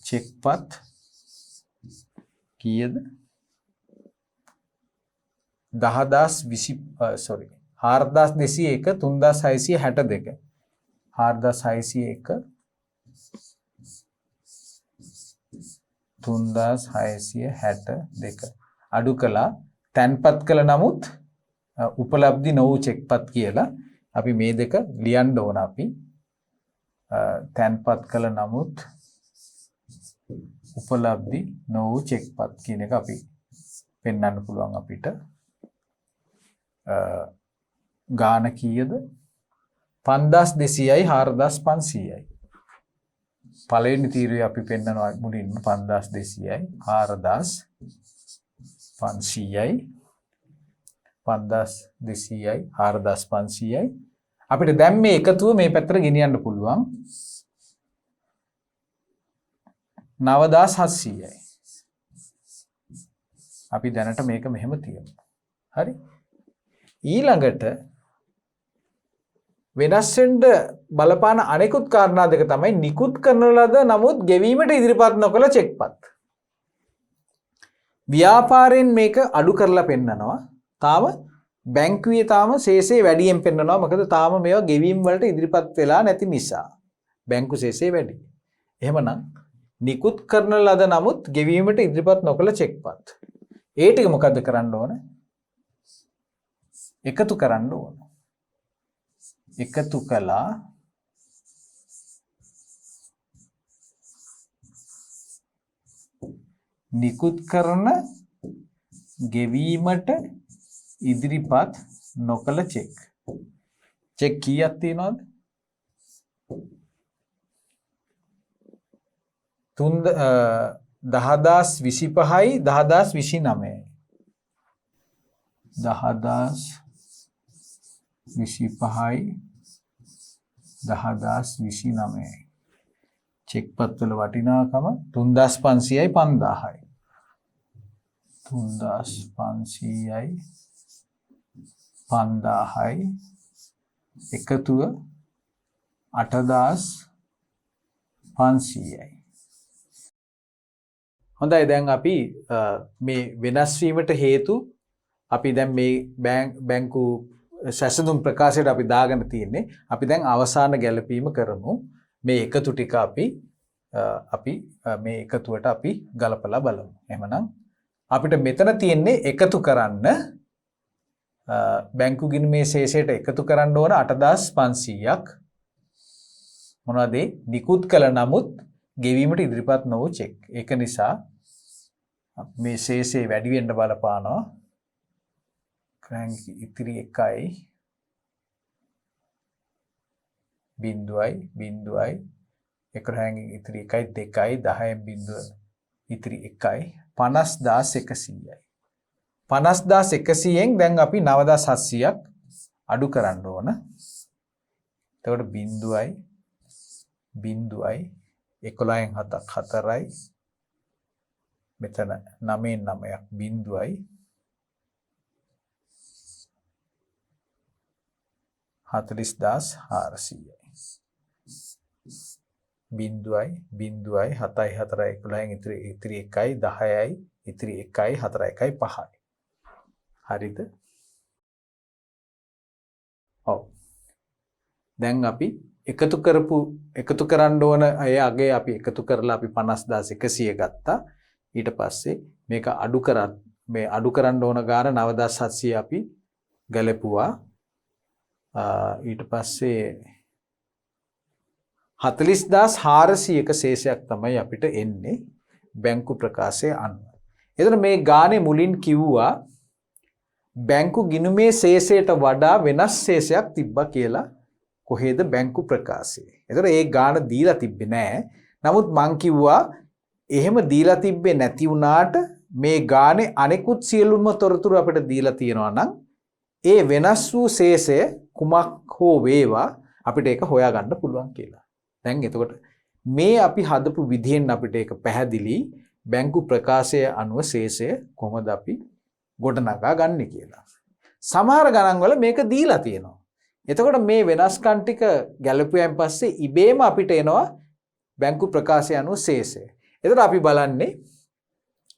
[SPEAKER 1] චෙක්පත් කීයද? 4201 3662 4601 3662 අඩු කළා. තැන්පත් කළ නමුත් උපලබ්ධි නොවූ චෙක්පත් කියලා අපි මේ දෙක ලියන්න ඕන. අපි තැන්පත් කළ නමුත් උපලබ්ධි නොවූ චෙක්පත් කියන එක අපි පෙන්වන්න පුළුවන් අපිට. ගාන කීයද? 5200යි 4500යි. පළවෙනි තීරය අපි පෙන්නනවා මුලින්ම 5200යි 4500යි 5200යි 4500යි. අපිට දැන් මේ එකතුව මේ පැත්තට ගෙනියන්න පුළුවන් 9700යි. අපි දැනට මේක මෙහෙම තියමු. හරි. ඊළඟට වෙනස් වෙන්න බලපාන අනෙකුත් කාරණා දෙක තමයි නිකුත් කරන ලද නමුත් ගෙවීමට ඉදිරිපත් නොකළ චෙක්පත්. ව්‍යාපාරයෙන් මේක අඩු කරලා පෙන්නනවා. තාම බැංකුවේ තාම ශේෂය වැඩියෙන් පෙන්නනවා. මොකද තාම මේවා ගෙවීම් වලට ඉදිරිපත් වෙලා නැති නිසා. බැංකු ශේෂය වැඩි. එහෙමනම් නිකුත් කරන ලද නමුත් ගෙවීමට ඉදිරිපත් නොකළ චෙක්පත්. ඒ ටික මොකද්ද කරන්න ඕන? එකතු කරන්න ඕන. එකතු කළා නිකුත් කරන ගෙවීමට ඉදිරිපත් නොකළ චෙක්. චෙක් කීයක් තියෙනවද? 10025යි 10029යි. 10025යි 10029යි. චෙක්පත් වල වටිනාකම 3500යි 5000යි. 3500යි 5000යි එකතුව 8500යි. හොඳයි. දැන් අපි මේ වෙනස් වීමට හේතු අපි දැන් මේ බැංකු සැසඳුම් ප්‍රකාශයට අපි දාගෙන තියෙන්නේ. අපි දැන් අවසාන ගැලපීම කරමු. මේ එකතු ටික අපි මේ එකතුවට අපි ගලපලා බලමු. එහෙමනම් අපිට මෙතන තියෙන්නේ එකතු කරන්න බැංකු ගිණුමේ ශේෂයට එකතු කරන්න ඕන 8500ක්. මොනවද? නිකුත් කළ නමුත් ගෙවීමට ඉදිරිපත් නොවූ චෙක්. ඒක නිසා මේ ශේෂය වැඩි වෙන්න බලපානවා. ක්‍රැන්ක් ඉතිරි 1යි 0යි 0යි 11න් ඉතිරි 1යි 2යි 10න් 0 ඉතිරි 1යි 50100යි. 50100න් දැන් අපි 9700ක් අඩු කරන්න ඕන. එතකොට 0යි 0යි 11න් 7ක් 4යි මෙතන 9න් 9ක් 0යි 40400යි. 0යි 0යි 7යි 4යි 11න් ඉතිරි 1යි 10යි ඉතිරි 1යි 4යි 1යි 5යි. හරිද? ඔව්. දැන් අපි එකතු කරන්න ඕන අය අගේ අපි එකතු කරලා අපි 50100 ගත්තා. ඊට පස්සේ මේක අඩු කරන්න ඕන ගාන 9700 අපි ගැලපුවා. ඊට පස්සේ 40400ක ශේෂයක් තමයි අපිට එන්නේ බැංකු ප්‍රකාශය අනුව. එතන මේ ගානේ මුලින් කිව්වා බැංකු ගිණුමේ ශේෂයට වඩා වෙනස් ශේෂයක් තිබ්බා කියලා කොහෙද බැංකු ප්‍රකාශයේ. එතකොට ඒ ගාන දීලා තිබ්බේ නෑ. නමුත් මං කිව්වා එහෙම දීලා තිබ්බේ නැති වුණාට මේ ගානේ අනෙකුත් සියලුම තොරතුරු අපිට දීලා තියෙනවා නම් ඒ වෙනස් වූ ශේෂය කුමක් හෝ වේවා අපිට ඒක හොයාගන්න පුළුවන් කියලා. දැන් එතකොට මේ අපි හදපු විදිහෙන් අපිට ඒක පැහැදිලි බැංකු ප්‍රකාශය අනුව ශේෂය කොහොමද අපි ගොඩනගා ගන්න කියලා. සමහර ගණන් වල මේක දීලා තියෙනවා. එතකොට මේ වෙනස්කම් ටික ගැලපුවයින් පස්සේ ඉබේම අපිට එනවා බැංකු ප්‍රකාශය අනුව ශේෂය. එතකොට අපි බලන්නේ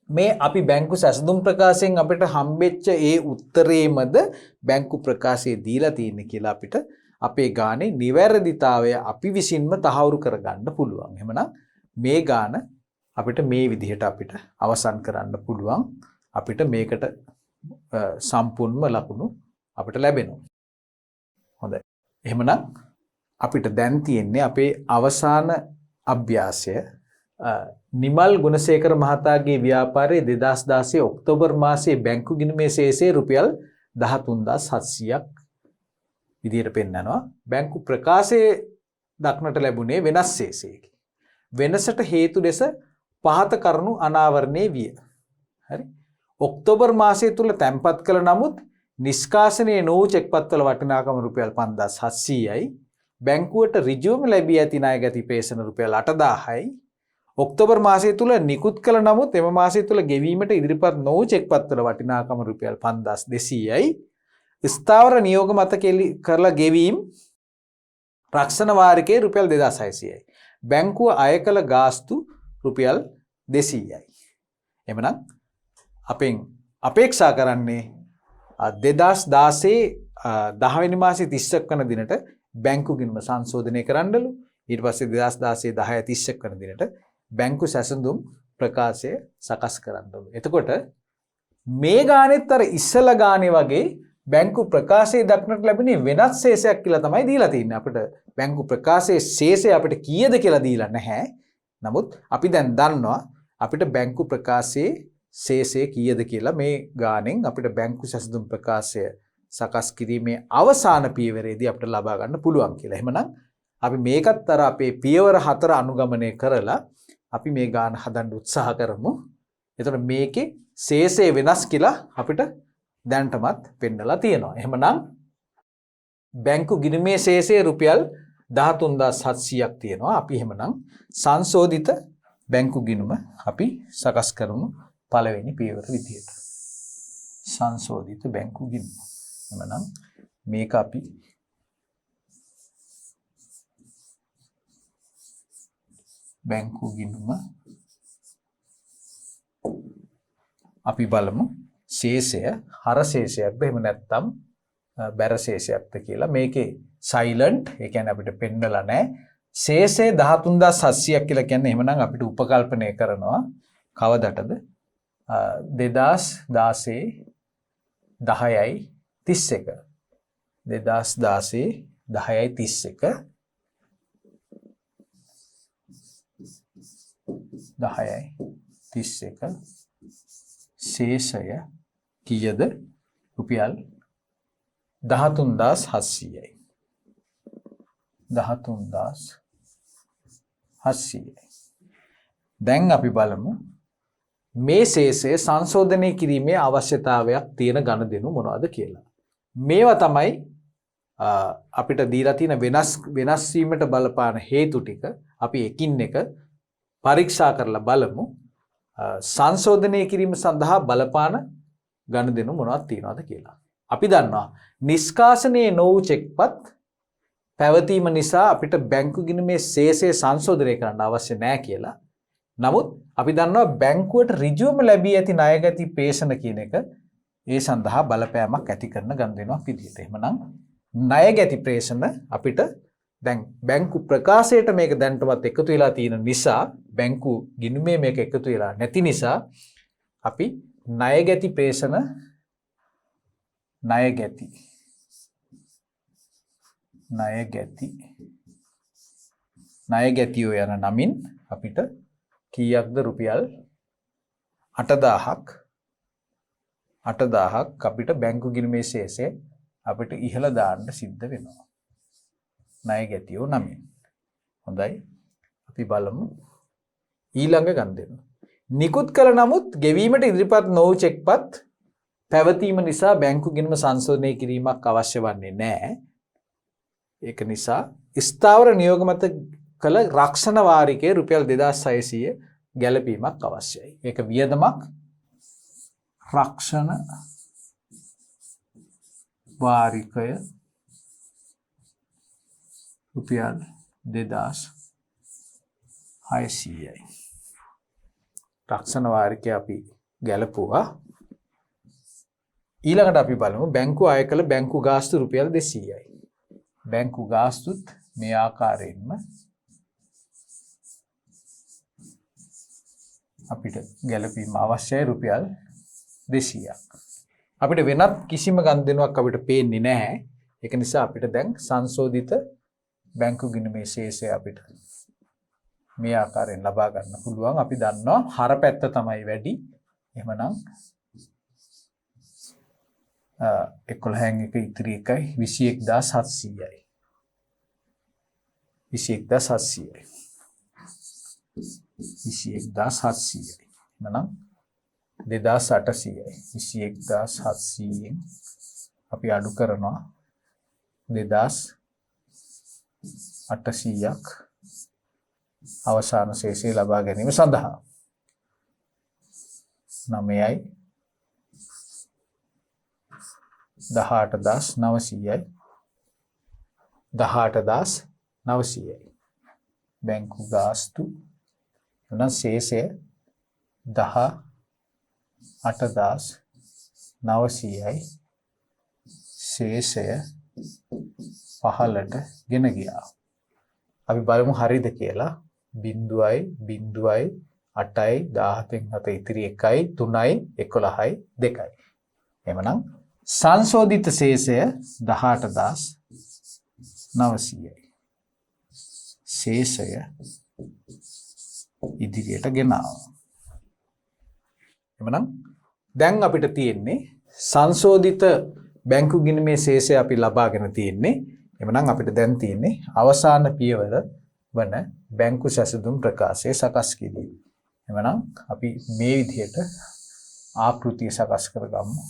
[SPEAKER 1] මේ අපි බැංකු සැසඳුම් ප්‍රකාශයෙන් අපිට හම්බෙච්ච ඒ උත්තරේමද බැංකු ප්‍රකාශයේ දීලා තියෙන්නේ කියලා අපිට අපේ ගානේ නිවැරදිතාවය අපි විසින්ම තහවුරු කරගන්න පුළුවන්. එහෙමනම් මේ ගාන අපිට මේ විදිහට අපිට අවසන් කරන්න පුළුවන්. අපිට මේකට සම්පූර්ණම ලකුණු අපිට ලැබෙනවා. හොඳයි. එහෙමනම් අපිට දැන් තියෙන්නේ අපේ අවසාන අභ්‍යාසය නිමල් ගුණසේකර මහතාගේ ව්‍යාපාරයේ 2016 ඔක්තෝබර් මාසයේ බැංකු ගිණුමේ ශේෂය රුපියල් 13700ක් විදියට පෙන්නනවා. බැංකු ප්‍රකාශයේ දක්නට ලැබුණේ වෙනස් ශේෂයකි. වෙනසට හේතු ලෙස පහත කරුණු අනාවරණය විය. හරි. ඔක්තෝබර් මාසය තුල තැන්පත් කළ නමුත් නිෂ්කාශනයේ නොවූ චෙක්පත්වල වටිනාකම රුපියල් 5700යි. බැංකුවට ඍජුවම ලැබී ඇති ණය ගති පේෂණ රුපියල් 8000යි. ඔක්තෝබර් මාසය තුල නිකුත් කළ නමුත් එම මාසය තුල ගෙවීමට ඉදිරිපත් නොවූ චෙක්පත්වල වටිනාකම රුපියල් 5200යි. ස්ථාවර නියෝග මත කරලා ගෙවීම රක්ෂණ වාරිකයේ රුපියල් 2600යි. බැංකුව අය කළ ගාස්තු රුපියල් 200යි. එමනම් අපෙන් අපේක්ෂා කරන්නේ 2016 10 වෙනි මාසයේ 30ක් වන දිනට බැංකු ගිණුම සංශෝධනය කරන්නලු. ඊට පස්සේ 2016 10 30ක් වන දිනට බැංකු සැසඳුම් ප්‍රකාශය සකස් කරන්නලු. එතකොට මේ ගානෙත් අර ඉස්සල ගානේ වගේ බැංකු ප්‍රකාශයේ දක්නට ලැබෙන වෙනස් ශේෂයක් කියලා තමයි දීලා තියෙන්නේ. අපිට බැංකු ප්‍රකාශයේ ශේෂය අපිට කීයද කියලා දීලා නැහැ. නමුත් අපි දැන් දන්නවා අපිට බැංකු ප්‍රකාශයේ ශේෂය කීයද කියලා මේ ගානෙන් අපිට බැංකු සැසඳුම් ප්‍රකාශය සකස් කිරීමේ අවසාන පියවරේදී අපිට ලබා ගන්න පුළුවන් කියලා. එහෙමනම් අපි මේකත් අර අපේ පියවර 4 අනුගමනය කරලා අපි මේ ගාන හදන්න උත්සාහ කරමු. එතකොට මේකේ ශේෂය වෙනස් කියලා අපිට දැනටමත් පෙන්නලා තියෙනවා. එහෙමනම් බැංකු ගිණුමේ ශේෂය රුපියල් 13700ක් තියෙනවා. අපි එහෙමනම් සංශෝධිත බැංකු ගිණුම අපි සකස් කරමු පළවෙනි පියවර විදියට. සංශෝධිත බැංකු ගිණුම. එහෙමනම් මේක අපි බැංකු ගිණුම අපි බලමු ශේෂය හර ශේෂයක්ද එහෙම නැත්නම් බැර ශේෂයක්ද කියලා. මේකේ සයිලන්ට් ඒ කියන්නේ අපිට පෙන්නලා නැහැ. ශේෂය 13700ක් කියලා කියන්නේ එහෙමනම් අපිට උපකල්පනය කරනවා කවදටද 2016 10යි 31 2016 10යි 31 10යි 31 ශේෂය කීයද රුපියල් 13700යි 13700යි. දැන් අපි බලමු මේ ශේෂය සංශෝධනය කිරීමේ අවශ්‍යතාවයක් තියෙන ගණදෙනු මොනවද කියලා. මේවා තමයි අපිට දීලා තියෙන වෙනස් වීමට බලපාන හේතු ටික අපි එකින් එක පරීක්ෂා කරලා බලමු. සංශෝධනය කිරීම සඳහා බලපාන ගණදෙනු මොනවද තියෙනවද කියලා. අපි දන්නවා නිෂ්කාශනයේ නොවූ චෙක්පත් පැවතීම නිසා අපිට බැංකු ගිණුමේ ශේෂය සංශෝධනය කරන්න අවශ්‍ය නැහැ කියලා. නමුත් අපි දන්නවා බැංකුවට ඍජුවම ලැබී ඇති ණයගැති පේෂණ කියන එක ඒ සඳහා බලපෑමක් ඇති කරන ගණදෙනුවක් විදිහට. එහෙමනම් ණය ගැති ප්‍රේෂණ අපිට දැන් බැංකු ප්‍රකාශයට මේක දැනටවත් එකතු වෙලා තියෙන නිසා බැංකු ගිණුමේ මේක එකතු වෙලා නැති නිසා අපි ණය ගැති ප්‍රේෂණ ණය ගැතියෝ යන නමින් අපිට කීයක්ද රුපියල් 8000ක් අපිට බැංකු ගිණුමේ ශේෂය අපිට ඉහළ දාන්න සිද්ධ වෙනවා. ණය ගැතියෝ නමින්. හොඳයි. අපි බලමු ඊළඟ ගන්නෙ. නිකුත් කළ නමුත් ගෙවීමට ඉදිරිපත් නොවු චෙක්පත් පැවතීම නිසා බැංකු ගිණුම සංශෝධනය කිරීමක් අවශ්‍ය වන්නේ නැහැ. ඒක නිසා ස්ථාවර නියෝග මත කළ රක්ෂණ වාරිකයේ රුපියල් 2600 ගැලපීමක් අවශ්‍යයි. ඒක වියදමක් රක්ෂණ වාරිකය රුපියල් 2600යි. රක්ෂණ වාරිකය අපි ගැලපුවා. ඊළඟට අපි බලමු බැංකුව අය කළ බැංකු ගාස්තු රුපියල් 200යි. බැංකු ගාස්තුත් මේ ආකාරයෙන්ම අපිට ගැලපීම අවශ්‍යයි රුපියල් 200ක්. අපිට වෙනත් කිසිම ගනුදෙනුවක් අපිට පේන්නේ නැහැ. ඒක නිසා අපිට දැන් සංශෝධිත බැංකු ගිණුමේ ශේෂය අපිට මේ ආකාරයෙන් ලබා ගන්න පුළුවන්. අපි දන්නවා හර පැත්ත තමයි වැඩි. එහෙමනම් 11න් එක ඉතිරි එකයි 21700යි. 21700යි. 21700යි. එහෙනම් 2800යි. 21700න් අපි අඩු කරනවා 2800ක් අවසාන ශේෂය ලබා ගැනීම සඳහා 9යි 18900යි 18900යි බැංකු ගාස්තු එන ශේෂය 18900යි ශේෂය 15ට ගෙන ගියා. අපි බලමු හරිද කියලා. 0යි 0යි 8යි 17න් 7 ඉතිරි 1යි 3යි 11යි 2යි. එහෙමනම් සංශෝධිත ශේෂය 18900යි. ශේෂය ඉදිරියට ගෙනාවා. එහෙමනම් දැන් අපිට තියෙන්නේ සංශෝධිත බැංකු ගිණුමේ ශේෂය අපි ලබාගෙන තියෙන්නේ. එහෙමනම් අපිට දැන් තියෙන්නේ අවසාන පියවර වන බැංකු සැසඳුම් ප්‍රකාශය සකස් කිරීම. එහෙමනම් අපි මේ විදිහට ආකෘතිය සකස් කරගමු.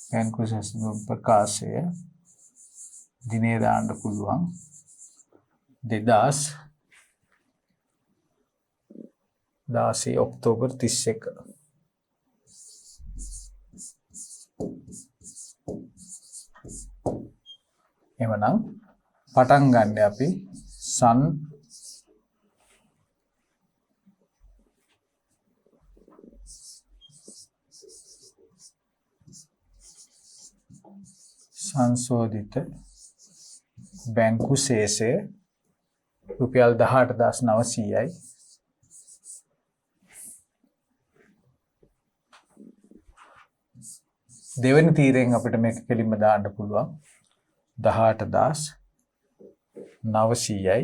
[SPEAKER 1] බැංකු සැසඳුම් ප්‍රකාශය දිනේ දාන්න පුළුවන් 2016 ඔක්තෝබර් 31. එමනම් පටන් ගන්න අපි සංශෝධිත බැංකු ශේෂය රුපියල් 18900යි. දෙවෙනි තීරයෙන් අපිට මේක කෙලින්ම දාන්න පුළුවන් 18900යි.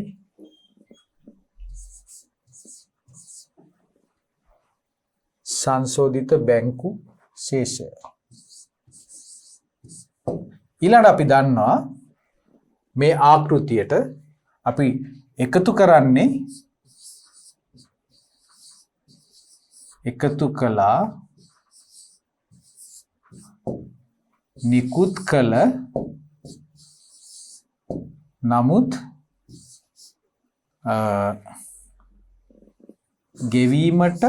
[SPEAKER 1] සංශෝධිත බැංකු ශේෂය. ඊළඟ අපි දන්නවා මේ ආකෘතියට අපි එකතු කරන්නේ එකතු කළා නිකුත් කළ නමුත් ගෙවීමට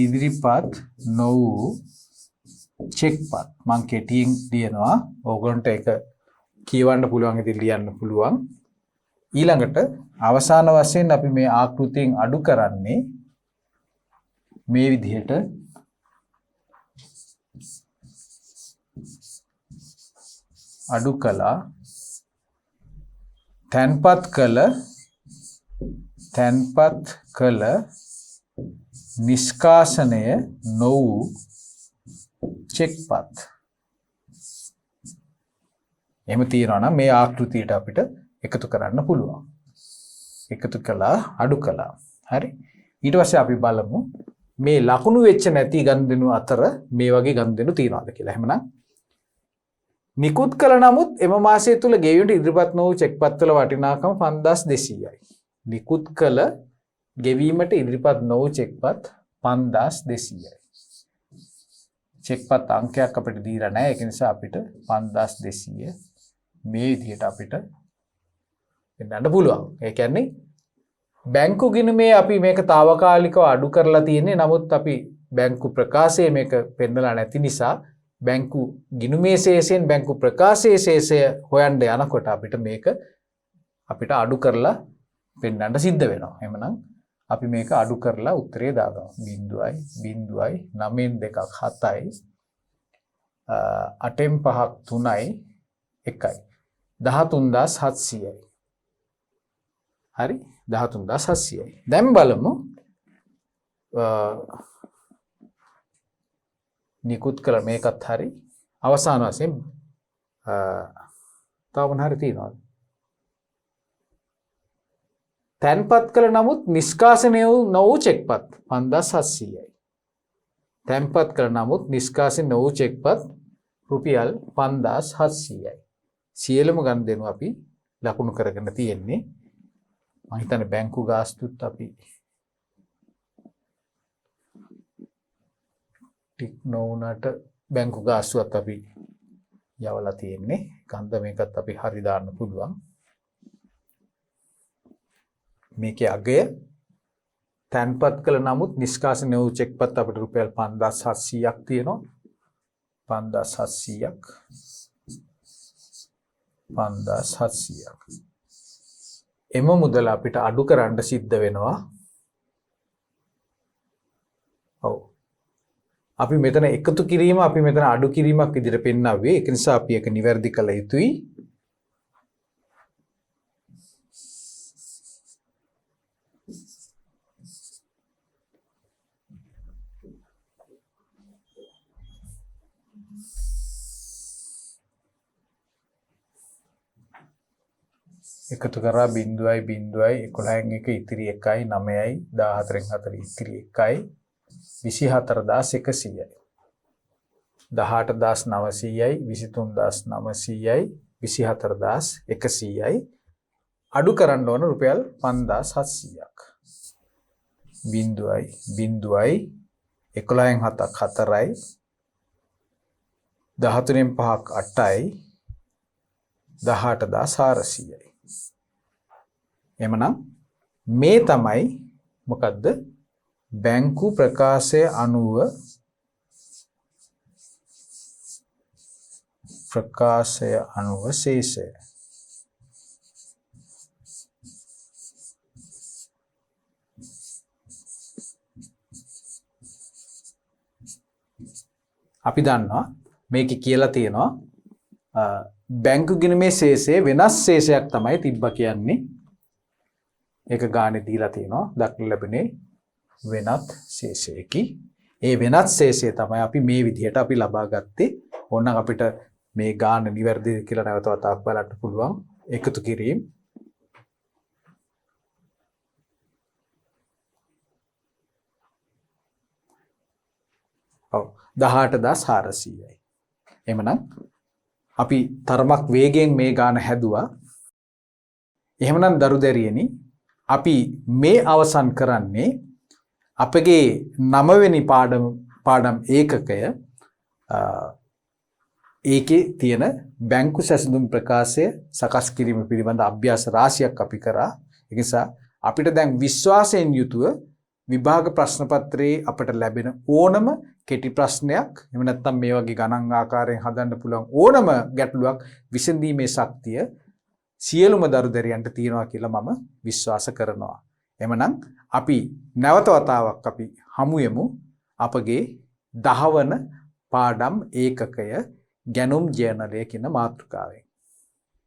[SPEAKER 1] ඉදිරිපත් නො වූ චෙක්පත් මං කෙටියෙන් ලියනවා ඕගොල්ලන්ට ඒක කියවන්න පුළුවන් ඉතින් ලියන්න පුළුවන් ඊළඟට අවසාන වශයෙන් අපි මේ ආකෘතියෙන් අඩු කරන්නේ මේ විදිහට අඩු කළා තැන්පත් කළ නිෂ්කාශනය නො වූ චෙක්පත් එහෙම තියනවා නම් මේ ආකෘතියට අපිට එකතු කරන්න පුළුවන් එකතු කළා අඩු කළා හරි ඊට පස්සේ අපි බලමු මේ ලකුණු වෙච්ච නැති ගනුදෙනු අතර මේ වගේ ගනුදෙනු තියනවාද කියලා එහෙමනම් නිකුත් කළ නමුත් එම මාසය තුල ගෙවීමට ඉදිරිපත් නො වූ චෙක්පත් වල වටිනාකම 5200යි නිකුත් කළ ගෙවීමට ඉදිරිපත් නො වූ චෙක්පත් 5200යි චෙක්පත් අංකයක් අපිට දීලා නැහැ ඒක නිසා අපිට 5200 මේ විදිහට අපිට වෙන්නට පුළුවන් ඒ කියන්නේ බැංකු ගිණුමේ අපි මේක తాවකාලිකව අඩු කරලා තියෙන්නේ නමුත් අපි බැංකු ප්‍රකාශයේ මේක පෙන්නලා නැති නිසා බැංකු ගිණුමේ ශේෂයෙන් බැංකු ප්‍රකාශයේ ශේෂය හොයන්න යනකොට අපිට මේක අපිට අඩු කරලා පෙන්නන්න සිද්ධ වෙනවා එහෙමනම් අපි මේක අඩු කරලා උත්තරේ දාගමු 0.9 2 7යි 8න් 5ක් 3යි 1යි 13700යි හරි 13700යි දැන් බලමු නිකුත් කළ මේකත් හරි අවසාන වශයෙන් තව මොන හරි තියනවාද තැන්පත් කළ නමුත් නිෂ්කාශනය නො වූ චෙක්පත් 5700යි. තැන්පත් කළ නමුත් නිෂ්කාශනය නො වූ චෙක්පත් රුපියල් 5700යි. සියලුම ගනුදෙනු අපි ලකුණු කරගෙන තියෙන්නේ. මම හිතන්නේ බැංකු ගාස්තුත් අපි ටික් නොවුනට බැංකු ගාස්තුවත් අපි යවලා තියෙන්නේ. කන්ද මේකත් අපි හරි දාන්න පුළුවන්. මේකේ අගය තැන්පත් කළ නමුත් නිෂ්කාශනය වූ චෙක්පත් අපිට රුපියල් 5700ක් තියෙනවා 5700ක් එම මුදල අපිට අඩු කරන්න සිද්ධ වෙනවා ඔව් අපි මෙතන එකතු කිරීම අපි මෙතන අඩු කිරීමක් විදිහට පෙන්නන්නේ ඒක නිසා අපි ඒක නිවැරදි කළ යුතුයි එකතු කරා 0.11 ඉතිරි 1යි 9යි 14න් 4 ඉතිරි 1යි 24100යි 18900යි 23900යි 24100යි අඩු කරන්න ඕන රුපියල් 5700ක් 0.11න් 7ක් 4යි 13න් 5ක් 8යි 18400යි එමනම් මේ තමයි මොකද්ද බැංකු ප්‍රකාශය අනුව ශේෂය අපි දන්නවා මේකේ කියලා තියෙනවා බැංකු ගිණුමේ ශේෂය වෙනස් ශේෂයක් තමයි තිබ්බා කියන්නේ ඒක ගානේ දීලා තියෙනවා දක්න ලැබුණේ වෙනත් ශේෂයකි ඒ වෙනත් ශේෂය තමයි අපි මේ විදිහට අපි ලබා ගත්තේ ඕනනම් අපිට මේ ගාන නිවැරදිද කියලා නැවත වතාවක් බලන්න පුළුවන් එකතු කිරීම ඔව් 18400යි එහෙමනම් අපි තරමක් වේගයෙන් මේ ගාන හැදුවා එහෙමනම් දරුදැරියනි අපි මේ අවසන් කරන්නේ අපගේ 9 වෙනි පාඩම් ඒකකය ඒකේ තියෙන බැංකු සැසඳුම් ප්‍රකාශය සකස් කිරීම පිළිබඳ අභ්‍යාස රාශියක් අපි කරා ඒ නිසා අපිට දැන් විශ්වාසයෙන් යුතුව විභාග ප්‍රශ්න පත්‍රයේ අපට ලැබෙන ඕනම කෙටි ප්‍රශ්නයක් එහෙම නැත්නම් මේ වගේ ගණන් ආකාරයෙන් හදන්න පුළුවන් ඕනම ගැටලුවක් විසඳීමේ ශක්තිය සියලුම දරුදැරියන්ට තියෙනවා කියලා මම විශ්වාස කරනවා. එමනම් අපි නැවත වතාවක් අපි හමු යමු අපගේ 10 වන පාඩම් ඒකකය ගැනුම් ජර්නලය කියන මාතෘකාවෙන්.